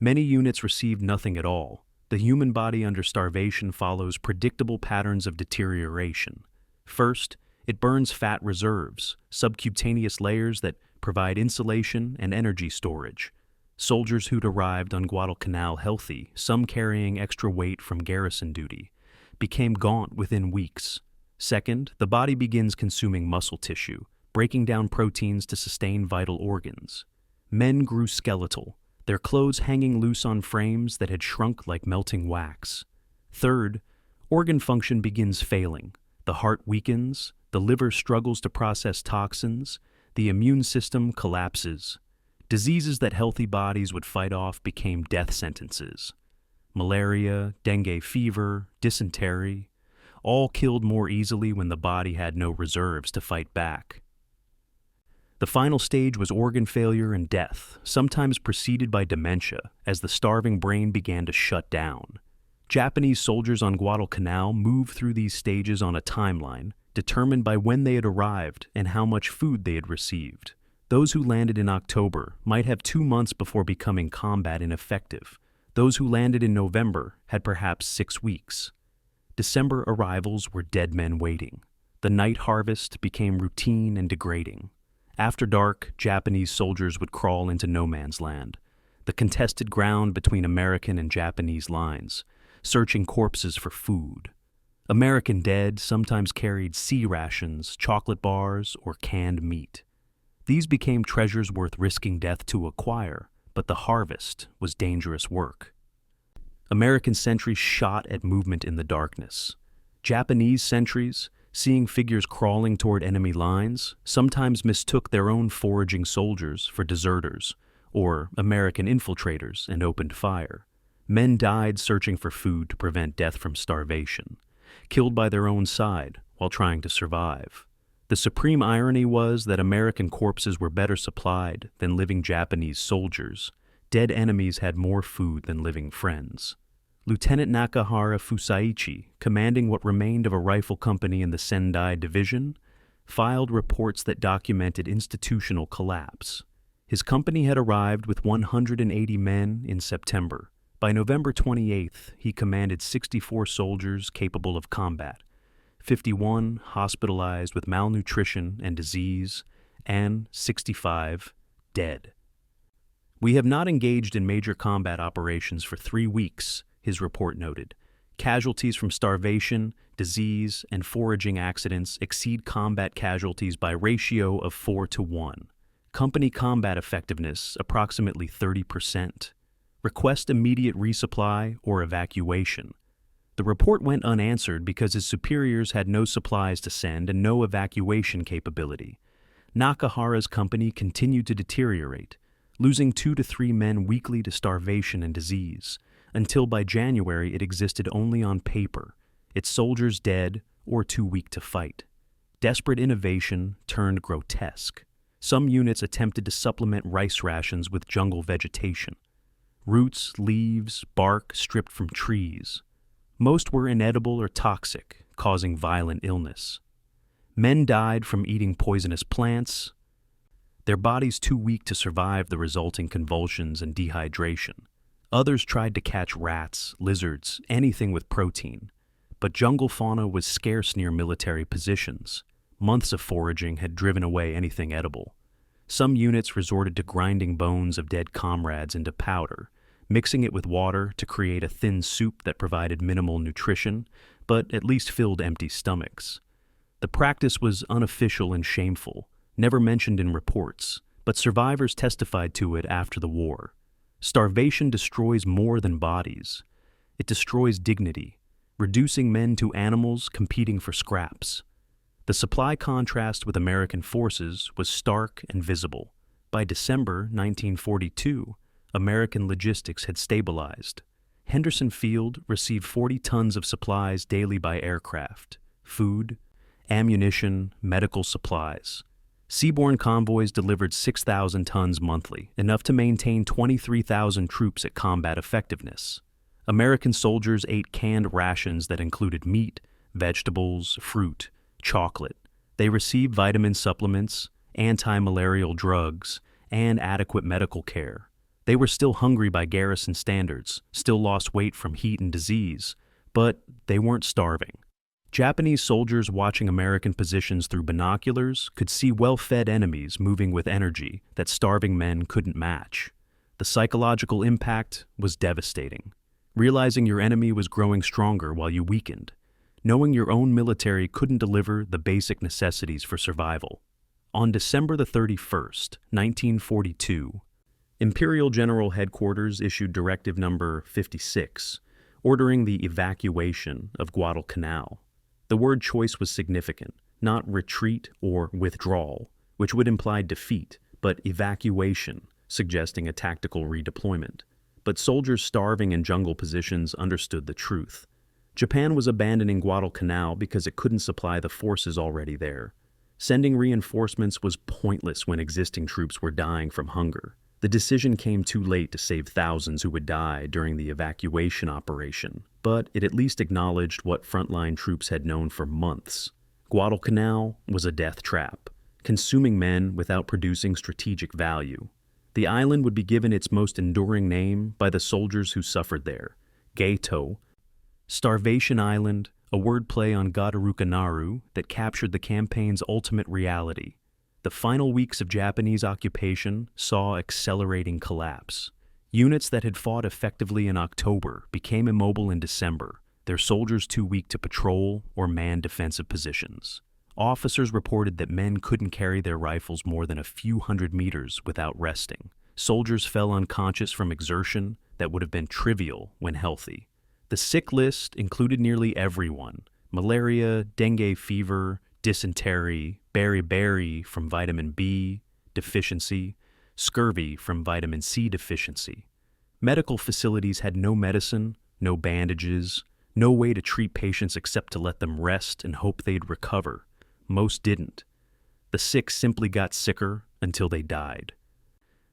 many units received nothing at all. The human body under starvation follows predictable patterns of deterioration. First, it burns fat reserves, subcutaneous layers that provide insulation and energy storage. Soldiers who'd arrived on Guadalcanal healthy, some carrying extra weight from garrison duty, became gaunt within weeks. Second, the body begins consuming muscle tissue, breaking down proteins to sustain vital organs. Men grew skeletal, their clothes hanging loose on frames that had shrunk like melting wax. Third, organ function begins failing. The heart weakens, the liver struggles to process toxins, the immune system collapses. Diseases that healthy bodies would fight off became death sentences. Malaria, dengue fever, dysentery, all killed more easily when the body had no reserves to fight back. The final stage was organ failure and death, sometimes preceded by dementia, as the starving brain began to shut down. Japanese soldiers on Guadalcanal moved through these stages on a timeline, determined by when they had arrived and how much food they had received. Those who landed in October might have 2 months before becoming combat ineffective. Those who landed in November had perhaps 6 weeks. December arrivals were dead men waiting. The night harvest became routine and degrading. After dark, Japanese soldiers would crawl into no man's land, the contested ground between American and Japanese lines, searching corpses for food. American dead sometimes carried sea rations, chocolate bars, or canned meat. These became treasures worth risking death to acquire, but the harvest was dangerous work. American sentries shot at movement in the darkness. Japanese sentries, seeing figures crawling toward enemy lines, sometimes mistook their own foraging soldiers for deserters or American infiltrators and opened fire. Men died searching for food to prevent death from starvation, killed by their own side while trying to survive. The supreme irony was that American corpses were better supplied than living Japanese soldiers. Dead enemies had more food than living friends. Lieutenant Nakahara Fusaichi, commanding what remained of a rifle company in the Sendai Division, filed reports that documented institutional collapse. His company had arrived with 180 men in September. By November 28th, he commanded 64 soldiers capable of combat, 51 hospitalized with malnutrition and disease, and 65 dead. "We have not engaged in major combat operations for 3 weeks," his report noted. "Casualties from starvation, disease, and foraging accidents exceed combat casualties by ratio of 4 to 1. Company combat effectiveness approximately 30%. Request immediate resupply or evacuation." The report went unanswered because his superiors had no supplies to send and no evacuation capability. Nakahara's company continued to deteriorate, losing 2 to 3 men weekly to starvation and disease, until by January it existed only on paper. its soldiers dead or too weak to fight. Desperate innovation turned grotesque. Some units attempted to supplement rice rations with jungle vegetation. Roots, leaves, bark stripped from trees. Most were inedible or toxic, causing violent illness. Men died from eating poisonous plants, their bodies too weak to survive the resulting convulsions and dehydration. Others tried to catch rats, lizards, anything with protein. But jungle fauna was scarce near military positions. Months of foraging had driven away anything edible. Some units resorted to grinding bones of dead comrades into powder, mixing it with water to create a thin soup that provided minimal nutrition, but at least filled empty stomachs. The practice was unofficial and shameful, never mentioned in reports, but survivors testified to it after the war. Starvation destroys more than bodies. It destroys dignity, reducing men to animals competing for scraps. The supply contrast with American forces was stark and visible. By December 1942, American logistics had stabilized. Henderson Field received 40 tons of supplies daily by aircraft, food, ammunition, medical supplies. Seaborne convoys delivered 6,000 tons monthly, enough to maintain 23,000 troops at combat effectiveness. American soldiers ate canned rations that included meat, vegetables, fruit, chocolate. They received vitamin supplements, anti-malarial drugs, and adequate medical care. They were still hungry by garrison standards, still lost weight from heat and disease, but they weren't starving. Japanese soldiers watching American positions through binoculars could see well-fed enemies moving with energy that starving men couldn't match. The psychological impact was devastating. Realizing your enemy was growing stronger while you weakened. Knowing your own military couldn't deliver the basic necessities for survival. On December 31st, 1942, Imperial General Headquarters issued Directive Number 56, ordering the evacuation of Guadalcanal. The word choice was significant, not retreat or withdrawal, which would imply defeat, but evacuation, suggesting a tactical redeployment. But soldiers starving in jungle positions understood the truth. Japan was abandoning Guadalcanal because it couldn't supply the forces already there. Sending reinforcements was pointless when existing troops were dying from hunger. The decision came too late to save thousands who would die during the evacuation operation, but it at least acknowledged what frontline troops had known for months. Guadalcanal was a death trap, consuming men without producing strategic value. The island would be given its most enduring name by the soldiers who suffered there, Gato, Starvation Island, a wordplay on Guadalcanal that captured the campaign's ultimate reality. The final weeks of Japanese occupation saw accelerating collapse. Units that had fought effectively in October became immobile in December, their soldiers too weak to patrol or man defensive positions. Officers reported that men couldn't carry their rifles more than a few hundred meters without resting. Soldiers fell unconscious from exertion that would have been trivial when healthy. The sick list included nearly everyone: malaria, dengue fever, dysentery, beriberi from vitamin B deficiency, scurvy from vitamin C deficiency. Medical facilities had no medicine, no bandages, no way to treat patients except to let them rest and hope they'd recover. Most didn't. The sick simply got sicker until they died.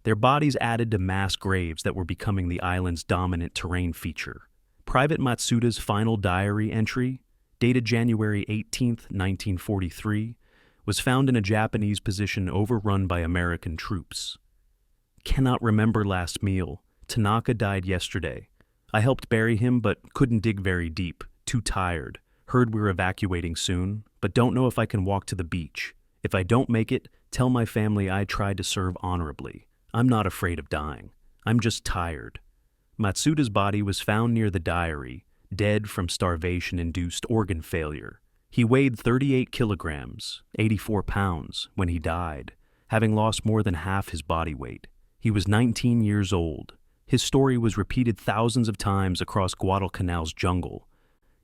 Their bodies added to mass graves that were becoming the island's dominant terrain feature. Private Matsuda's final diary entry, dated January 18, 1943, was found in a Japanese position overrun by American troops. Cannot remember last meal. Tanaka died yesterday. I helped bury him but couldn't dig very deep, too tired. Heard we're evacuating soon, but don't know if I can walk to the beach. If I don't make it, tell my family I tried to serve honorably. I'm not afraid of dying. I'm just tired. Matsuda's body was found near the diary, dead from starvation-induced organ failure. He weighed 38 kilograms, 84 pounds, when he died, having lost more than half his body weight. He was 19 years old. His story was repeated thousands of times across Guadalcanal's jungle,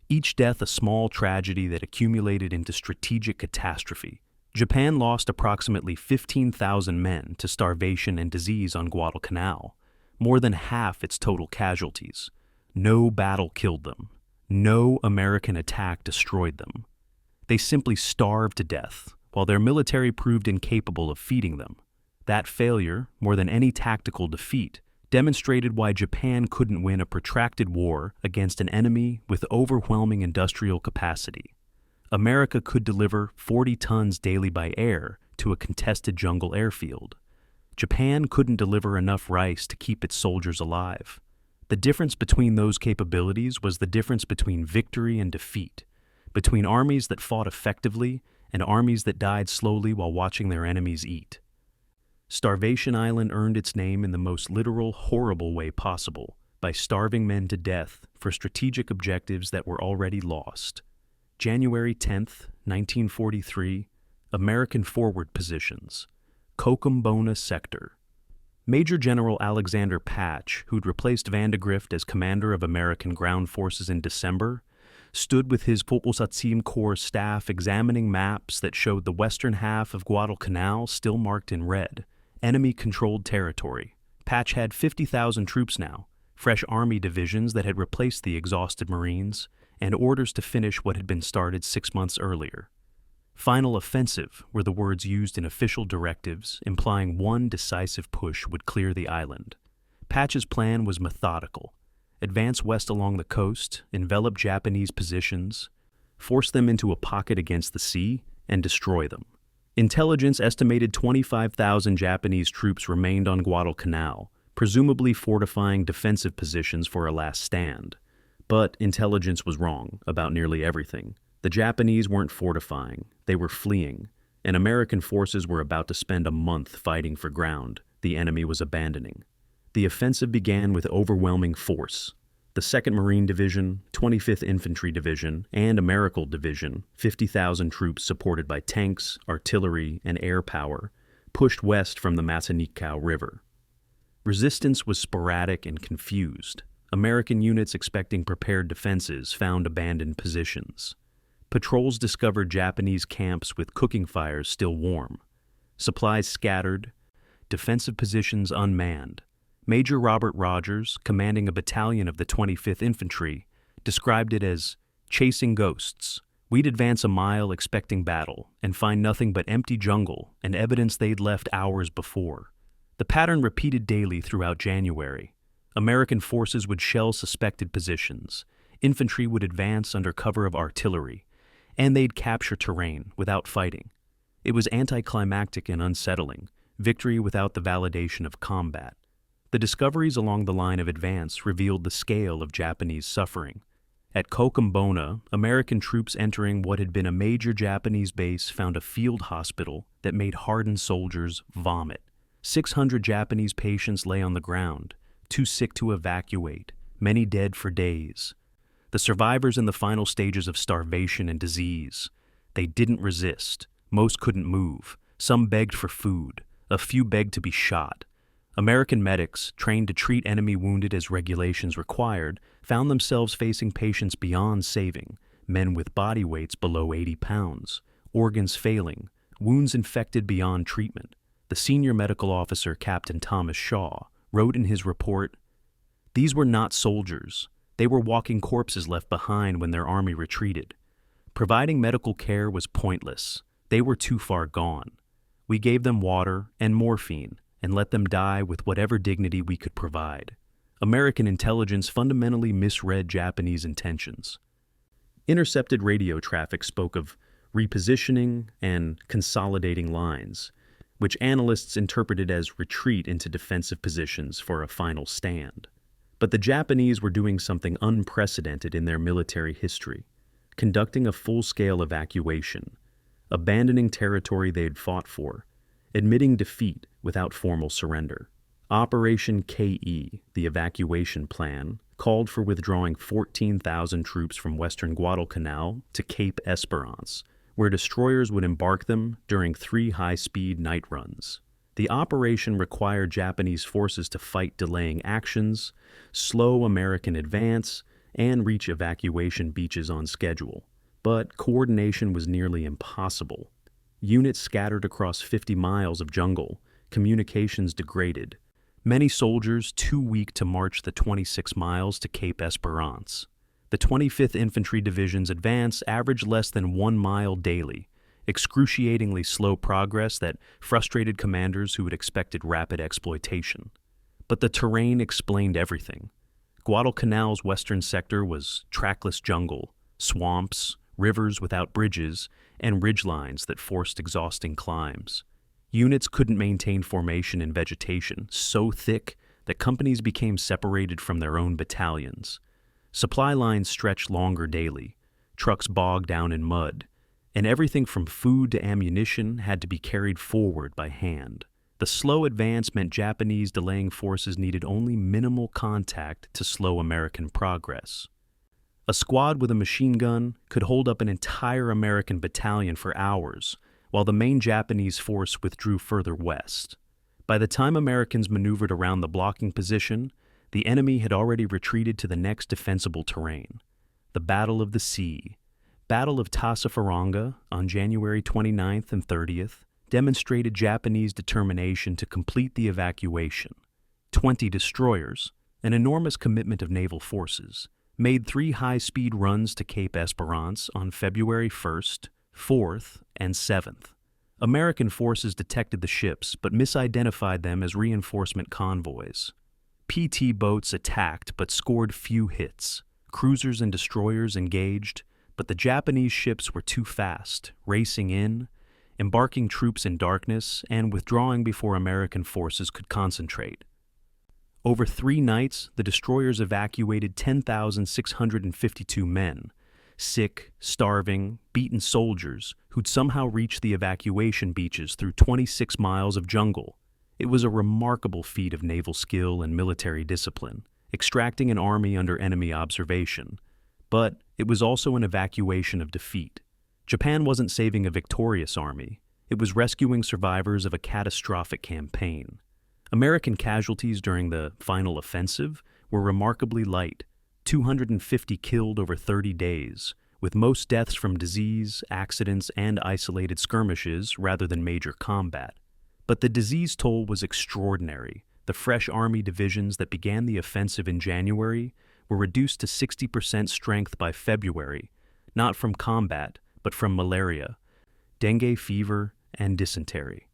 each death a small tragedy that accumulated into strategic catastrophe. Japan lost approximately 15,000 men to starvation and disease on Guadalcanal, more than half its total casualties. No battle killed them. No American attack destroyed them. They simply starved to death, while their military proved incapable of feeding them. That failure, more than any tactical defeat, demonstrated why Japan couldn't win a protracted war against an enemy with overwhelming industrial capacity. America could deliver 40 tons daily by air to a contested jungle airfield. Japan couldn't deliver enough rice to keep its soldiers alive. The difference between those capabilities was the difference between victory and defeat, between armies that fought effectively and armies that died slowly while watching their enemies eat. Starvation Island earned its name in the most literal, horrible way possible, by starving men to death for strategic objectives that were already lost. January 10th, 1943, American forward positions. Cochabamba Sector. Major General Alexander Patch, who'd replaced Vandegrift as commander of American ground forces in December, stood with his Populsatim Corps staff examining maps that showed the western half of Guadalcanal still marked in red, enemy-controlled territory. Patch had 50,000 troops now, fresh army divisions that had replaced the exhausted Marines, and orders to finish what had been started 6 months earlier. Final offensive were the words used in official directives, implying one decisive push would clear the island. Patch's plan was methodical. Advance west along the coast, envelop Japanese positions, force them into a pocket against the sea, and destroy them. Intelligence estimated 25,000 Japanese troops remained on Guadalcanal, presumably fortifying defensive positions for a last stand. But intelligence was wrong about nearly everything. The Japanese weren't fortifying, they were fleeing, and American forces were about to spend a month fighting for ground the enemy was abandoning. The offensive began with overwhelming force. The 2nd Marine Division, 25th Infantry Division, and Americal Division, 50,000 troops supported by tanks, artillery, and air power, pushed west from the Masanikau River. Resistance was sporadic and confused. American units expecting prepared defenses found abandoned positions. Patrols discovered Japanese camps with cooking fires still warm. Supplies scattered, defensive positions unmanned. Major Robert Rogers, commanding a battalion of the 25th Infantry, described it as chasing ghosts. We'd advance a mile expecting battle and find nothing but empty jungle and evidence they'd left hours before. The pattern repeated daily throughout January. American forces would shell suspected positions. Infantry would advance under cover of artillery, and they'd capture terrain without fighting. It was anticlimactic and unsettling, victory without the validation of combat. The discoveries along the line of advance revealed the scale of Japanese suffering. At Cochabamba, American troops entering what had been a major Japanese base found a field hospital that made hardened soldiers vomit. 600 Japanese patients lay on the ground, too sick to evacuate, many dead for days. The survivors in the final stages of starvation and disease. They didn't resist. Most couldn't move. Some begged for food. A few begged to be shot. American medics, trained to treat enemy wounded as regulations required, found themselves facing patients beyond saving, men with body weights below 80 pounds, organs failing, wounds infected beyond treatment. The senior medical officer, Captain Thomas Shaw, wrote in his report, "These were not soldiers. They were walking corpses left behind when their army retreated. Providing medical care was pointless. They were too far gone. We gave them water and morphine and let them die with whatever dignity we could provide." American intelligence fundamentally misread Japanese intentions. Intercepted radio traffic spoke of repositioning and consolidating lines, which analysts interpreted as retreat into defensive positions for a final stand. But the Japanese were doing something unprecedented in their military history, conducting a full-scale evacuation, abandoning territory they had fought for, admitting defeat without formal surrender. Operation KE, the evacuation plan, called for withdrawing 14,000 troops from western Guadalcanal to Cape Esperance, where destroyers would embark them during 3 high-speed night runs. The operation required Japanese forces to fight delaying actions, slow American advance, and reach evacuation beaches on schedule. But coordination was nearly impossible. Units scattered across 50 miles of jungle, communications degraded. Many soldiers too weak to march the 26 miles to Cape Esperance. The 25th Infantry Division's advance averaged less than 1 mile daily, excruciatingly slow progress that frustrated commanders who had expected rapid exploitation. But the terrain explained everything. Guadalcanal's western sector was trackless jungle, swamps, rivers without bridges, and ridgelines that forced exhausting climbs. Units couldn't maintain formation in vegetation so thick that companies became separated from their own battalions. Supply lines stretched longer daily, trucks bogged down in mud, and everything from food to ammunition had to be carried forward by hand. The slow advance meant Japanese delaying forces needed only minimal contact to slow American progress. A squad with a machine gun could hold up an entire American battalion for hours, while the main Japanese force withdrew further west. By the time Americans maneuvered around the blocking position, the enemy had already retreated to the next defensible terrain. The Battle of the Sea, Battle of Tassafaronga on January 29th and 30th, demonstrated Japanese determination to complete the evacuation. 20 destroyers, an enormous commitment of naval forces, made 3 high-speed runs to Cape Esperance on February 1st, 4th, and 7th. American forces detected the ships but misidentified them as reinforcement convoys. PT boats attacked but scored few hits. Cruisers and destroyers engaged, but the Japanese ships were too fast, racing in, embarking troops in darkness, and withdrawing before American forces could concentrate. Over 3 nights, the destroyers evacuated 10,652 men, sick, starving, beaten soldiers who'd somehow reached the evacuation beaches through 26 miles of jungle. It was a remarkable feat of naval skill and military discipline, extracting an army under enemy observation. But it was also an evacuation of defeat. Japan wasn't saving a victorious army. It was rescuing survivors of a catastrophic campaign. American casualties during the final offensive were remarkably light, 250 killed over 30 days, with most deaths from disease, accidents, and isolated skirmishes rather than major combat. But the disease toll was extraordinary. The fresh army divisions that began the offensive in January were reduced to 60% strength by February, not from combat, but from malaria, dengue fever, and dysentery.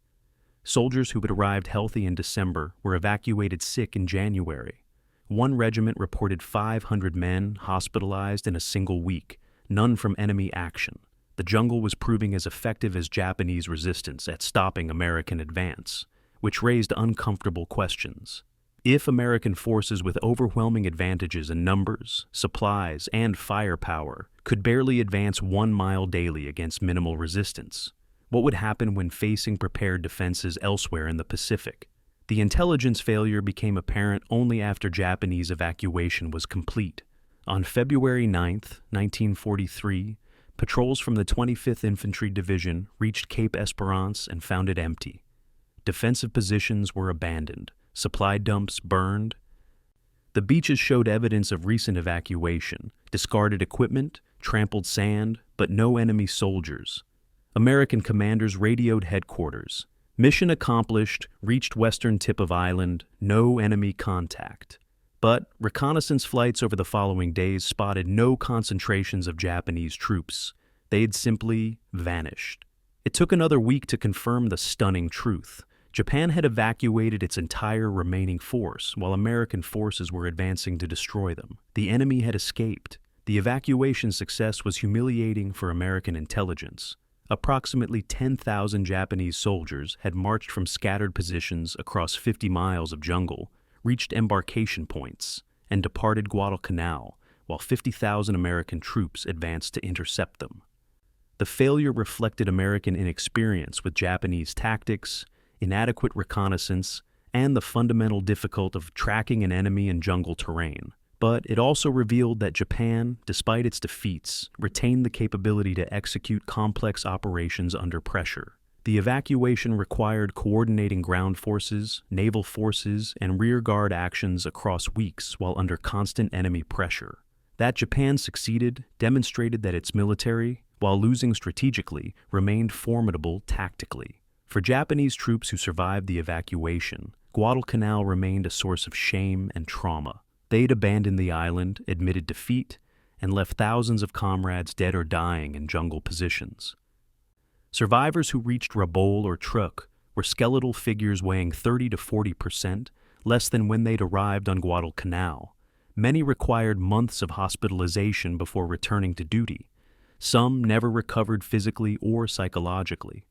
Soldiers who had arrived healthy in December were evacuated sick in January. One regiment reported 500 men hospitalized in a single week, none from enemy action. The jungle was proving as effective as Japanese resistance at stopping American advance, which raised uncomfortable questions. If American forces with overwhelming advantages in numbers, supplies, and firepower could barely advance 1 mile daily against minimal resistance, what would happen when facing prepared defenses elsewhere in the Pacific? The intelligence failure became apparent only after Japanese evacuation was complete. On February 9, 1943, patrols from the 25th Infantry Division reached Cape Esperance and found it empty. Defensive positions were abandoned, supply dumps burned. The beaches showed evidence of recent evacuation, discarded equipment, trampled sand, but no enemy soldiers. American commanders radioed headquarters. Mission accomplished, reached western tip of island, no enemy contact. But reconnaissance flights over the following days spotted no concentrations of Japanese troops. They'd simply vanished. It took another week to confirm the stunning truth. Japan had evacuated its entire remaining force, while American forces were advancing to destroy them. The enemy had escaped. The evacuation success was humiliating for American intelligence. Approximately 10,000 Japanese soldiers had marched from scattered positions across 50 miles of jungle, reached embarkation points, and departed Guadalcanal, while 50,000 American troops advanced to intercept them. The failure reflected American inexperience with Japanese tactics, inadequate reconnaissance, and the fundamental difficulty of tracking an enemy in jungle terrain. But it also revealed that Japan, despite its defeats, retained the capability to execute complex operations under pressure. The evacuation required coordinating ground forces, naval forces, and rearguard actions across weeks while under constant enemy pressure. That Japan succeeded demonstrated that its military, while losing strategically, remained formidable tactically. For Japanese troops who survived the evacuation, Guadalcanal remained a source of shame and trauma. They'd abandoned the island, admitted defeat, and left thousands of comrades dead or dying in jungle positions. Survivors who reached Rabaul or Truk were skeletal figures weighing 30 to 40%, less than when they'd arrived on Guadalcanal. Many required months of hospitalization before returning to duty. Some never recovered physically or psychologically.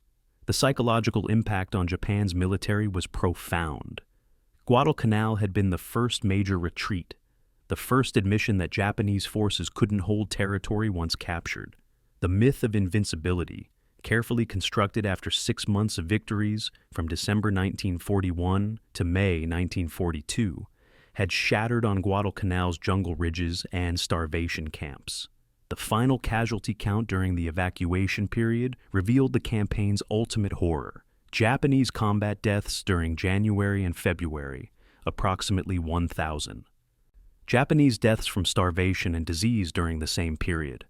The psychological impact on Japan's military was profound. Guadalcanal had been the first major retreat, the first admission that Japanese forces couldn't hold territory once captured. The myth of invincibility, carefully constructed after 6 months of victories from December 1941 to May 1942, had shattered on Guadalcanal's jungle ridges and starvation camps. The final casualty count during the evacuation period revealed the campaign's ultimate horror. Japanese combat deaths during January and February, approximately 1,000. Japanese deaths from starvation and disease during the same period,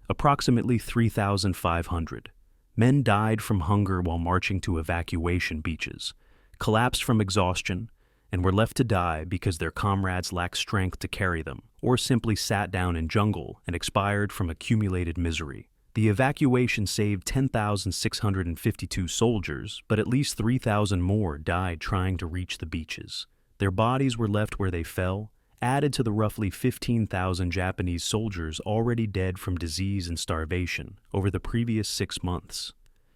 approximately 3,500. Men died from hunger while marching to evacuation beaches, collapsed from exhaustion, and were left to die because their comrades lacked strength to carry them, or simply sat down in jungle and expired from accumulated misery. The evacuation saved 10,652 soldiers, but at least 3,000 more died trying to reach the beaches. Their bodies were left where they fell, added to the roughly 15,000 Japanese soldiers already dead from disease and starvation over the previous 6 months.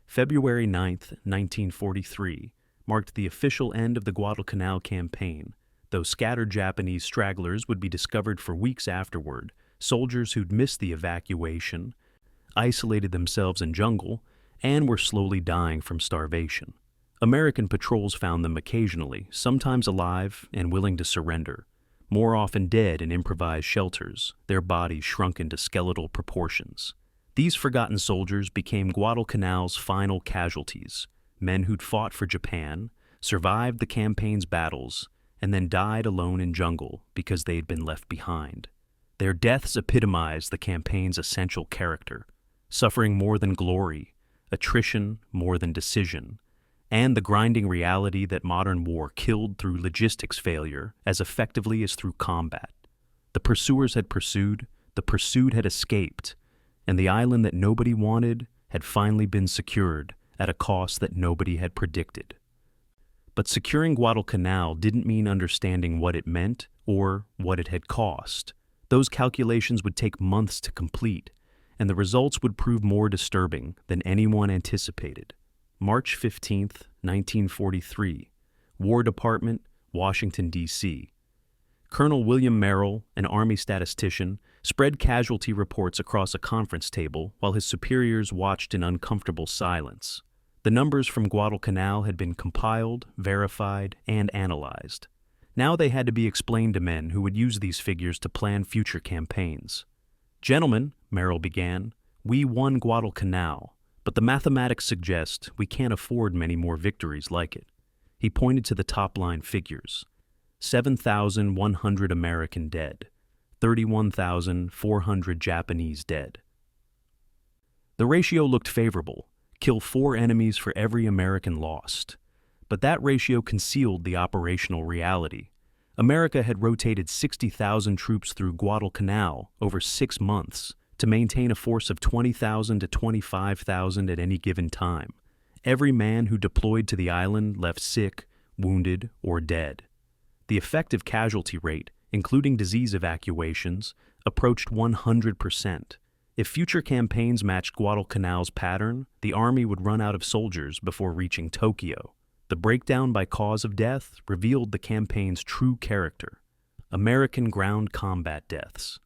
February 9, 1943, marked the official end of the Guadalcanal campaign. Though scattered Japanese stragglers would be discovered for weeks afterward, soldiers who'd missed the evacuation isolated themselves in jungle and were slowly dying from starvation. American patrols found them occasionally, sometimes alive and willing to surrender, more often dead in improvised shelters, their bodies shrunk into skeletal proportions. These forgotten soldiers became Guadalcanal's final casualties, men who'd fought for Japan, survived the campaign's battles, and then died alone in jungle because they'd been left behind. Their deaths epitomized the campaign's essential character: suffering more than glory, attrition more than decision, and the grinding reality that modern war killed through logistics failure as effectively as through combat. The pursuers had pursued, the pursued had escaped, and the island that nobody wanted had finally been secured at a cost that nobody had predicted. But securing Guadalcanal didn't mean understanding what it meant or what it had cost. Those calculations would take months to complete, and the results would prove more disturbing than anyone anticipated. March 15, 1943, War Department, Washington, D.C. Colonel William Merrill, an Army statistician, spread casualty reports across a conference table while his superiors watched in uncomfortable silence. The numbers from Guadalcanal had been compiled, verified, and analyzed. Now they had to be explained to men who would use these figures to plan future campaigns. "Gentlemen," Merrill began, "we won Guadalcanal, but the mathematics suggest we can't afford many more victories like it." He pointed to the top-line figures: 7,100 American dead, 31,400 Japanese dead. The ratio looked favorable: kill 4 enemies for every American lost. But that ratio concealed the operational reality. America had rotated 60,000 troops through Guadalcanal over 6 months to maintain a force of 20,000 to 25,000 at any given time. Every man who deployed to the island left sick, wounded, or dead. The effective casualty rate, including disease evacuations, approached 100%. If future campaigns matched Guadalcanal's pattern, the Army would run out of soldiers before reaching Tokyo. The breakdown by cause of death revealed the campaign's true character. American ground combat deaths,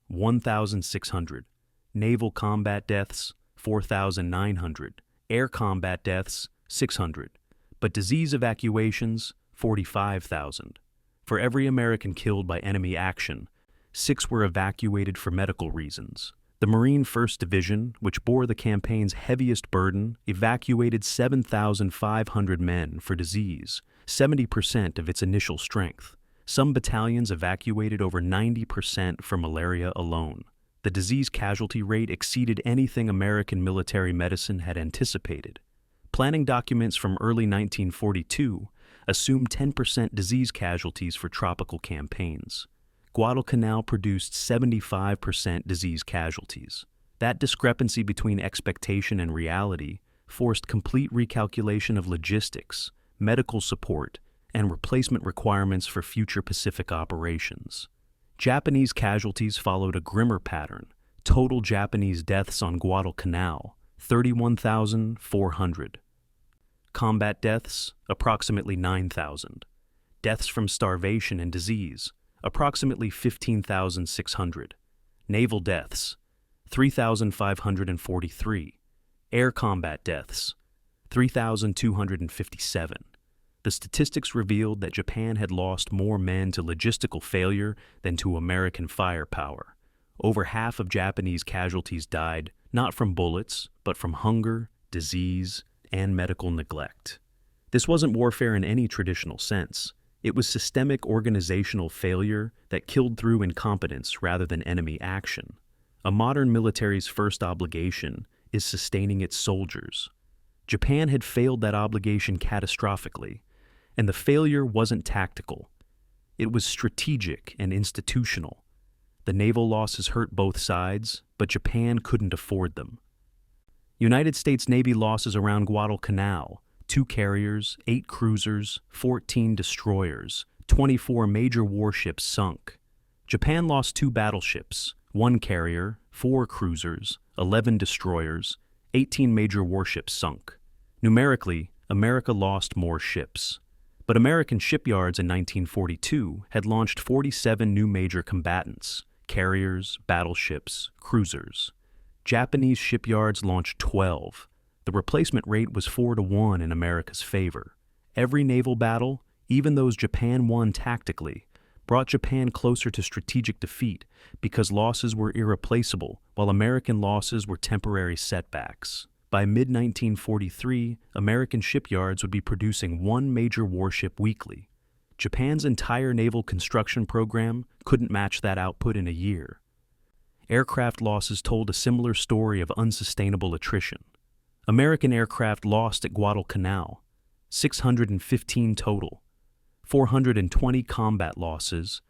1,600. Naval combat deaths, 4,900. Air combat deaths, 600. But disease evacuations, 45,000. For every American killed by enemy action, 6 were evacuated for medical reasons. The Marine 1st Division, which bore the campaign's heaviest burden, evacuated 7,500 men for disease, 70% of its initial strength. Some battalions evacuated over 90% for malaria alone. The disease casualty rate exceeded anything American military medicine had anticipated. Planning documents from early 1942 assumed 10% disease casualties for tropical campaigns. Guadalcanal produced 75% disease casualties. That discrepancy between expectation and reality forced complete recalculation of logistics, medical support, and replacement requirements for future Pacific operations. Japanese casualties followed a grimmer pattern. Total Japanese deaths on Guadalcanal, 31,400. Combat deaths, approximately 9,000. Deaths from starvation and disease, approximately 15,600. Naval deaths, 3,543. Air combat deaths, 3,257. The statistics revealed that Japan had lost more men to logistical failure than to American firepower. Over half of Japanese casualties died not from bullets, but from hunger, disease, and medical neglect. This wasn't warfare in any traditional sense. It was systemic organizational failure that killed through incompetence rather than enemy action. A modern military's first obligation is sustaining its soldiers. Japan had failed that obligation catastrophically, and the failure wasn't tactical. It was strategic and institutional. The naval losses hurt both sides, but Japan couldn't afford them. United States Navy losses around Guadalcanal: 2 carriers, 8 cruisers, 14 destroyers, 24 major warships sunk. Japan lost 2 battleships, 1 carrier, 4 cruisers, 11 destroyers, 18 major warships sunk. Numerically, America lost more ships. But American shipyards in 1942 had launched 47 new major combatants: carriers, battleships, cruisers. Japanese shipyards launched 12. The replacement rate was 4-1 in America's favor. Every naval battle, even those Japan won tactically, brought Japan closer to strategic defeat because losses were irreplaceable, while American losses were temporary setbacks. By mid-1943, American shipyards would be producing 1 major warship weekly. Japan's entire naval construction program couldn't match that output in a year. Aircraft losses told a similar story of unsustainable attrition. American aircraft lost at Guadalcanal, 615 total, 420 combat losses,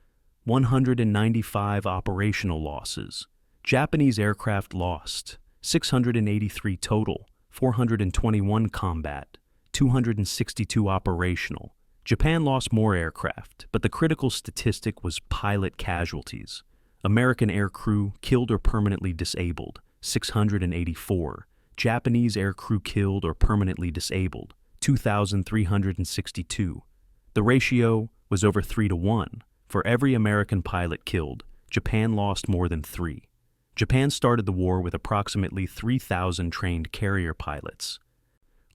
195 operational losses. Japanese aircraft lost, 683 total, 421 combat, 262 operational. Japan lost more aircraft, but the critical statistic was pilot casualties. American aircrew killed or permanently disabled, 684. Japanese aircrew killed or permanently disabled, 2,362. The ratio was over 3-1. For every American pilot killed, Japan lost more than 3. Japan started the war with approximately 3,000 trained carrier pilots.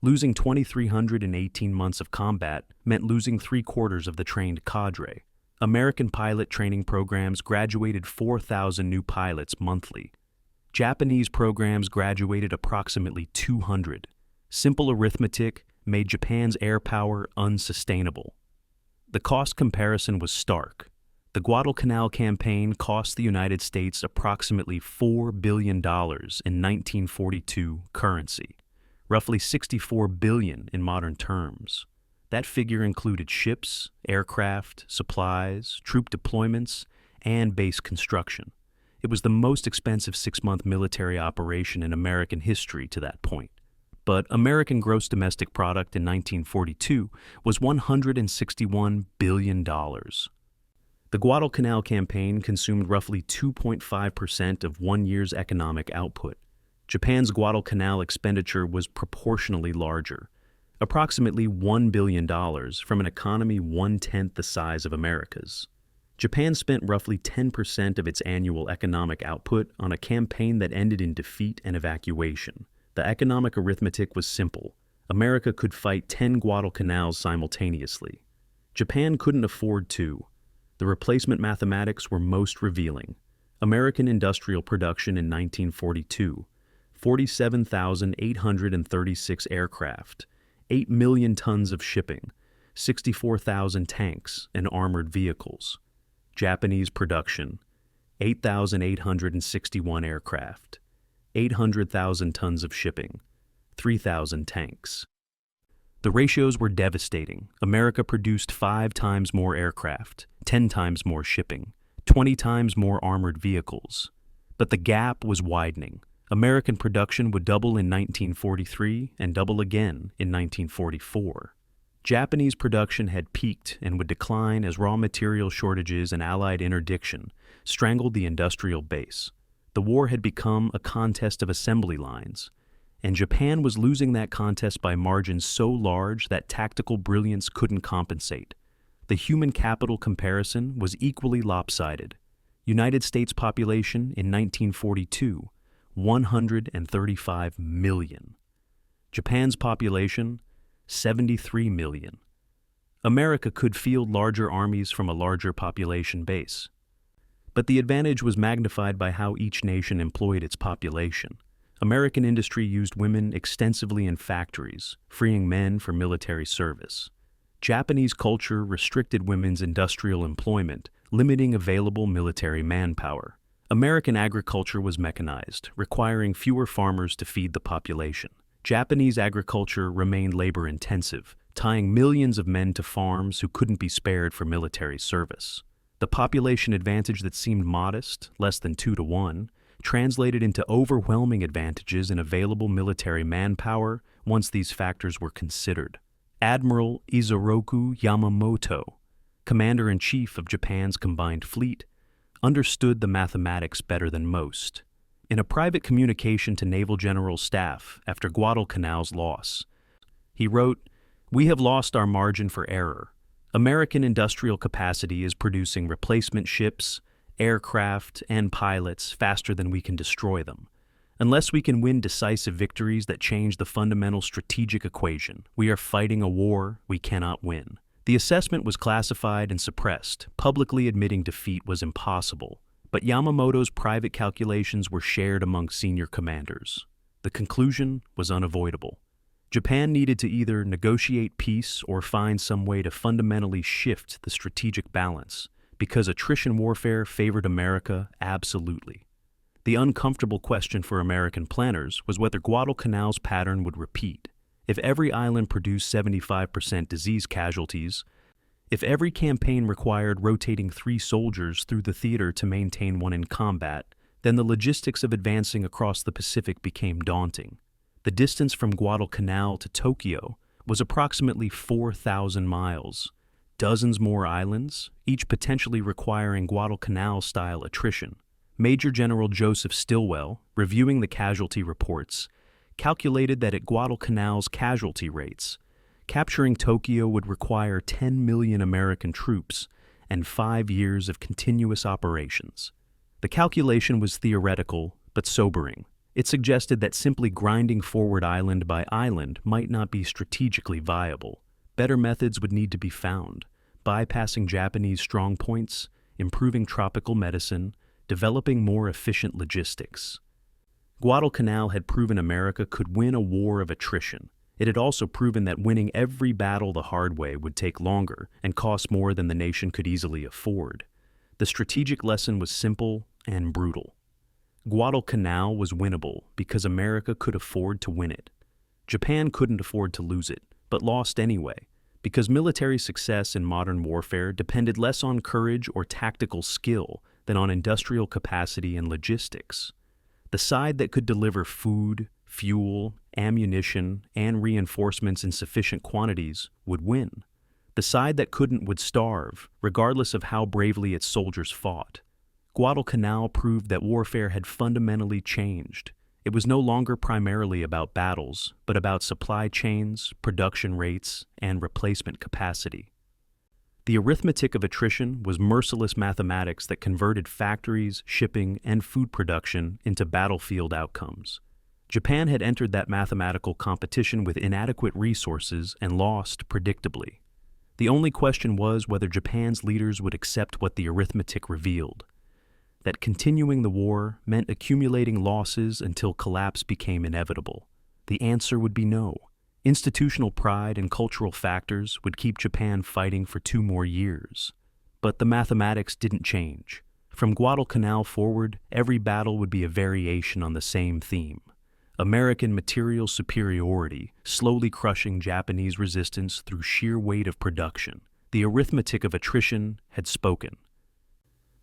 Losing 2,300 in 18 months of combat meant losing 3/4 of the trained cadre. American pilot training programs graduated 4,000 new pilots monthly. Japanese programs graduated approximately 200. Simple arithmetic made Japan's air power unsustainable. The cost comparison was stark. The Guadalcanal campaign cost the United States approximately $4 billion in 1942 currency, roughly $64 billion in modern terms. That figure included ships, aircraft, supplies, troop deployments, and base construction. It was the most expensive 6-month military operation in American history to that point. But American gross domestic product in 1942 was $161 billion. The Guadalcanal campaign consumed roughly 2.5% of 1 year's economic output. Japan's Guadalcanal expenditure was proportionally larger, approximately $1 billion from an economy 1/10 the size of America's. Japan spent roughly 10% of its annual economic output on a campaign that ended in defeat and evacuation. The economic arithmetic was simple. America could fight 10 Guadalcanals simultaneously. Japan couldn't afford 2. The replacement mathematics were most revealing. American industrial production in 1942, 47,836 aircraft, 8 million tons of shipping, 64,000 tanks and armored vehicles. Japanese production, 8,861 aircraft, 800,000 tons of shipping, 3,000 tanks. The ratios were devastating. America produced 5 times more aircraft, 10 times more shipping, 20 times more armored vehicles. But the gap was widening. American production would double in 1943 and double again in 1944. Japanese production had peaked and would decline as raw material shortages and Allied interdiction strangled the industrial base. The war had become a contest of assembly lines, and Japan was losing that contest by margins so large that tactical brilliance couldn't compensate. The human capital comparison was equally lopsided. United States population in 1942, 135 million. Japan's population, 73 million. America could field larger armies from a larger population base. But the advantage was magnified by how each nation employed its population. American industry used women extensively in factories, freeing men for military service. Japanese culture restricted women's industrial employment, limiting available military manpower. American agriculture was mechanized, requiring fewer farmers to feed the population. Japanese agriculture remained labor-intensive, tying millions of men to farms who couldn't be spared for military service. The population advantage that seemed modest, less than 2 to 1, translated into overwhelming advantages in available military manpower once these factors were considered. Admiral Isoroku Yamamoto, Commander-in-Chief of Japan's combined fleet, understood the mathematics better than most. In a private communication to Naval General Staff after Guadalcanal's loss, he wrote, "We have lost our margin for error. American industrial capacity is producing replacement ships, aircraft, and pilots faster than we can destroy them. Unless we can win decisive victories that change the fundamental strategic equation, we are fighting a war we cannot win." The assessment was classified and suppressed. Publicly admitting defeat was impossible, but Yamamoto's private calculations were shared among senior commanders. The conclusion was unavoidable. Japan needed to either negotiate peace or find some way to fundamentally shift the strategic balance, because attrition warfare favored America absolutely. The uncomfortable question for American planners was whether Guadalcanal's pattern would repeat. If every island produced 75% disease casualties, if every campaign required rotating 3 soldiers through the theater to maintain 1 in combat, then the logistics of advancing across the Pacific became daunting. The distance from Guadalcanal to Tokyo was approximately 4,000 miles. Dozens more islands, each potentially requiring Guadalcanal-style attrition. Major General Joseph Stilwell, reviewing the casualty reports, calculated that at Guadalcanal's casualty rates, capturing Tokyo would require 10 million American troops and 5 years of continuous operations. The calculation was theoretical but sobering. It suggested that simply grinding forward island by island might not be strategically viable. Better methods would need to be found, bypassing Japanese strongpoints, improving tropical medicine, developing more efficient logistics. Guadalcanal had proven America could win a war of attrition. It had also proven that winning every battle the hard way would take longer and cost more than the nation could easily afford. The strategic lesson was simple and brutal. Guadalcanal was winnable because America could afford to win it. Japan couldn't afford to lose it, but lost anyway, because military success in modern warfare depended less on courage or tactical skill than on industrial capacity and logistics. The side that could deliver food, fuel, ammunition, and reinforcements in sufficient quantities would win. The side that couldn't would starve, regardless of how bravely its soldiers fought. Guadalcanal proved that warfare had fundamentally changed. It was no longer primarily about battles, but about supply chains, production rates, and replacement capacity. The arithmetic of attrition was merciless mathematics that converted factories, shipping, and food production into battlefield outcomes. Japan had entered that mathematical competition with inadequate resources and lost predictably. The only question was whether Japan's leaders would accept what the arithmetic revealed. That continuing the war meant accumulating losses until collapse became inevitable. The answer would be no. Institutional pride and cultural factors would keep Japan fighting for 2 more years. But the mathematics didn't change. From Guadalcanal forward, every battle would be a variation on the same theme. American material superiority, slowly crushing Japanese resistance through sheer weight of production. The arithmetic of attrition had spoken.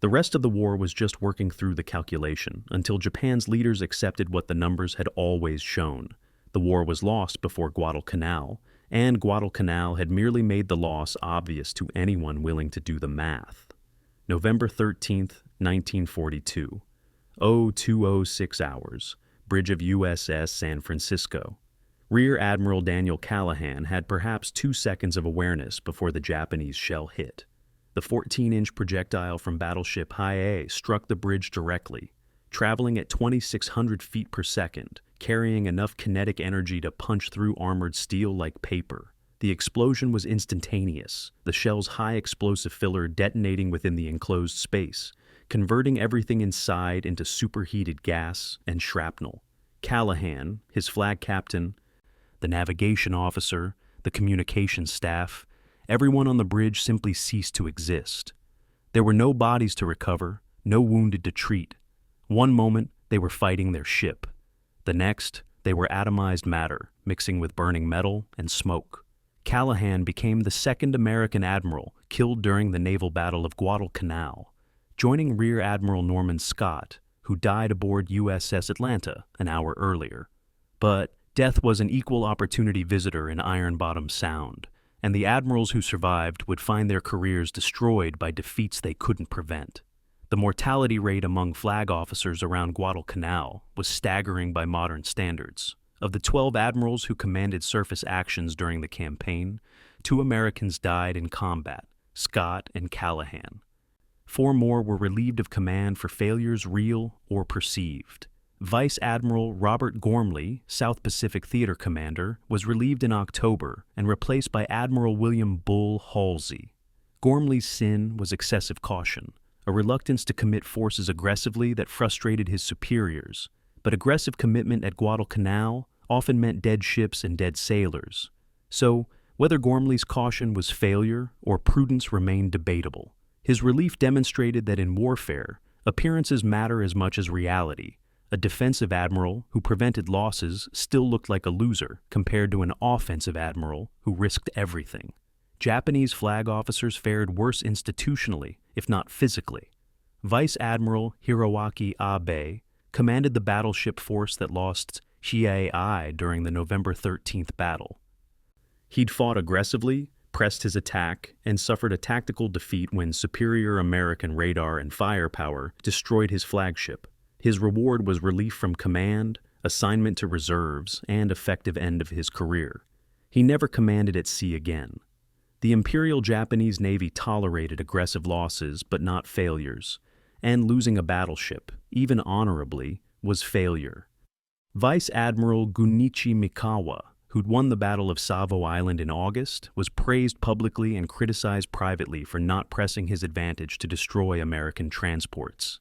The rest of the war was just working through the calculation until Japan's leaders accepted what the numbers had always shown. The war was lost before Guadalcanal, and Guadalcanal had merely made the loss obvious to anyone willing to do the math. November 13th, 1942. 0206 hours. Bridge of USS San Francisco. Rear Admiral Daniel Callahan had perhaps 2 seconds of awareness before the Japanese shell hit. The 14-inch projectile from battleship High A struck the bridge directly, traveling at 2,600 feet per second, carrying enough kinetic energy to punch through armored steel like paper. The explosion was instantaneous, the shell's high explosive filler detonating within the enclosed space, converting everything inside into superheated gas and shrapnel. Callahan, his flag captain, the navigation officer, the communications staff, everyone on the bridge simply ceased to exist. There were no bodies to recover, no wounded to treat. One moment, they were fighting their ship. The next, they were atomized matter, mixing with burning metal and smoke. Callahan became the second American admiral killed during the naval Battle of Guadalcanal, joining Rear Admiral Norman Scott, who died aboard USS Atlanta an hour earlier. But death was an equal opportunity visitor in Iron Bottom Sound, and the admirals who survived would find their careers destroyed by defeats they couldn't prevent. The mortality rate among flag officers around Guadalcanal was staggering by modern standards. Of the 12 admirals who commanded surface actions during the campaign, 2 Americans died in combat, Scott and Callahan. 4 more were relieved of command for failures real or perceived. Vice Admiral Robert Gormley, South Pacific Theater Commander, was relieved in October and replaced by Admiral William Bull Halsey. Gormley's sin was excessive caution, a reluctance to commit forces aggressively that frustrated his superiors. But aggressive commitment at Guadalcanal often meant dead ships and dead sailors. So, whether Gormley's caution was failure or prudence remained debatable. His relief demonstrated that in warfare, appearances matter as much as reality. A defensive admiral who prevented losses still looked like a loser compared to an offensive admiral who risked everything. Japanese flag officers fared worse institutionally, if not physically. Vice Admiral Hiroaki Abe commanded the battleship force that lost Hiei during the November 13th battle. He'd fought aggressively, pressed his attack, and suffered a tactical defeat when superior American radar and firepower destroyed his flagship. His reward was relief from command, assignment to reserves, and effective end of his career. He never commanded at sea again. The Imperial Japanese Navy tolerated aggressive losses but not failures, and losing a battleship, even honorably, was failure. Vice Admiral Gunichi Mikawa, who'd won the Battle of Savo Island in August, was praised publicly and criticized privately for not pressing his advantage to destroy American transports.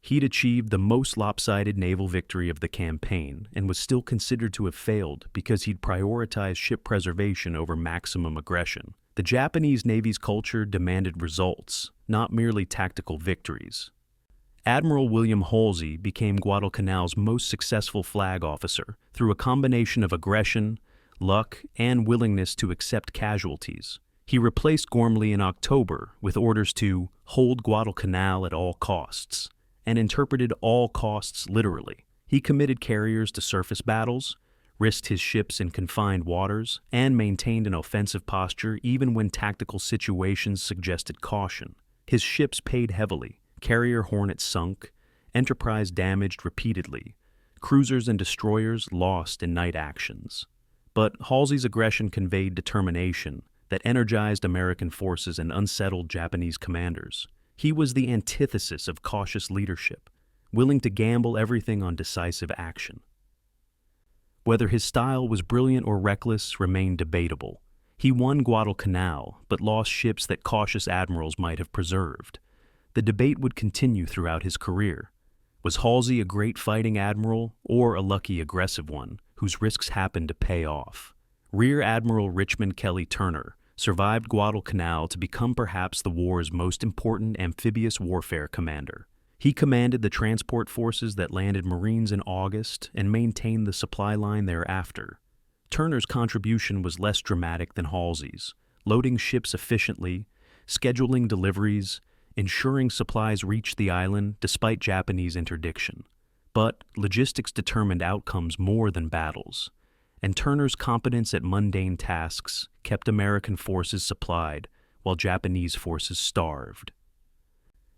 He'd achieved the most lopsided naval victory of the campaign and was still considered to have failed because he'd prioritized ship preservation over maximum aggression. The Japanese Navy's culture demanded results, not merely tactical victories. Admiral William Halsey became Guadalcanal's most successful flag officer through a combination of aggression, luck, and willingness to accept casualties. He replaced Gormley in October with orders to hold Guadalcanal at all costs, and interpreted all costs literally. He committed carriers to surface battles, risked his ships in confined waters, and maintained an offensive posture even when tactical situations suggested caution. His ships paid heavily. Carrier Hornets sunk, Enterprise damaged repeatedly, cruisers and destroyers lost in night actions. But Halsey's aggression conveyed determination that energized American forces and unsettled Japanese commanders. He was the antithesis of cautious leadership, willing to gamble everything on decisive action. Whether his style was brilliant or reckless remained debatable. He won Guadalcanal, but lost ships that cautious admirals might have preserved. The debate would continue throughout his career. Was Halsey a great fighting admiral or a lucky aggressive one whose risks happened to pay off? Rear Admiral Richmond Kelly Turner survived Guadalcanal to become perhaps the war's most important amphibious warfare commander. He commanded the transport forces that landed Marines in August and maintained the supply line thereafter. Turner's contribution was less dramatic than Halsey's, loading ships efficiently, scheduling deliveries, ensuring supplies reached the island despite Japanese interdiction. But logistics determined outcomes more than battles, and Turner's competence at mundane tasks kept American forces supplied while Japanese forces starved.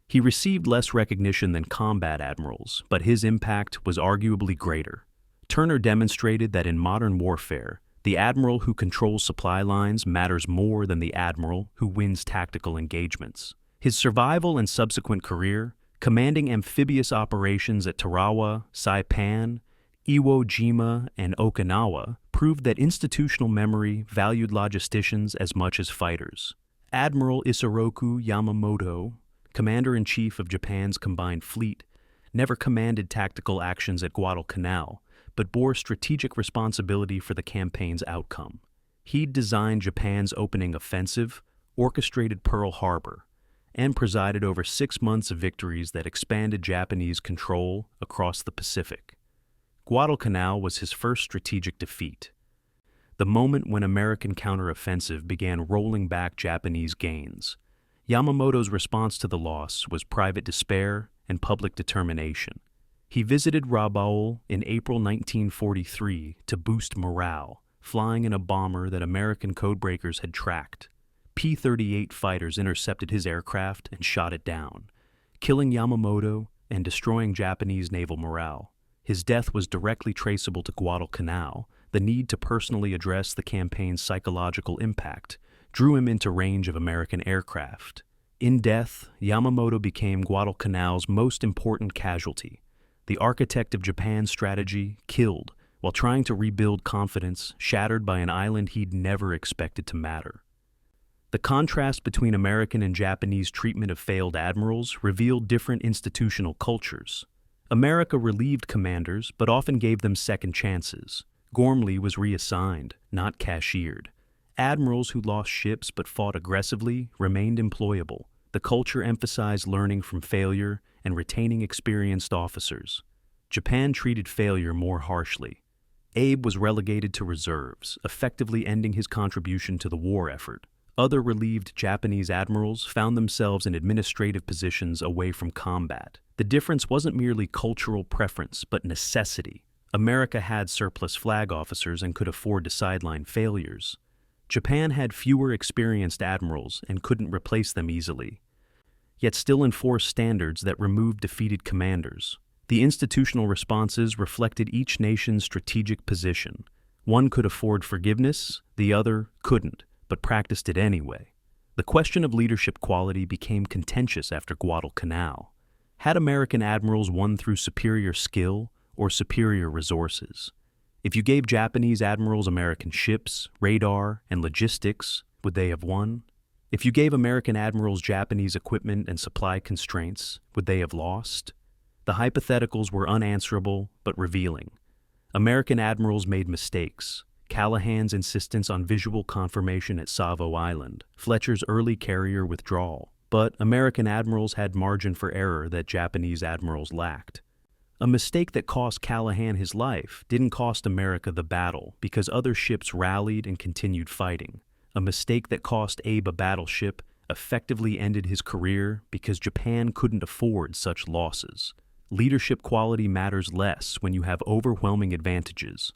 He received less recognition than combat admirals, but his impact was arguably greater. Turner demonstrated that in modern warfare, the admiral who controls supply lines matters more than the admiral who wins tactical engagements. His survival and subsequent career, commanding amphibious operations at Tarawa, Saipan, Iwo Jima, and Okinawa, proved that institutional memory valued logisticians as much as fighters. Admiral Isoroku Yamamoto, Commander-in-Chief of Japan's combined fleet, never commanded tactical actions at Guadalcanal, but bore strategic responsibility for the campaign's outcome. He'd designed Japan's opening offensive, orchestrated Pearl Harbor, and presided over 6 months of victories that expanded Japanese control across the Pacific. Guadalcanal was his first strategic defeat, the moment when American counteroffensive began rolling back Japanese gains. Yamamoto's response to the loss was private despair and public determination. He visited Rabaul in April 1943 to boost morale, flying in a bomber that American codebreakers had tracked. P-38 fighters intercepted his aircraft and shot it down, killing Yamamoto and destroying Japanese naval morale. His death was directly traceable to Guadalcanal. The need to personally address the campaign's psychological impact drew him into range of American aircraft. In death, Yamamoto became Guadalcanal's most important casualty, the architect of Japan's strategy, killed while trying to rebuild confidence shattered by an island he'd never expected to matter. The contrast between American and Japanese treatment of failed admirals revealed different institutional cultures. America relieved commanders, but often gave them second chances. Gormley was reassigned, not cashiered. Admirals who lost ships but fought aggressively remained employable. The culture emphasized learning from failure and retaining experienced officers. Japan treated failure more harshly. Abe was relegated to reserves, effectively ending his contribution to the war effort. Other relieved Japanese admirals found themselves in administrative positions away from combat. The difference wasn't merely cultural preference, but necessity. America had surplus flag officers and could afford to sideline failures. Japan had fewer experienced admirals and couldn't replace them easily, yet still enforced standards that removed defeated commanders. The institutional responses reflected each nation's strategic position. One could afford forgiveness, the other couldn't, but practiced it anyway. The question of leadership quality became contentious after Guadalcanal. Had American admirals won through superior skill or superior resources? If you gave Japanese admirals American ships, radar, and logistics, would they have won? If you gave American admirals Japanese equipment and supply constraints, would they have lost? The hypotheticals were unanswerable but revealing. American admirals made mistakes. Callahan's insistence on visual confirmation at Savo Island, Fletcher's early carrier withdrawal. But American admirals had margin for error that Japanese admirals lacked. A mistake that cost Callahan his life didn't cost America the battle because other ships rallied and continued fighting. A mistake that cost Abe a battleship effectively ended his career because Japan couldn't afford such losses. Leadership quality matters less when you have overwhelming advantages.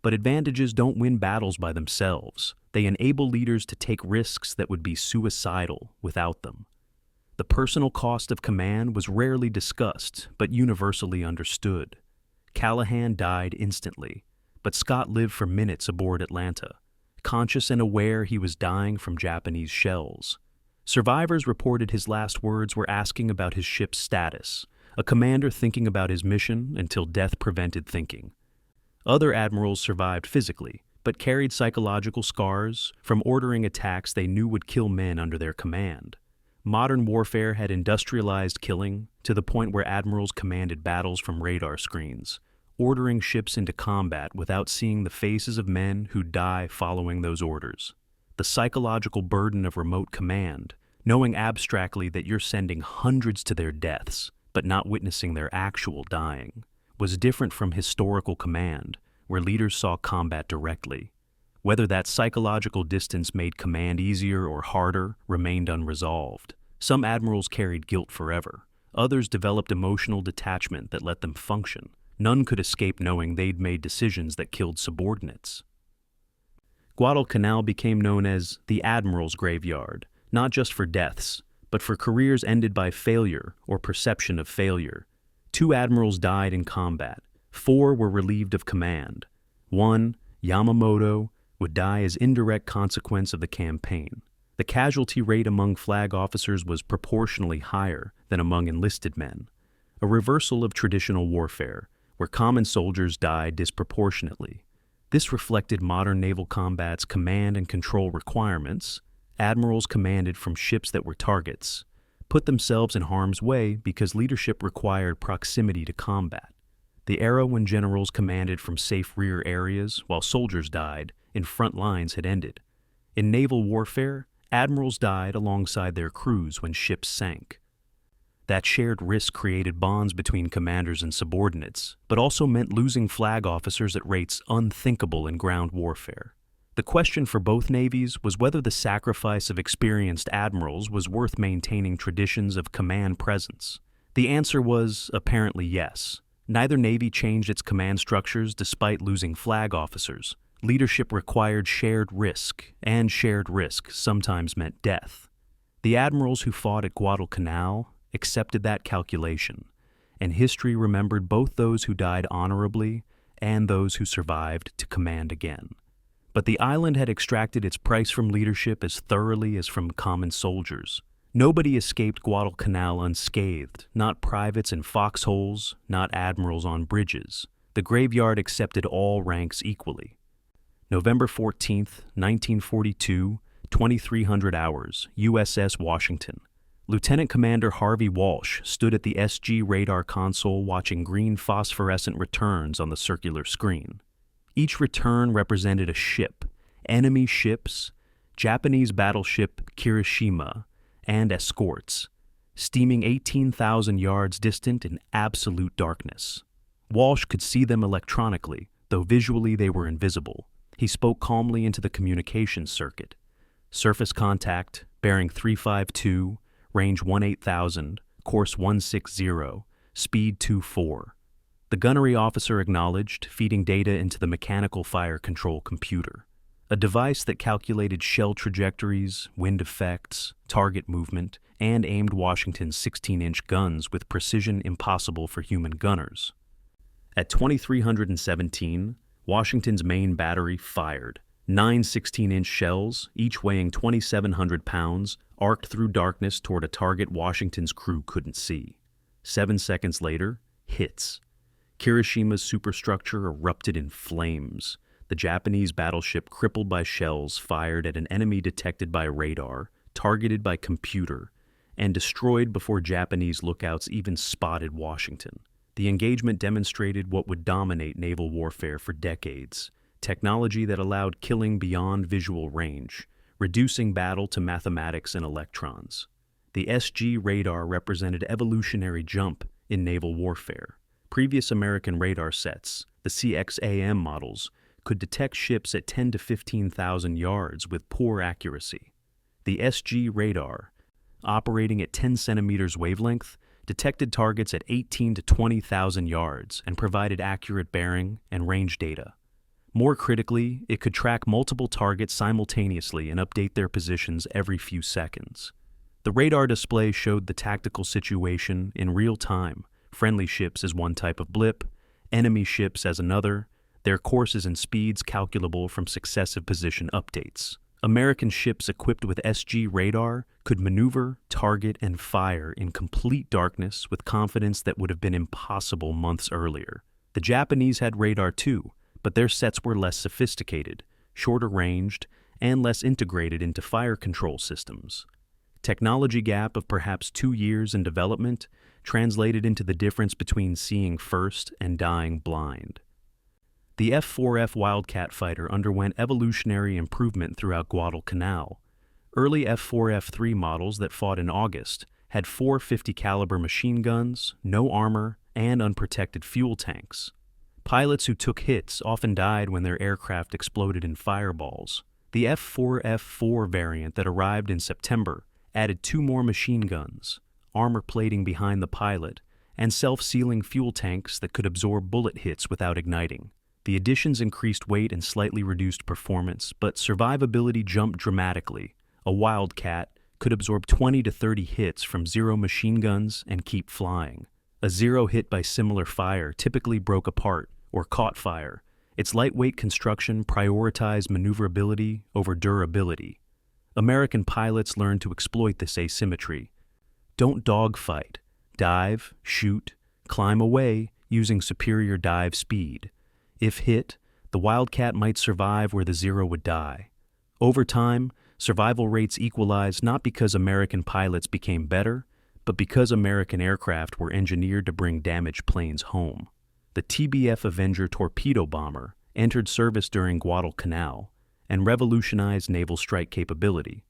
But advantages don't win battles by themselves. They enable leaders to take risks that would be suicidal without them. The personal cost of command was rarely discussed, but universally understood. Callahan died instantly, but Scott lived for minutes aboard Atlanta, conscious and aware he was dying from Japanese shells. Survivors reported his last words were asking about his ship's status, a commander thinking about his mission until death prevented thinking. Other admirals survived physically, but carried psychological scars from ordering attacks they knew would kill men under their command. Modern warfare had industrialized killing to the point where admirals commanded battles from radar screens, ordering ships into combat without seeing the faces of men who die following those orders. The psychological burden of remote command, knowing abstractly that you're sending hundreds to their deaths, but not witnessing their actual dying, was different from historical command, where leaders saw combat directly. Whether that psychological distance made command easier or harder remained unresolved. Some admirals carried guilt forever. Others developed emotional detachment that let them function. None could escape knowing they'd made decisions that killed subordinates. Guadalcanal became known as the Admiral's Graveyard, not just for deaths, but for careers ended by failure or perception of failure. 2 admirals died in combat. 4 were relieved of command. 1, Yamamoto, would die as indirect consequence of the campaign. The casualty rate among flag officers was proportionally higher than among enlisted men, a reversal of traditional warfare, where common soldiers died disproportionately. This reflected modern naval combat's command and control requirements. Admirals commanded from ships that were targets, put themselves in harm's way because leadership required proximity to combat. The era when generals commanded from safe rear areas while soldiers died in front lines had ended. In naval warfare, admirals died alongside their crews when ships sank. That shared risk created bonds between commanders and subordinates, but also meant losing flag officers at rates unthinkable in ground warfare. The question for both navies was whether the sacrifice of experienced admirals was worth maintaining traditions of command presence. The answer was apparently yes. Neither navy changed its command structures despite losing flag officers. Leadership required shared risk, and shared risk sometimes meant death. The admirals who fought at Guadalcanal accepted that calculation, and history remembered both those who died honorably and those who survived to command again. But the island had extracted its price from leadership as thoroughly as from common soldiers. Nobody escaped Guadalcanal unscathed, not privates in foxholes, not admirals on bridges. The graveyard accepted all ranks equally. November 14th, 1942, 2300 hours, USS Washington. Lieutenant Commander Harvey Walsh stood at the SG radar console watching green phosphorescent returns on the circular screen. Each return represented a ship, enemy ships, Japanese battleship Kirishima, and escorts, steaming 18,000 yards distant in absolute darkness. Walsh could see them electronically, though visually they were invisible. He spoke calmly into the communications circuit. Surface contact, bearing 352, range 18,000, course 160, speed 24. The gunnery officer acknowledged, feeding data into the mechanical fire control computer, a device that calculated shell trajectories, wind effects, target movement, and aimed Washington's 16-inch guns with precision impossible for human gunners. At 2317, Washington's main battery fired. 9 16-inch shells, each weighing 2,700 pounds, arced through darkness toward a target Washington's crew couldn't see. 7 seconds later, hits. Kirishima's superstructure erupted in flames. The Japanese battleship, crippled by shells fired at an enemy detected by radar, targeted by computer, and destroyed before Japanese lookouts even spotted Washington. The engagement demonstrated what would dominate naval warfare for decades: technology that allowed killing beyond visual range, reducing battle to mathematics and electrons. The SG radar represented evolutionary jump in naval warfare. Previous American radar sets, the CXAM models, could detect ships at 10 to 15,000 yards with poor accuracy. The SG radar, operating at 10 centimeters wavelength, detected targets at 18 to 20,000 yards and provided accurate bearing and range data. More critically, it could track multiple targets simultaneously and update their positions every few seconds. The radar display showed the tactical situation in real time, friendly ships as one type of blip, enemy ships as another, their courses and speeds calculable from successive position updates. American ships equipped with SG radar could maneuver, target, and fire in complete darkness with confidence that would have been impossible months earlier. The Japanese had radar too, but their sets were less sophisticated, shorter ranged, and less integrated into fire control systems. Technology gap of perhaps 2 years in development translated into the difference between seeing first and dying blind. The F-4F Wildcat fighter underwent evolutionary improvement throughout Guadalcanal. Early F-4F-3 models that fought in August had 4 50 caliber machine guns, no armor, and unprotected fuel tanks. Pilots who took hits often died when their aircraft exploded in fireballs. The F-4F-4 variant that arrived in September added 2 more machine guns, armor plating behind the pilot, and self-sealing fuel tanks that could absorb bullet hits without igniting. The additions increased weight and slightly reduced performance, but survivability jumped dramatically. A Wildcat could absorb 20 to 30 hits from 0 machine guns and keep flying. A 0 hit by similar fire typically broke apart or caught fire. Its lightweight construction prioritized maneuverability over durability. American pilots learned to exploit this asymmetry. Don't dogfight. Dive, shoot, climb away using superior dive speed. If hit, the Wildcat might survive where the 0 would die. Over time, survival rates equalized not because American pilots became better, but because American aircraft were engineered to bring damaged planes home. The TBF Avenger torpedo bomber entered service during Guadalcanal and revolutionized naval strike capability.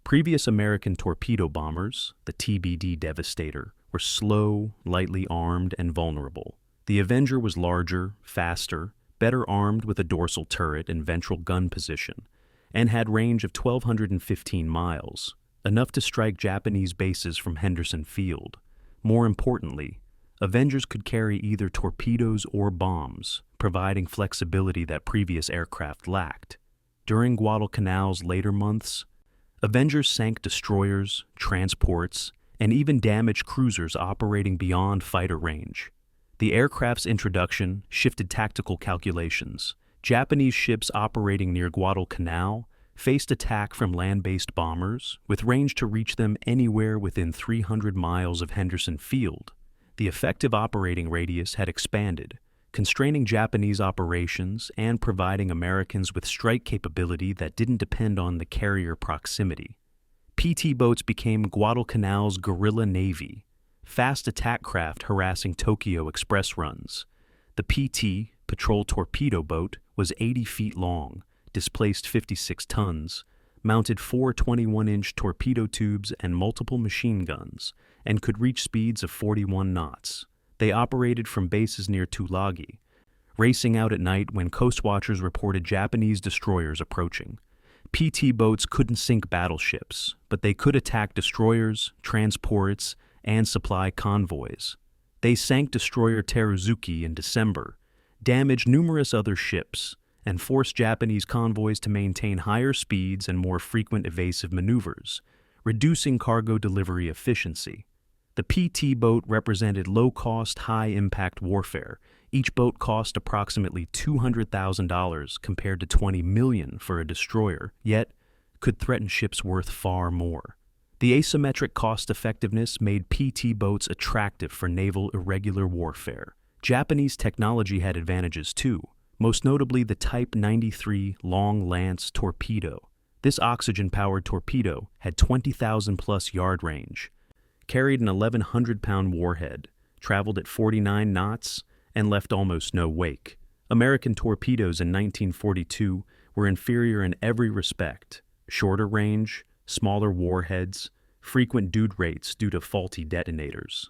Previous American torpedo bombers, the TBD Devastator, were slow, lightly armed, and vulnerable. The Avenger was larger, faster, better armed with a dorsal turret and ventral gun position, and had range of 1,215 miles, enough to strike Japanese bases from Henderson Field. More importantly, Avengers could carry either torpedoes or bombs, providing flexibility that previous aircraft lacked. During Guadalcanal's later months, Avengers sank destroyers, transports, and even damaged cruisers operating beyond fighter range. The aircraft's introduction shifted tactical calculations. Japanese ships operating near Guadalcanal faced attack from land-based bombers, with range to reach them anywhere within 300 miles of Henderson Field. The effective operating radius had expanded, constraining Japanese operations and providing Americans with strike capability that didn't depend on the carrier proximity. PT boats became Guadalcanal's guerrilla navy, fast attack craft harassing Tokyo express runs. The PT, patrol torpedo boat, was 80 feet long, displaced 56 tons, mounted 4 21-inch torpedo tubes and multiple machine guns, and could reach speeds of 41 knots. They operated from bases near Tulagi, racing out at night when coastwatchers reported Japanese destroyers approaching. PT boats couldn't sink battleships, but they could attack destroyers, transports, and supply convoys. They sank destroyer Teruzuki in December, damaged numerous other ships, and forced Japanese convoys to maintain higher speeds and more frequent evasive maneuvers, reducing cargo delivery efficiency. The PT boat represented low-cost, high-impact warfare. Each boat cost approximately $200,000 compared to $20 million for a destroyer, yet could threaten ships worth far more. The asymmetric cost-effectiveness made PT boats attractive for naval irregular warfare. Japanese technology had advantages too, most notably the Type 93 Long Lance torpedo. This oxygen-powered torpedo had 20,000-plus yard range, carried an 1,100-pound warhead, traveled at 49 knots, and left almost no wake. American torpedoes in 1942 were inferior in every respect: shorter range, smaller warheads, frequent dude rates due to faulty detonators.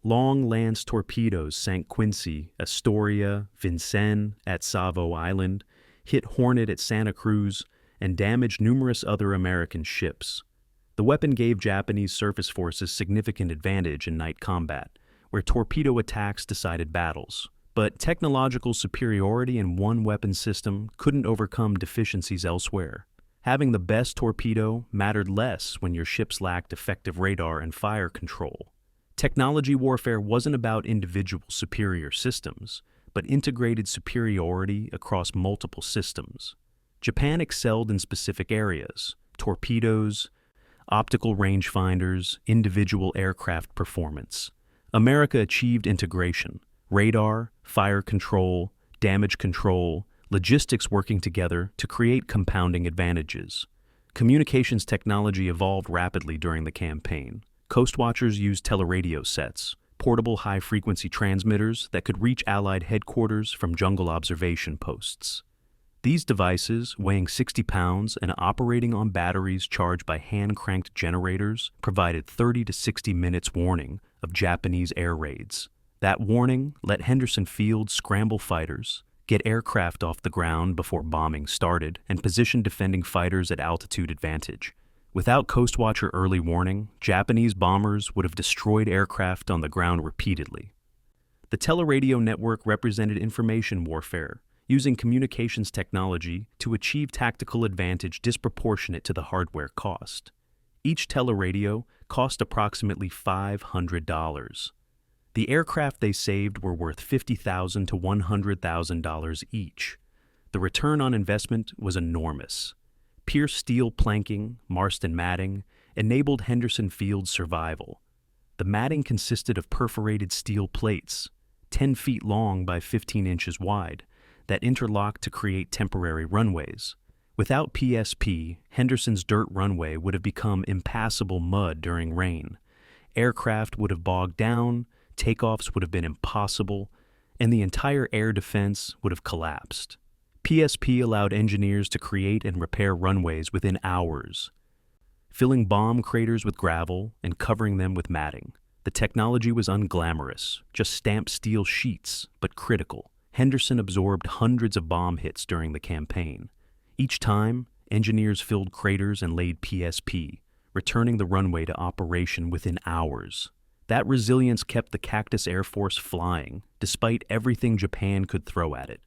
Long Lance torpedoes sank Quincy, Astoria, Vincennes at Savo Island, hit Hornet at Santa Cruz, and damaged numerous other American ships. The weapon gave Japanese surface forces significant advantage in night combat, where torpedo attacks decided battles. But technological superiority in one weapon system couldn't overcome deficiencies elsewhere. Having the best torpedo mattered less when your ships lacked effective radar and fire control. Technology warfare wasn't about individual superior systems, but integrated superiority across multiple systems. Japan excelled in specific areas: torpedoes, optical rangefinders, individual aircraft performance. America achieved integration: radar, fire control, damage control, logistics working together to create compounding advantages. Communications technology evolved rapidly during the campaign. Coastwatchers used teleradio sets, portable high-frequency transmitters that could reach Allied headquarters from jungle observation posts. These devices, weighing 60 pounds and operating on batteries charged by hand-cranked generators, provided 30 to 60 minutes warning of Japanese air raids. That warning let Henderson Field scramble fighters, get aircraft off the ground before bombing started, and position defending fighters at altitude advantage. Without Coastwatcher early warning, Japanese bombers would have destroyed aircraft on the ground repeatedly. The teleradio network represented information warfare, using communications technology to achieve tactical advantage disproportionate to the hardware cost. Each teleradio cost approximately $500. The aircraft they saved were worth $50,000 to $100,000 each. The return on investment was enormous. Pierced steel planking, Marston matting, enabled Henderson Field's survival. The matting consisted of perforated steel plates, 10 feet long by 15 inches wide, that interlocked to create temporary runways. Without PSP, Henderson's dirt runway would have become impassable mud during rain. Aircraft would have bogged down, takeoffs would have been impossible, and the entire air defense would have collapsed. PSP allowed engineers to create and repair runways within hours, filling bomb craters with gravel and covering them with matting. The technology was unglamorous, just stamped steel sheets, but critical. Henderson absorbed hundreds of bomb hits during the campaign. Each time, engineers filled craters and laid PSP, returning the runway to operation within hours. That resilience kept the Cactus Air Force flying, despite everything Japan could throw at it.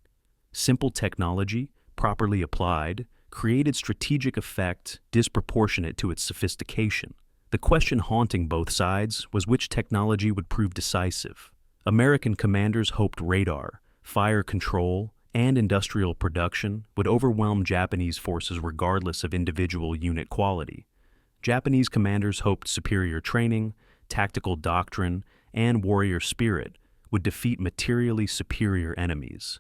Simple technology, properly applied, created strategic effect disproportionate to its sophistication. The question haunting both sides was which technology would prove decisive. American commanders hoped radar, fire control, and industrial production would overwhelm Japanese forces regardless of individual unit quality. Japanese commanders hoped superior training, tactical doctrine, and warrior spirit would defeat materially superior enemies.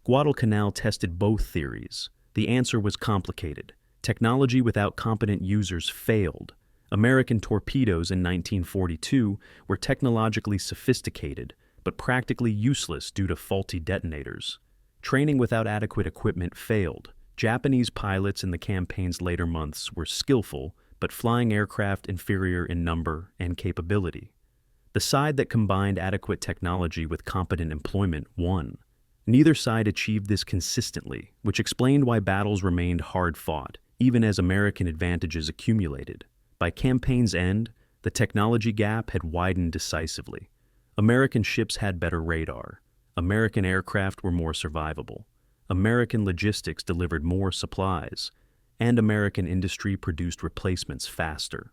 Guadalcanal tested both theories. The answer was complicated. Technology without competent users failed. American torpedoes in 1942 were technologically sophisticated, but practically useless due to faulty detonators. Training without adequate equipment failed. Japanese pilots in the campaign's later months were skillful, but flying aircraft inferior in number and capability. The side that combined adequate technology with competent employment won. Neither side achieved this consistently, which explained why battles remained hard-fought, even as American advantages accumulated. By campaign's end, the technology gap had widened decisively. American ships had better radar. American aircraft were more survivable. American logistics delivered more supplies, and American industry produced replacements faster.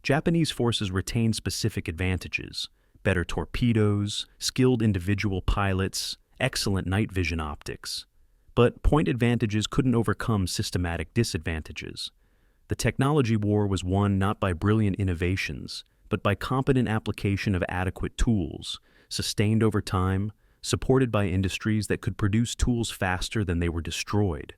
Japanese forces retained specific advantages: better torpedoes, skilled individual pilots, excellent night vision optics. But point advantages couldn't overcome systematic disadvantages. The technology war was won not by brilliant innovations, but by competent application of adequate tools, sustained over time, supported by industries that could produce tools faster than they were destroyed.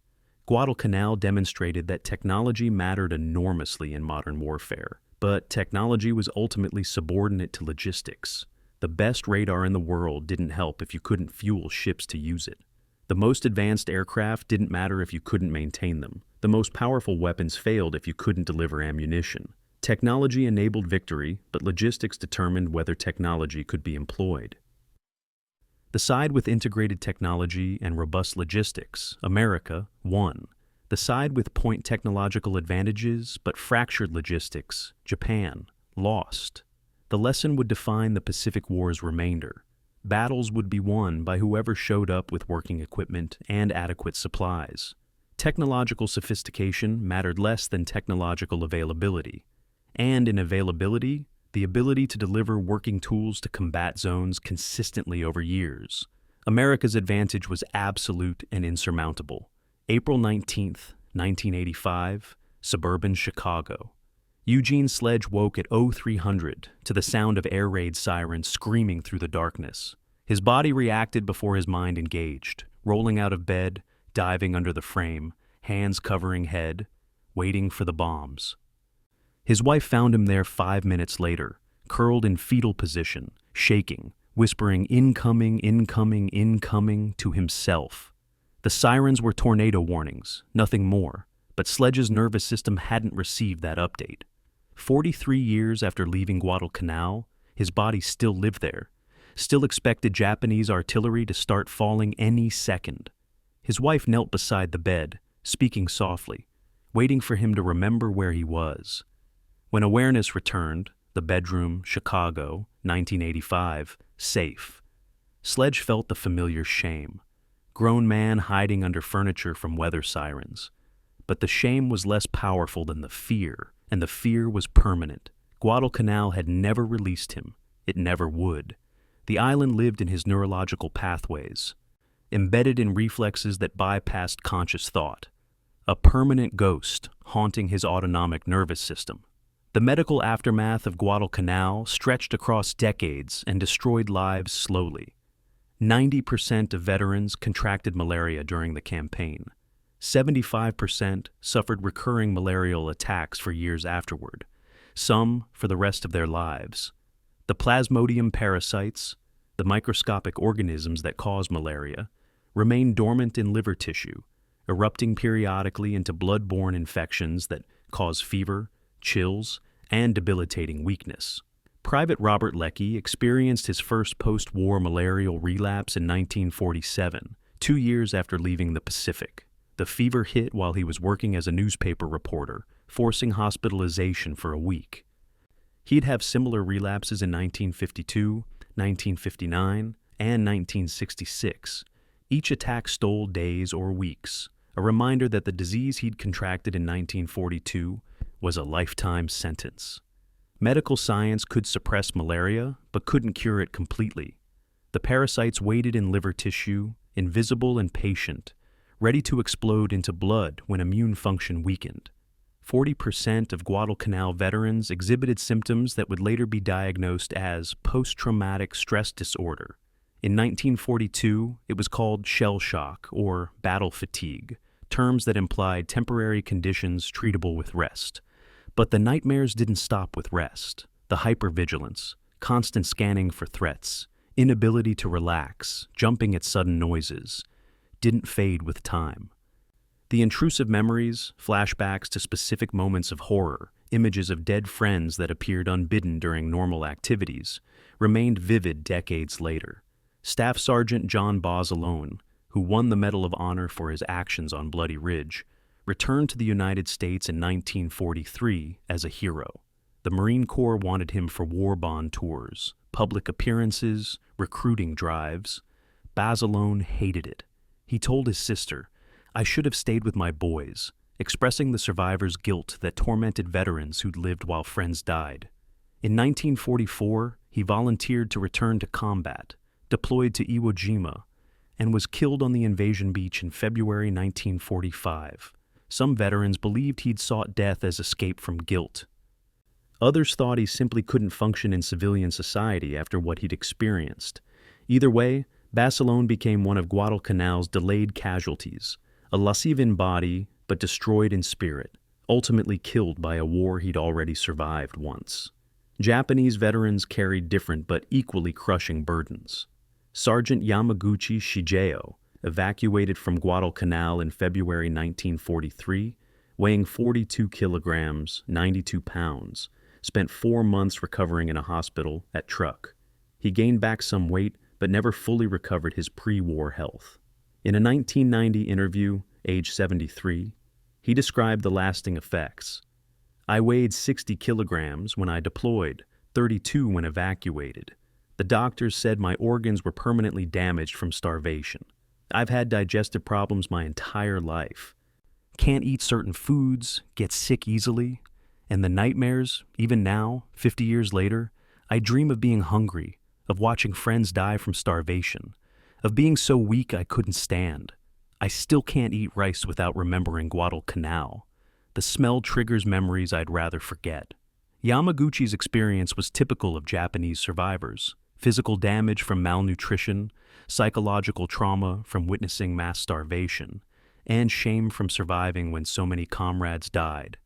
Guadalcanal demonstrated that technology mattered enormously in modern warfare, but technology was ultimately subordinate to logistics. The best radar in the world didn't help if you couldn't fuel ships to use it. The most advanced aircraft didn't matter if you couldn't maintain them. The most powerful weapons failed if you couldn't deliver ammunition. Technology enabled victory, but logistics determined whether technology could be employed. The side with integrated technology and robust logistics, America, won. The side with point technological advantages but fractured logistics, Japan, lost. The lesson would define the Pacific War's remainder. Battles would be won by whoever showed up with working equipment and adequate supplies. Technological sophistication mattered less than technological availability. And in availability, the ability to deliver working tools to combat zones consistently over years. America's advantage was absolute and insurmountable. April 19, 1985, suburban Chicago. Eugene Sledge woke at 0300 to the sound of air raid sirens screaming through the darkness. His body reacted before his mind engaged, rolling out of bed, diving under the frame, hands covering head, waiting for the bombs. His wife found him there 5 minutes later, curled in fetal position, shaking, whispering incoming, incoming, incoming to himself. The sirens were tornado warnings, nothing more, but Sledge's nervous system hadn't received that update. 43 years after leaving Guadalcanal, his body still lived there, still expected Japanese artillery to start falling any second. His wife knelt beside the bed, speaking softly. waiting for him to remember where he was. When awareness returned, the bedroom, Chicago, 1985, safe. Sledge felt the familiar shame. Grown man hiding under furniture from weather sirens. But the shame was less powerful than the fear, and the fear was permanent. Guadalcanal had never released him. It never would. The island lived in his neurological pathways, embedded in reflexes that bypassed conscious thought. A permanent ghost haunting his autonomic nervous system. The medical aftermath of Guadalcanal stretched across decades and destroyed lives slowly. 90% of veterans contracted malaria during the campaign. 75% suffered recurring malarial attacks for years afterward, some for the rest of their lives. The Plasmodium parasites, the microscopic organisms that cause malaria, remain dormant in liver tissue, erupting periodically into blood-borne infections that cause fever, chills, and debilitating weakness. Private Robert Leckie experienced his first post-war malarial relapse in 1947, 2 years after leaving the Pacific. The fever hit while he was working as a newspaper reporter, forcing hospitalization for a week. He'd have similar relapses in 1952, 1959, and 1966. Each attack stole days or weeks, a reminder that the disease he'd contracted in 1942 was a lifetime sentence. Medical science could suppress malaria, but couldn't cure it completely. The parasites waited in liver tissue, invisible and patient, ready to explode into blood when immune function weakened. 40% of Guadalcanal veterans exhibited symptoms that would later be diagnosed as post-traumatic stress disorder. In 1942, it was called shell shock or battle fatigue, terms that implied temporary conditions treatable with rest. But the nightmares didn't stop with rest. The hypervigilance, constant scanning for threats, inability to relax, jumping at sudden noises, didn't fade with time. The intrusive memories, flashbacks to specific moments of horror, images of dead friends that appeared unbidden during normal activities, remained vivid decades later. Staff Sergeant John Bazelon, who won the Medal of Honor for his actions on Bloody Ridge, returned to the United States in 1943 as a hero. The Marine Corps wanted him for war bond tours, public appearances, recruiting drives. Bazelon hated it. He told his sister, "I should have stayed with my boys," expressing the survivors' guilt that tormented veterans who'd lived while friends died. In 1944, he volunteered to return to combat, deployed to Iwo Jima, and was killed on the invasion beach in February 1945. Some veterans believed he'd sought death as escape from guilt. Others thought he simply couldn't function in civilian society after what he'd experienced. Either way, Bazelon became one of Guadalcanal's delayed casualties, a lascive in body but destroyed in spirit, ultimately killed by a war he'd already survived once. Japanese veterans carried different but equally crushing burdens. Sergeant Yamaguchi Shigeo evacuated from Guadalcanal in February 1943, weighing 42 kilograms, 92 pounds, spent 4 months recovering in a hospital at Truk. He gained back some weight, but never fully recovered his pre-war health. In a 1990 interview, age 73, he described the lasting effects. "I weighed 60 kilograms when I deployed, 32 when evacuated. The doctors said my organs were permanently damaged from starvation. I've had digestive problems my entire life. Can't eat certain foods, get sick easily, and the nightmares, even now, 50 years later, I dream of being hungry, of watching friends die from starvation, of being so weak I couldn't stand. I still can't eat rice without remembering Guadalcanal. The smell triggers memories I'd rather forget." Yamaguchi's experience was typical of Japanese survivors. Physical damage from malnutrition, psychological trauma from witnessing mass starvation, and shame from surviving when so many comrades died.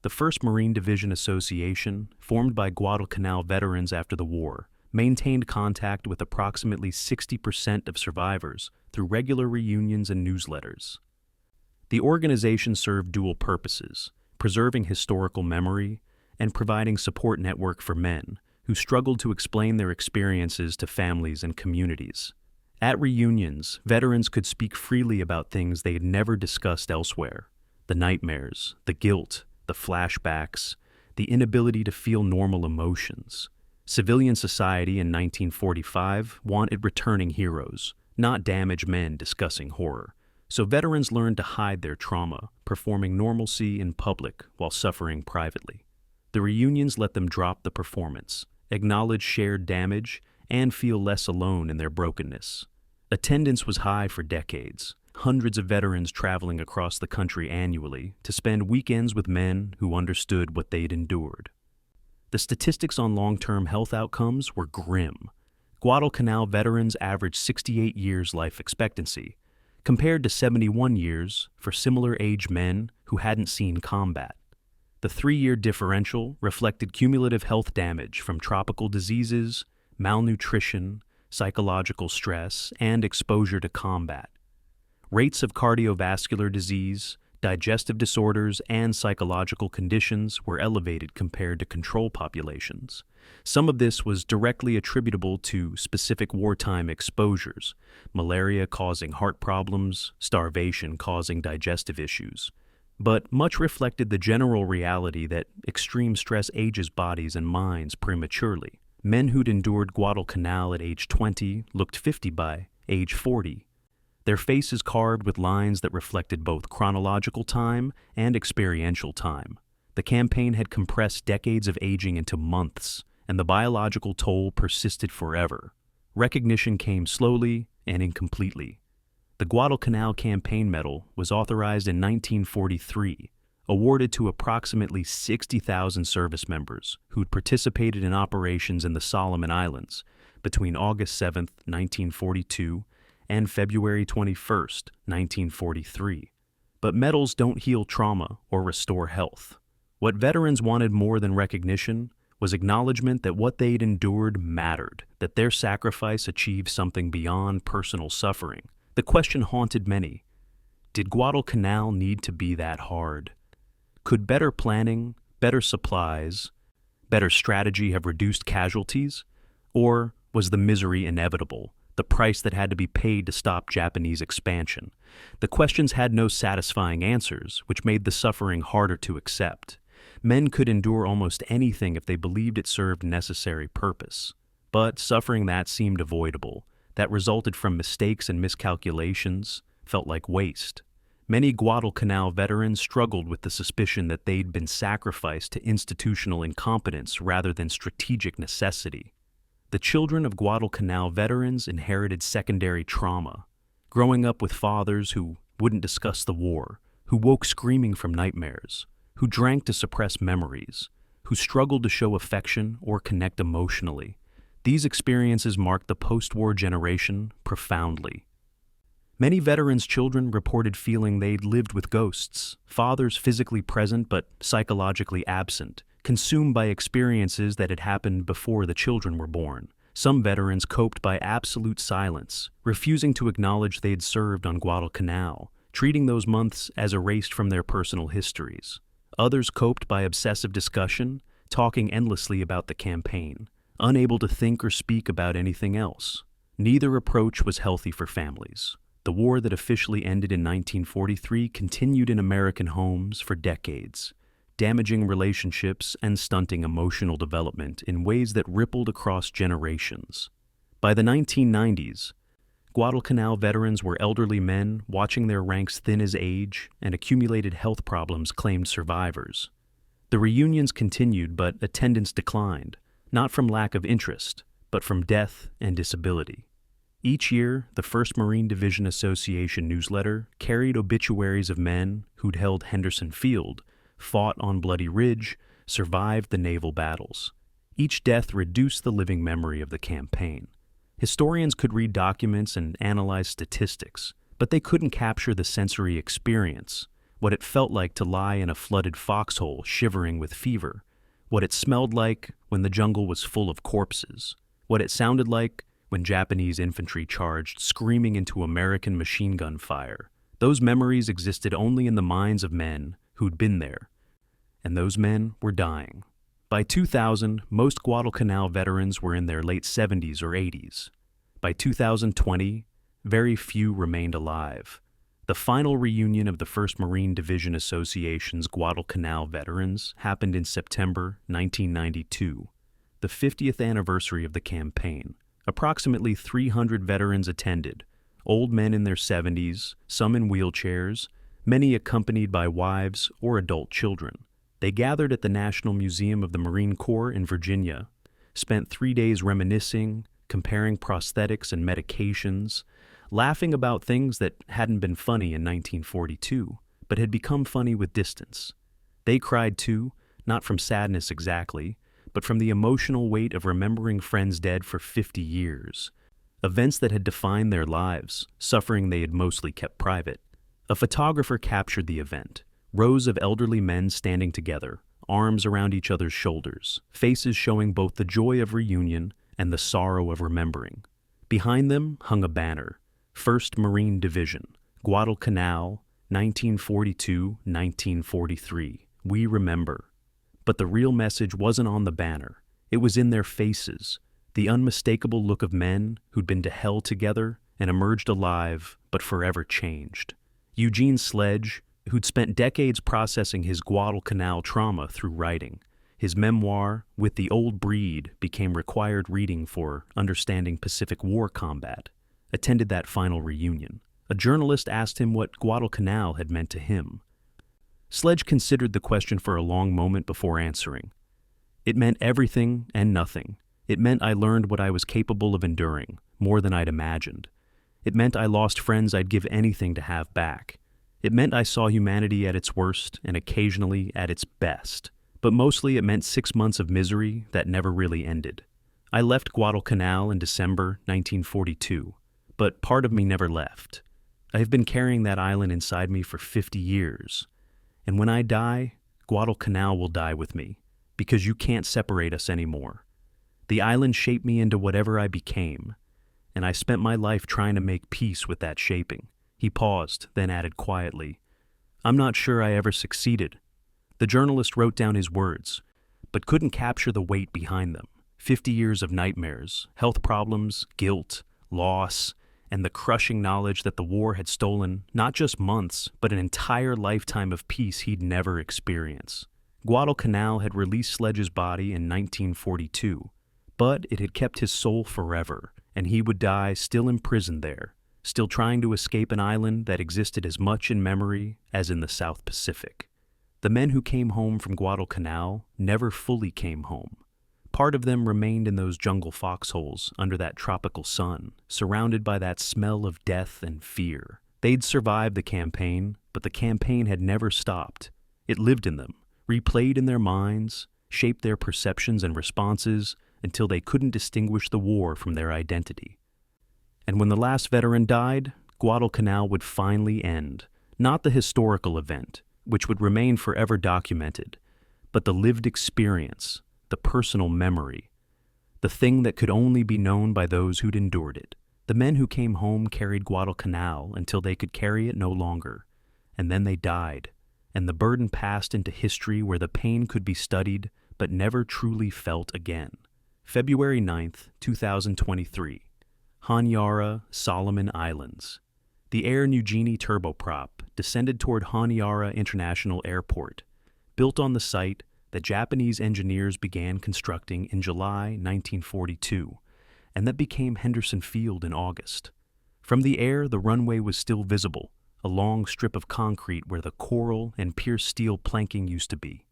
The 1st Marine Division Association, formed by Guadalcanal veterans after the war, maintained contact with approximately 60% of survivors through regular reunions and newsletters. The organization served dual purposes, preserving historical memory and providing support network for men who struggled to explain their experiences to families and communities. At reunions, veterans could speak freely about things they had never discussed elsewhere. The nightmares, the guilt, the flashbacks, the inability to feel normal emotions. Civilian society in 1945 wanted returning heroes, not damaged men discussing horror. So veterans learned to hide their trauma, performing normalcy in public while suffering privately. The reunions let them drop the performance, acknowledge shared damage, and feel less alone in their brokenness. Attendance was high for decades, hundreds of veterans traveling across the country annually to spend weekends with men who understood what they'd endured. The statistics on long-term health outcomes were grim. Guadalcanal veterans averaged 68 years life expectancy, compared to 71 years for similar-age men who hadn't seen combat. The 3-year differential reflected cumulative health damage from tropical diseases, malnutrition, psychological stress, and exposure to combat. Rates of cardiovascular disease, digestive disorders, and psychological conditions were elevated compared to control populations. Some of this was directly attributable to specific wartime exposures, malaria causing heart problems, starvation causing digestive issues. But much reflected the general reality that extreme stress ages bodies and minds prematurely. Men who'd endured Guadalcanal at age 20 looked 50 by age 40. Their faces carved with lines that reflected both chronological time and experiential time. The campaign had compressed decades of aging into months, and the biological toll persisted forever. Recognition came slowly and incompletely. The Guadalcanal Campaign Medal was authorized in 1943, awarded to approximately 60,000 service members who'd participated in operations in the Solomon Islands between August 7, 1942, and February 21, 1943. But medals don't heal trauma or restore health. What veterans wanted more than recognition was acknowledgement that what they'd endured mattered, that their sacrifice achieved something beyond personal suffering. The question haunted many. Did Guadalcanal need to be that hard? Could better planning, better supplies, better strategy have reduced casualties? Or was the misery inevitable, the price that had to be paid to stop Japanese expansion? The questions had no satisfying answers, which made the suffering harder to accept. Men could endure almost anything if they believed it served necessary purpose. But suffering that seemed avoidable, that resulted from mistakes and miscalculations, felt like waste. Many Guadalcanal veterans struggled with the suspicion that they'd been sacrificed to institutional incompetence rather than strategic necessity. The children of Guadalcanal veterans inherited secondary trauma, growing up with fathers who wouldn't discuss the war, who woke screaming from nightmares, who drank to suppress memories, who struggled to show affection or connect emotionally. These experiences marked the post-war generation profoundly. Many veterans' children reported feeling they'd lived with ghosts, fathers physically present but psychologically absent, consumed by experiences that had happened before the children were born. Some veterans coped by absolute silence, refusing to acknowledge they'd served on Guadalcanal, treating those months as erased from their personal histories. Others coped by obsessive discussion, talking endlessly about the campaign, unable to think or speak about anything else. Neither approach was healthy for families. The war that officially ended in 1943 continued in American homes for decades, damaging relationships and stunting emotional development in ways that rippled across generations. By the 1990s, Guadalcanal veterans were elderly men watching their ranks thin as age, and accumulated health problems claimed survivors. The reunions continued, but attendance declined, not from lack of interest, but from death and disability. Each year, the 1st Marine Division Association newsletter carried obituaries of men who'd held Henderson Field, fought on Bloody Ridge, survived the naval battles. Each death reduced the living memory of the campaign. Historians could read documents and analyze statistics, but they couldn't capture the sensory experience, what it felt like to lie in a flooded foxhole shivering with fever, what it smelled like when the jungle was full of corpses, what it sounded like when Japanese infantry charged, screaming into American machine gun fire. Those memories existed only in the minds of men who'd been there, and those men were dying. By 2000, most Guadalcanal veterans were in their late 70s or 80s. By 2020, very few remained alive. The final reunion of the 1st Marine Division Association's Guadalcanal veterans happened in September 1992, the 50th anniversary of the campaign. Approximately 300 veterans attended, old men in their 70s, some in wheelchairs, many accompanied by wives or adult children. They gathered at the National Museum of the Marine Corps in Virginia, spent 3 days reminiscing, comparing prosthetics and medications, laughing about things that hadn't been funny in 1942, but had become funny with distance. They cried too, not from sadness exactly, but from the emotional weight of remembering friends dead for 50 years, events that had defined their lives, suffering they had mostly kept private. A photographer captured the event, rows of elderly men standing together, arms around each other's shoulders, faces showing both the joy of reunion and the sorrow of remembering. Behind them hung a banner, 1st Marine Division, Guadalcanal, 1942-1943. We remember. But the real message wasn't on the banner. It was in their faces, the unmistakable look of men who'd been to hell together and emerged alive, but forever changed. Eugene Sledge, who'd spent decades processing his Guadalcanal trauma through writing. His memoir, With the Old Breed, became required reading for understanding Pacific War combat, attended that final reunion. A journalist asked him what Guadalcanal had meant to him. Sledge considered the question for a long moment before answering. It meant everything and nothing. It meant I learned what I was capable of enduring, more than I'd imagined. It meant I lost friends I'd give anything to have back. It meant I saw humanity at its worst and occasionally at its best. But mostly it meant 6 months of misery that never really ended. I left Guadalcanal in December 1942, but part of me never left. I have been carrying that island inside me for 50 years. And when I die, Guadalcanal will die with me, because you can't separate us anymore. The island shaped me into whatever I became, and I spent my life trying to make peace with that shaping. He paused, then added quietly, I'm not sure I ever succeeded. The journalist wrote down his words, but couldn't capture the weight behind them. 50 years of nightmares, health problems, guilt, loss, and the crushing knowledge that the war had stolen not just months, but an entire lifetime of peace he'd never experience. Guadalcanal had released Sledge's body in 1942, but it had kept his soul forever, and he would die still imprisoned there, still trying to escape an island that existed as much in memory as in the South Pacific. The men who came home from Guadalcanal never fully came home. Part of them remained in those jungle foxholes under that tropical sun, surrounded by that smell of death and fear. They'd survived the campaign, but the campaign had never stopped. It lived in them, replayed in their minds, shaped their perceptions and responses until they couldn't distinguish the war from their identity. And when the last veteran died, Guadalcanal would finally end, not the historical event, which would remain forever documented, but the lived experience, the personal memory, the thing that could only be known by those who'd endured it. The men who came home carried Guadalcanal until they could carry it no longer, and then they died, and the burden passed into history where the pain could be studied but never truly felt again. February 9th, 2023. Honiara, Solomon Islands. The Air Niugini turboprop descended toward Honiara International Airport, built on the site that Japanese engineers began constructing in July 1942, and that became Henderson Field in August. From the air, the runway was still visible, a long strip of concrete where the coral and pierced steel planking used to be.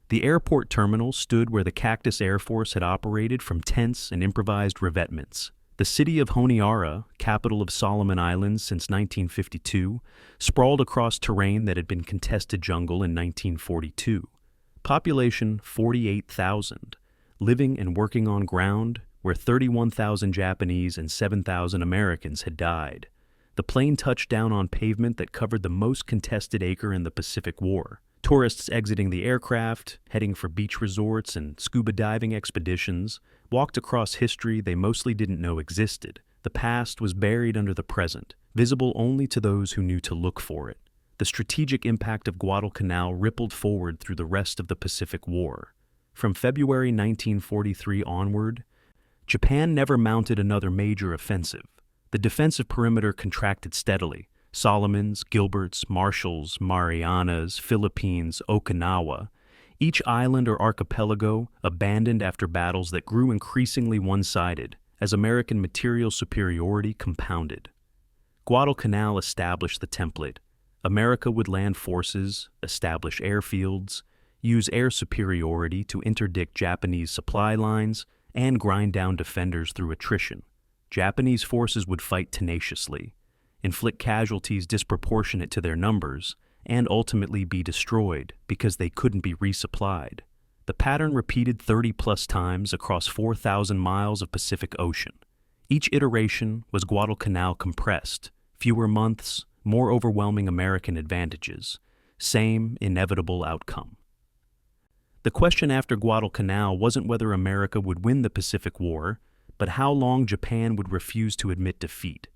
The airport terminal stood where the Cactus Air Force had operated from tents and improvised revetments. The city of Honiara, capital of Solomon Islands since 1952, sprawled across terrain that had been contested jungle in 1942. Population 48,000, living and working on ground where 31,000 Japanese and 7,000 Americans had died. The plane touched down on pavement that covered the most contested acre in the Pacific War. Tourists exiting the aircraft, heading for beach resorts and scuba diving expeditions, walked across history they mostly didn't know existed. The past was buried under the present, visible only to those who knew to look for it. The strategic impact of Guadalcanal rippled forward through the rest of the Pacific War. From February 1943 onward, Japan never mounted another major offensive. The defensive perimeter contracted steadily, Solomons, Gilberts, Marshalls, Marianas, Philippines, Okinawa, each island or archipelago abandoned after battles that grew increasingly one-sided as American material superiority compounded. Guadalcanal established the template. America would land forces, establish airfields, use air superiority to interdict Japanese supply lines, and grind down defenders through attrition. Japanese forces would fight tenaciously, inflict casualties disproportionate to their numbers, and ultimately be destroyed because they couldn't be resupplied. The pattern repeated 30-plus times across 4,000 miles of Pacific Ocean. Each iteration was Guadalcanal compressed, fewer months, more overwhelming American advantages, same inevitable outcome. The question after Guadalcanal wasn't whether America would win the Pacific War, but how long Japan would refuse to admit defeat.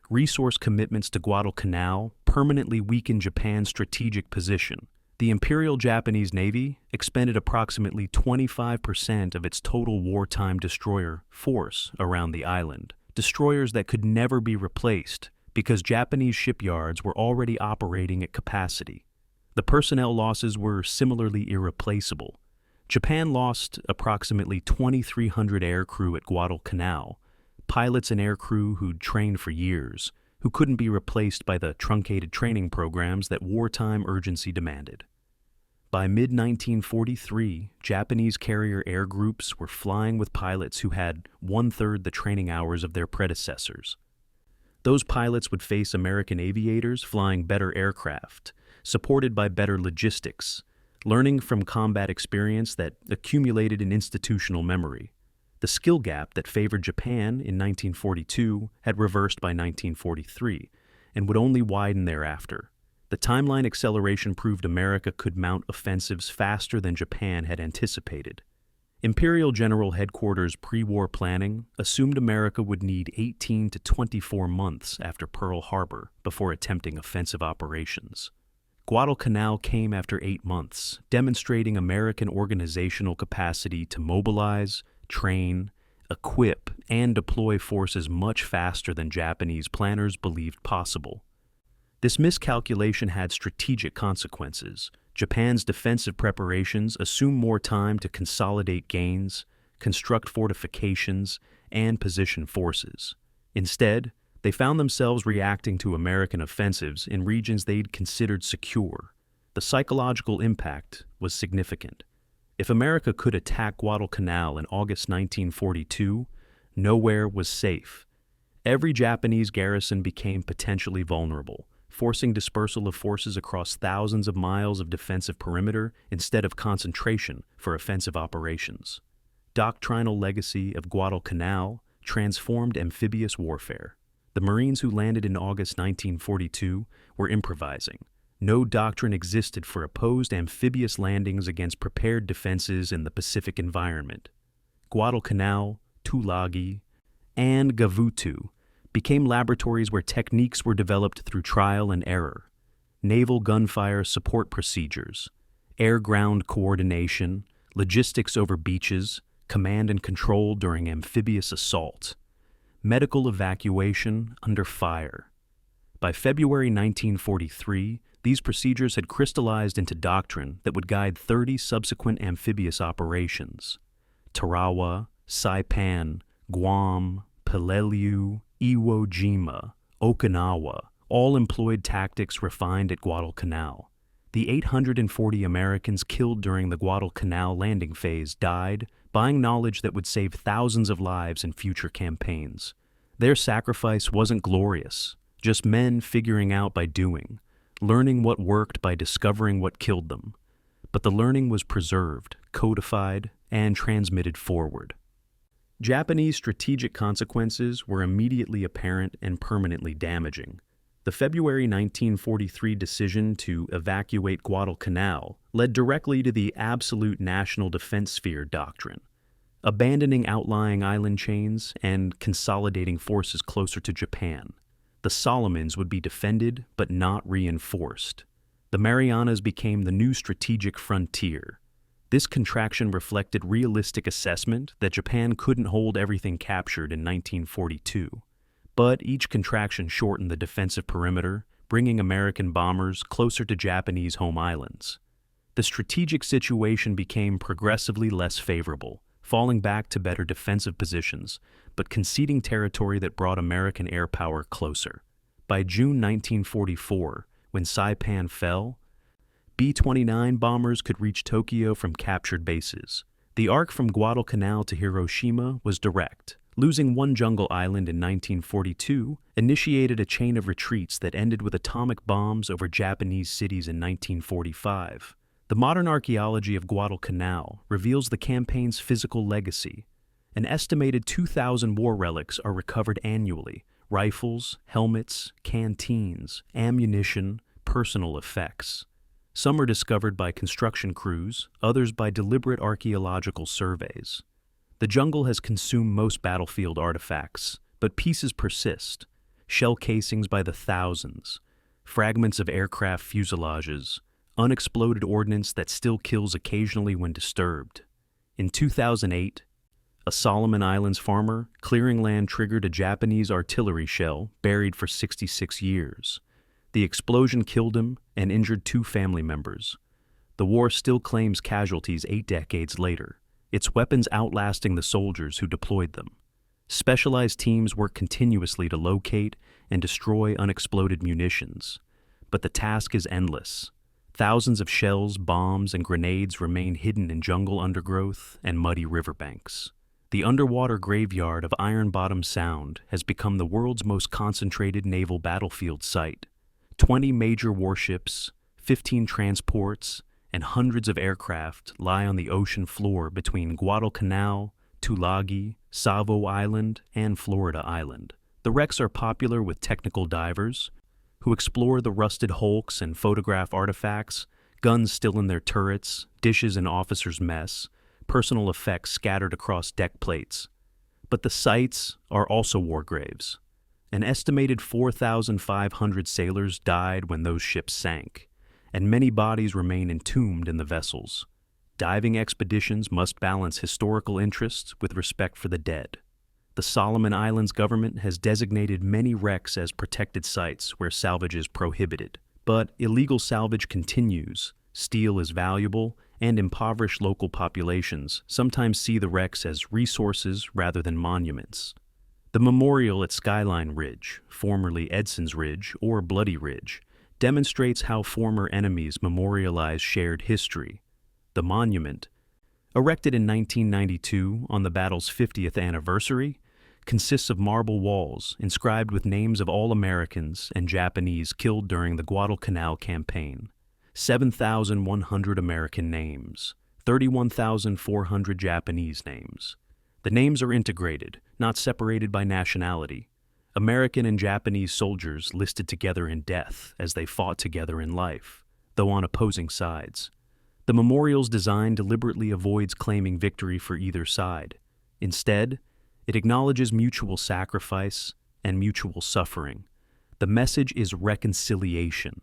Resource commitments to Guadalcanal permanently weakened Japan's strategic position. The Imperial Japanese Navy expended approximately 25% of its total wartime destroyer force around the island, destroyers that could never be replaced because Japanese shipyards were already operating at capacity. The personnel losses were similarly irreplaceable. Japan lost approximately 2,300 aircrew at Guadalcanal, pilots and aircrew who'd trained for years, who couldn't be replaced by the truncated training programs that wartime urgency demanded. By mid-1943, Japanese carrier air groups were flying with pilots who had one-third the training hours of their predecessors. Those pilots would face American aviators flying better aircraft, supported by better logistics, learning from combat experience that accumulated in institutional memory. The skill gap that favored Japan in 1942 had reversed by 1943 and would only widen thereafter. The timeline acceleration proved America could mount offensives faster than Japan had anticipated. Imperial General Headquarters pre-war planning assumed America would need 18 to 24 months after Pearl Harbor before attempting offensive operations. Guadalcanal came after 8 months, demonstrating American organizational capacity to mobilize, train, equip, and deploy forces much faster than Japanese planners believed possible. This miscalculation had strategic consequences. Japan's defensive preparations assumed more time to consolidate gains, construct fortifications, and position forces. Instead, they found themselves reacting to American offensives in regions they'd considered secure. The psychological impact was significant. If America could attack Guadalcanal in August 1942, nowhere was safe. Every Japanese garrison became potentially vulnerable, forcing dispersal of forces across thousands of miles of defensive perimeter instead of concentration for offensive operations. Doctrinal legacy of Guadalcanal transformed amphibious warfare. The Marines who landed in August 1942 were improvising. No doctrine existed for opposed amphibious landings against prepared defenses in the Pacific environment. Guadalcanal, Tulagi, and WW2 became laboratories where techniques were developed through trial and error. Naval gunfire support procedures, air-ground coordination, logistics over beaches, command and control during amphibious assault, medical evacuation under fire. By February 1943, these procedures had crystallized into doctrine that would guide 30 subsequent amphibious operations. Tarawa, Saipan, Guam, Peleliu, Iwo Jima, Okinawa, all employed tactics refined at Guadalcanal. The 840 Americans killed during the Guadalcanal landing phase died, buying knowledge that would save thousands of lives in future campaigns. Their sacrifice wasn't glorious, just men figuring out by doing, learning what worked by discovering what killed them. But the learning was preserved, codified, and transmitted forward. Japanese strategic consequences were immediately apparent and permanently damaging. The February 1943 decision to evacuate Guadalcanal led directly to the absolute national defense sphere doctrine, abandoning outlying island chains and consolidating forces closer to Japan. The Solomons would be defended but not reinforced. The Marianas became the new strategic frontier. This contraction reflected realistic assessment that Japan couldn't hold everything captured in 1942. But each contraction shortened the defensive perimeter, bringing American bombers closer to Japanese home islands. The strategic situation became progressively less favorable, falling back to better defensive positions, but conceding territory that brought American air power closer. By June 1944, when Saipan fell, B-29 bombers could reach Tokyo from captured bases. The arc from Guadalcanal to Hiroshima was direct. Losing one jungle island in 1942 initiated a chain of retreats that ended with atomic bombs over Japanese cities in 1945. The modern archaeology of Guadalcanal reveals the campaign's physical legacy. An estimated 2,000 war relics are recovered annually: rifles, helmets, canteens, ammunition, personal effects. Some are discovered by construction crews, others by deliberate archaeological surveys. The jungle has consumed most battlefield artifacts, but pieces persist: shell casings by the thousands, fragments of aircraft fuselages, unexploded ordnance that still kills occasionally when disturbed. In 2008, a Solomon Islands farmer clearing land triggered a Japanese artillery shell buried for 66 years. The explosion killed him and injured 2 family members. The war still claims casualties 8 decades later, its weapons outlasting the soldiers who deployed them. Specialized teams work continuously to locate and destroy unexploded munitions, but the task is endless. Thousands of shells, bombs, and grenades remain hidden in jungle undergrowth and muddy riverbanks. The underwater graveyard of Iron Bottom Sound has become the world's most concentrated naval battlefield site. 20 major warships, 15 transports, and hundreds of aircraft lie on the ocean floor between Guadalcanal, Tulagi, Savo Island, and Florida Island. The wrecks are popular with technical divers who explore the rusted hulks and photograph artifacts, guns still in their turrets, dishes in officers' mess, personal effects scattered across deck plates. But the sites are also war graves. An estimated 4,500 sailors died when those ships sank, and many bodies remain entombed in the vessels. Diving expeditions must balance historical interests with respect for the dead. The Solomon Islands government has designated many wrecks as protected sites where salvage is prohibited, but illegal salvage continues. Steel is valuable, and impoverished local populations sometimes see the wrecks as resources rather than monuments. The memorial at Skyline Ridge, formerly Edson's Ridge or Bloody Ridge, demonstrates how former enemies memorialize shared history. The monument, erected in 1992 on the battle's 50th anniversary, consists of marble walls inscribed with names of all Americans and Japanese killed during the Guadalcanal campaign. 7,100 American names, 31,400 Japanese names. The names are integrated, not separated by nationality. American and Japanese soldiers listed together in death as they fought together in life, though on opposing sides. The memorial's design deliberately avoids claiming victory for either side. Instead, it acknowledges mutual sacrifice and mutual suffering. The message is reconciliation.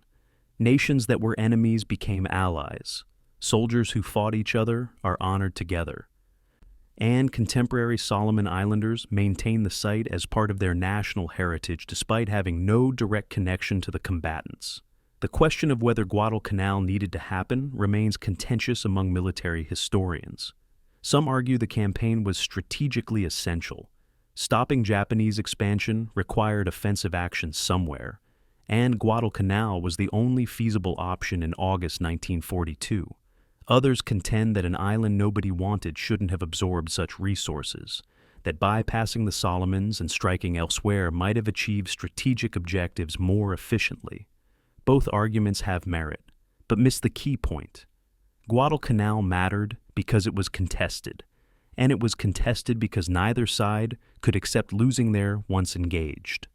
Nations that were enemies became allies. Soldiers who fought each other are honored together. And contemporary Solomon Islanders maintain the site as part of their national heritage despite having no direct connection to the combatants. The question of whether Guadalcanal needed to happen remains contentious among military historians. Some argue the campaign was strategically essential. Stopping Japanese expansion required offensive action somewhere, and Guadalcanal was the only feasible option in August 1942. Others contend that an island nobody wanted shouldn't have absorbed such resources, that bypassing the Solomons and striking elsewhere might have achieved strategic objectives more efficiently. Both arguments have merit, but miss the key point. Guadalcanal mattered because it was contested, and it was contested because neither side could accept losing there once engaged.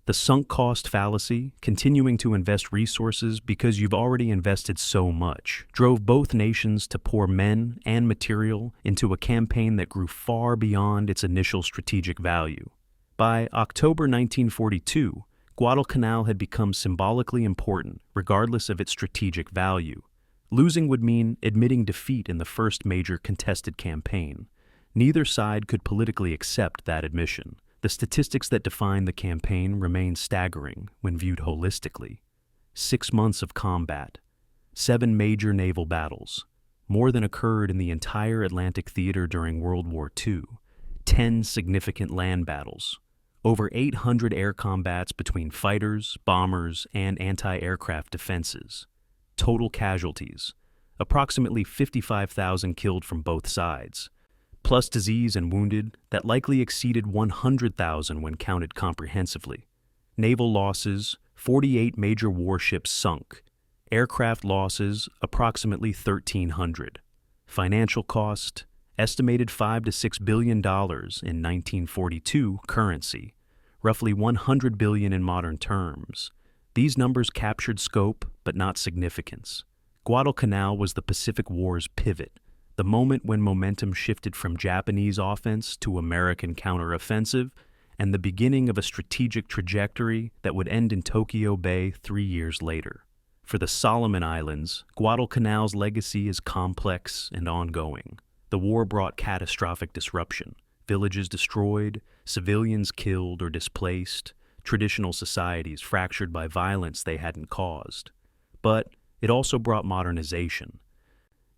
The sunk cost fallacy, continuing to invest resources because you've already invested so much, drove both nations to pour men and material into a campaign that grew far beyond its initial strategic value. By October 1942, Guadalcanal had become symbolically important, regardless of its strategic value. Losing would mean admitting defeat in the first major contested campaign. Neither side could politically accept that admission. The statistics that define the campaign remain staggering when viewed holistically. 6 months of combat, 7 major naval battles, more than occurred in the entire Atlantic theater during World War II, 10 significant land battles, over 800 air combats between fighters, bombers, and anti-aircraft defenses. Total casualties, approximately 55,000 killed from both sides, plus disease and wounded that likely exceeded 100,000 when counted comprehensively. Naval losses, 48 major warships sunk. Aircraft losses, approximately 1,300. Financial cost, estimated $5 to $6 billion in 1942 currency, roughly $100 billion in modern terms. These numbers captured scope, but not significance. Guadalcanal was the Pacific War's pivot, the moment when momentum shifted from Japanese offense to American counteroffensive, and the beginning of a strategic trajectory that would end in Tokyo Bay 3 years later. For the Solomon Islands, Guadalcanal's legacy is complex and ongoing. The war brought catastrophic disruption, villages destroyed, civilians killed or displaced, traditional societies fractured by violence they hadn't caused. But it also brought modernization,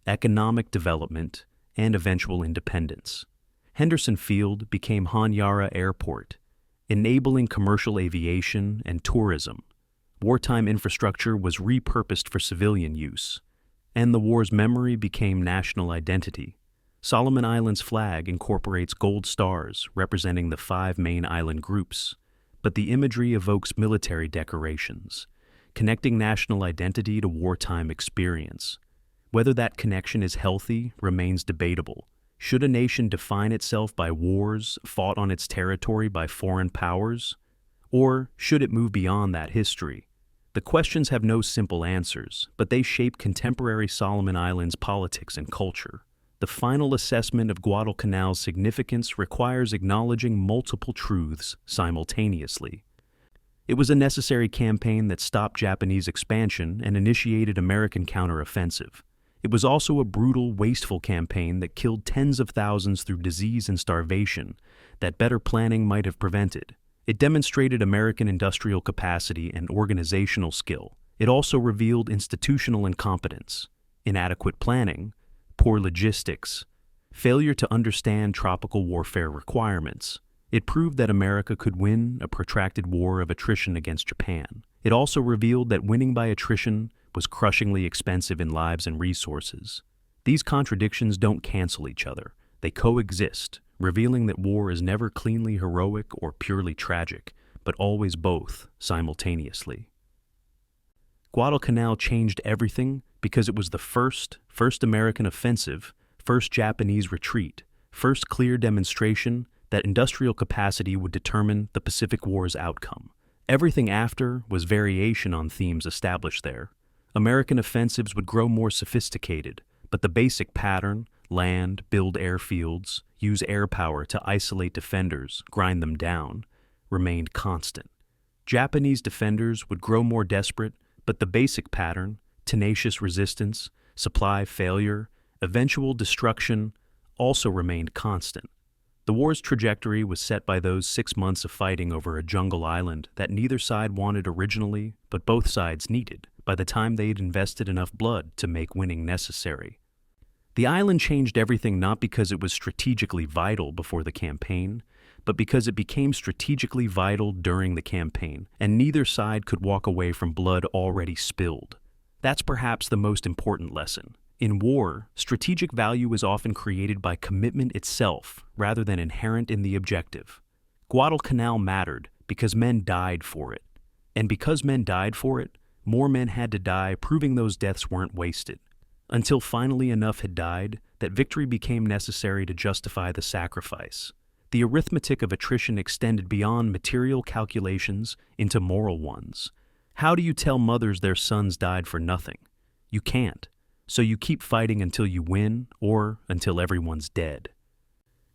economic development, and eventual independence. Henderson Field became Honiara Airport, enabling commercial aviation and tourism. Wartime infrastructure was repurposed for civilian use, and the war's memory became national identity. Solomon Islands' flag incorporates gold stars representing the 5 main island groups, but the imagery evokes military decorations, connecting national identity to wartime experience. Whether that connection is healthy remains debatable. Should a nation define itself by wars fought on its territory by foreign powers? Or should it move beyond that history? The questions have no simple answers, but they shape contemporary Solomon Islands politics and culture. The final assessment of Guadalcanal's significance requires acknowledging multiple truths simultaneously. It was a necessary campaign that stopped Japanese expansion and initiated American counteroffensive. It was also a brutal, wasteful campaign that killed tens of thousands through disease and starvation that better planning might have prevented. It demonstrated American industrial capacity and organizational skill. It also revealed institutional incompetence, inadequate planning, poor logistics, failure to understand tropical warfare requirements. It proved that America could win a protracted war of attrition against Japan. It also revealed that winning by attrition was crushingly expensive in lives and resources. These contradictions don't cancel each other. They coexist, revealing that war is never cleanly heroic or purely tragic, but always both simultaneously. Guadalcanal changed everything because it was the first American offensive, first Japanese retreat, first clear demonstration that industrial capacity would determine the Pacific War's outcome. Everything after was variation on themes established there. American offensives would grow more sophisticated, but the basic pattern, land, build airfields, use air power to isolate defenders, grind them down, remained constant. Japanese defenders would grow more desperate, but the basic pattern, tenacious resistance, supply failure, eventual destruction, also remained constant. The war's trajectory was set by those 6 months of fighting over a jungle island that neither side wanted originally, but both sides needed, by the time they had invested enough blood to make winning necessary. The island changed everything not because it was strategically vital before the campaign, but because it became strategically vital during the campaign, and neither side could walk away from blood already spilled. That's perhaps the most important lesson. In war, strategic value is often created by commitment itself rather than inherent in the objective. Guadalcanal mattered because men died for it. And because men died for it, more men had to die, proving those deaths weren't wasted. Until finally enough had died that victory became necessary to justify the sacrifice. The arithmetic of attrition extended beyond material calculations into moral ones. How do you tell mothers their sons died for nothing? You can't. So you keep fighting until you win or until everyone's dead.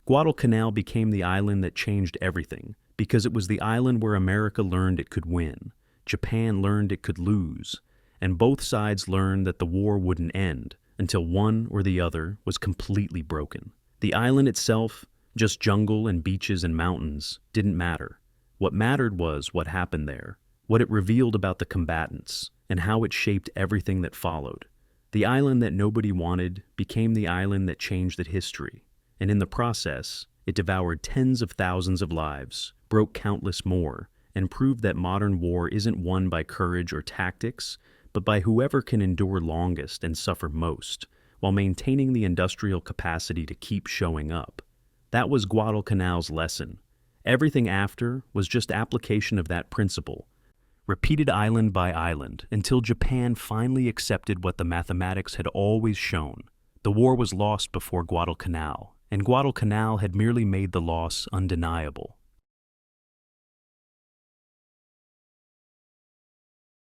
Guadalcanal became the island that changed everything because it was the island where America learned it could win, Japan learned it could lose, and both sides learned that the war wouldn't end until one or the other was completely broken. The island itself Just jungle and beaches and mountains didn't matter. What mattered was what happened there, what it revealed about the combatants, and how it shaped everything that followed. The island that nobody wanted became the island that changed the history, and in the process, it devoured tens of thousands of lives, broke countless more, and proved that modern war isn't won by courage or tactics, but by whoever can endure longest and suffer most, while maintaining the industrial capacity to keep showing up. That was Guadalcanal's lesson. Everything after was just application of that principle, repeated island by island, until Japan finally accepted what the mathematics had always shown. The war was lost before Guadalcanal, and Guadalcanal had merely made the loss undeniable.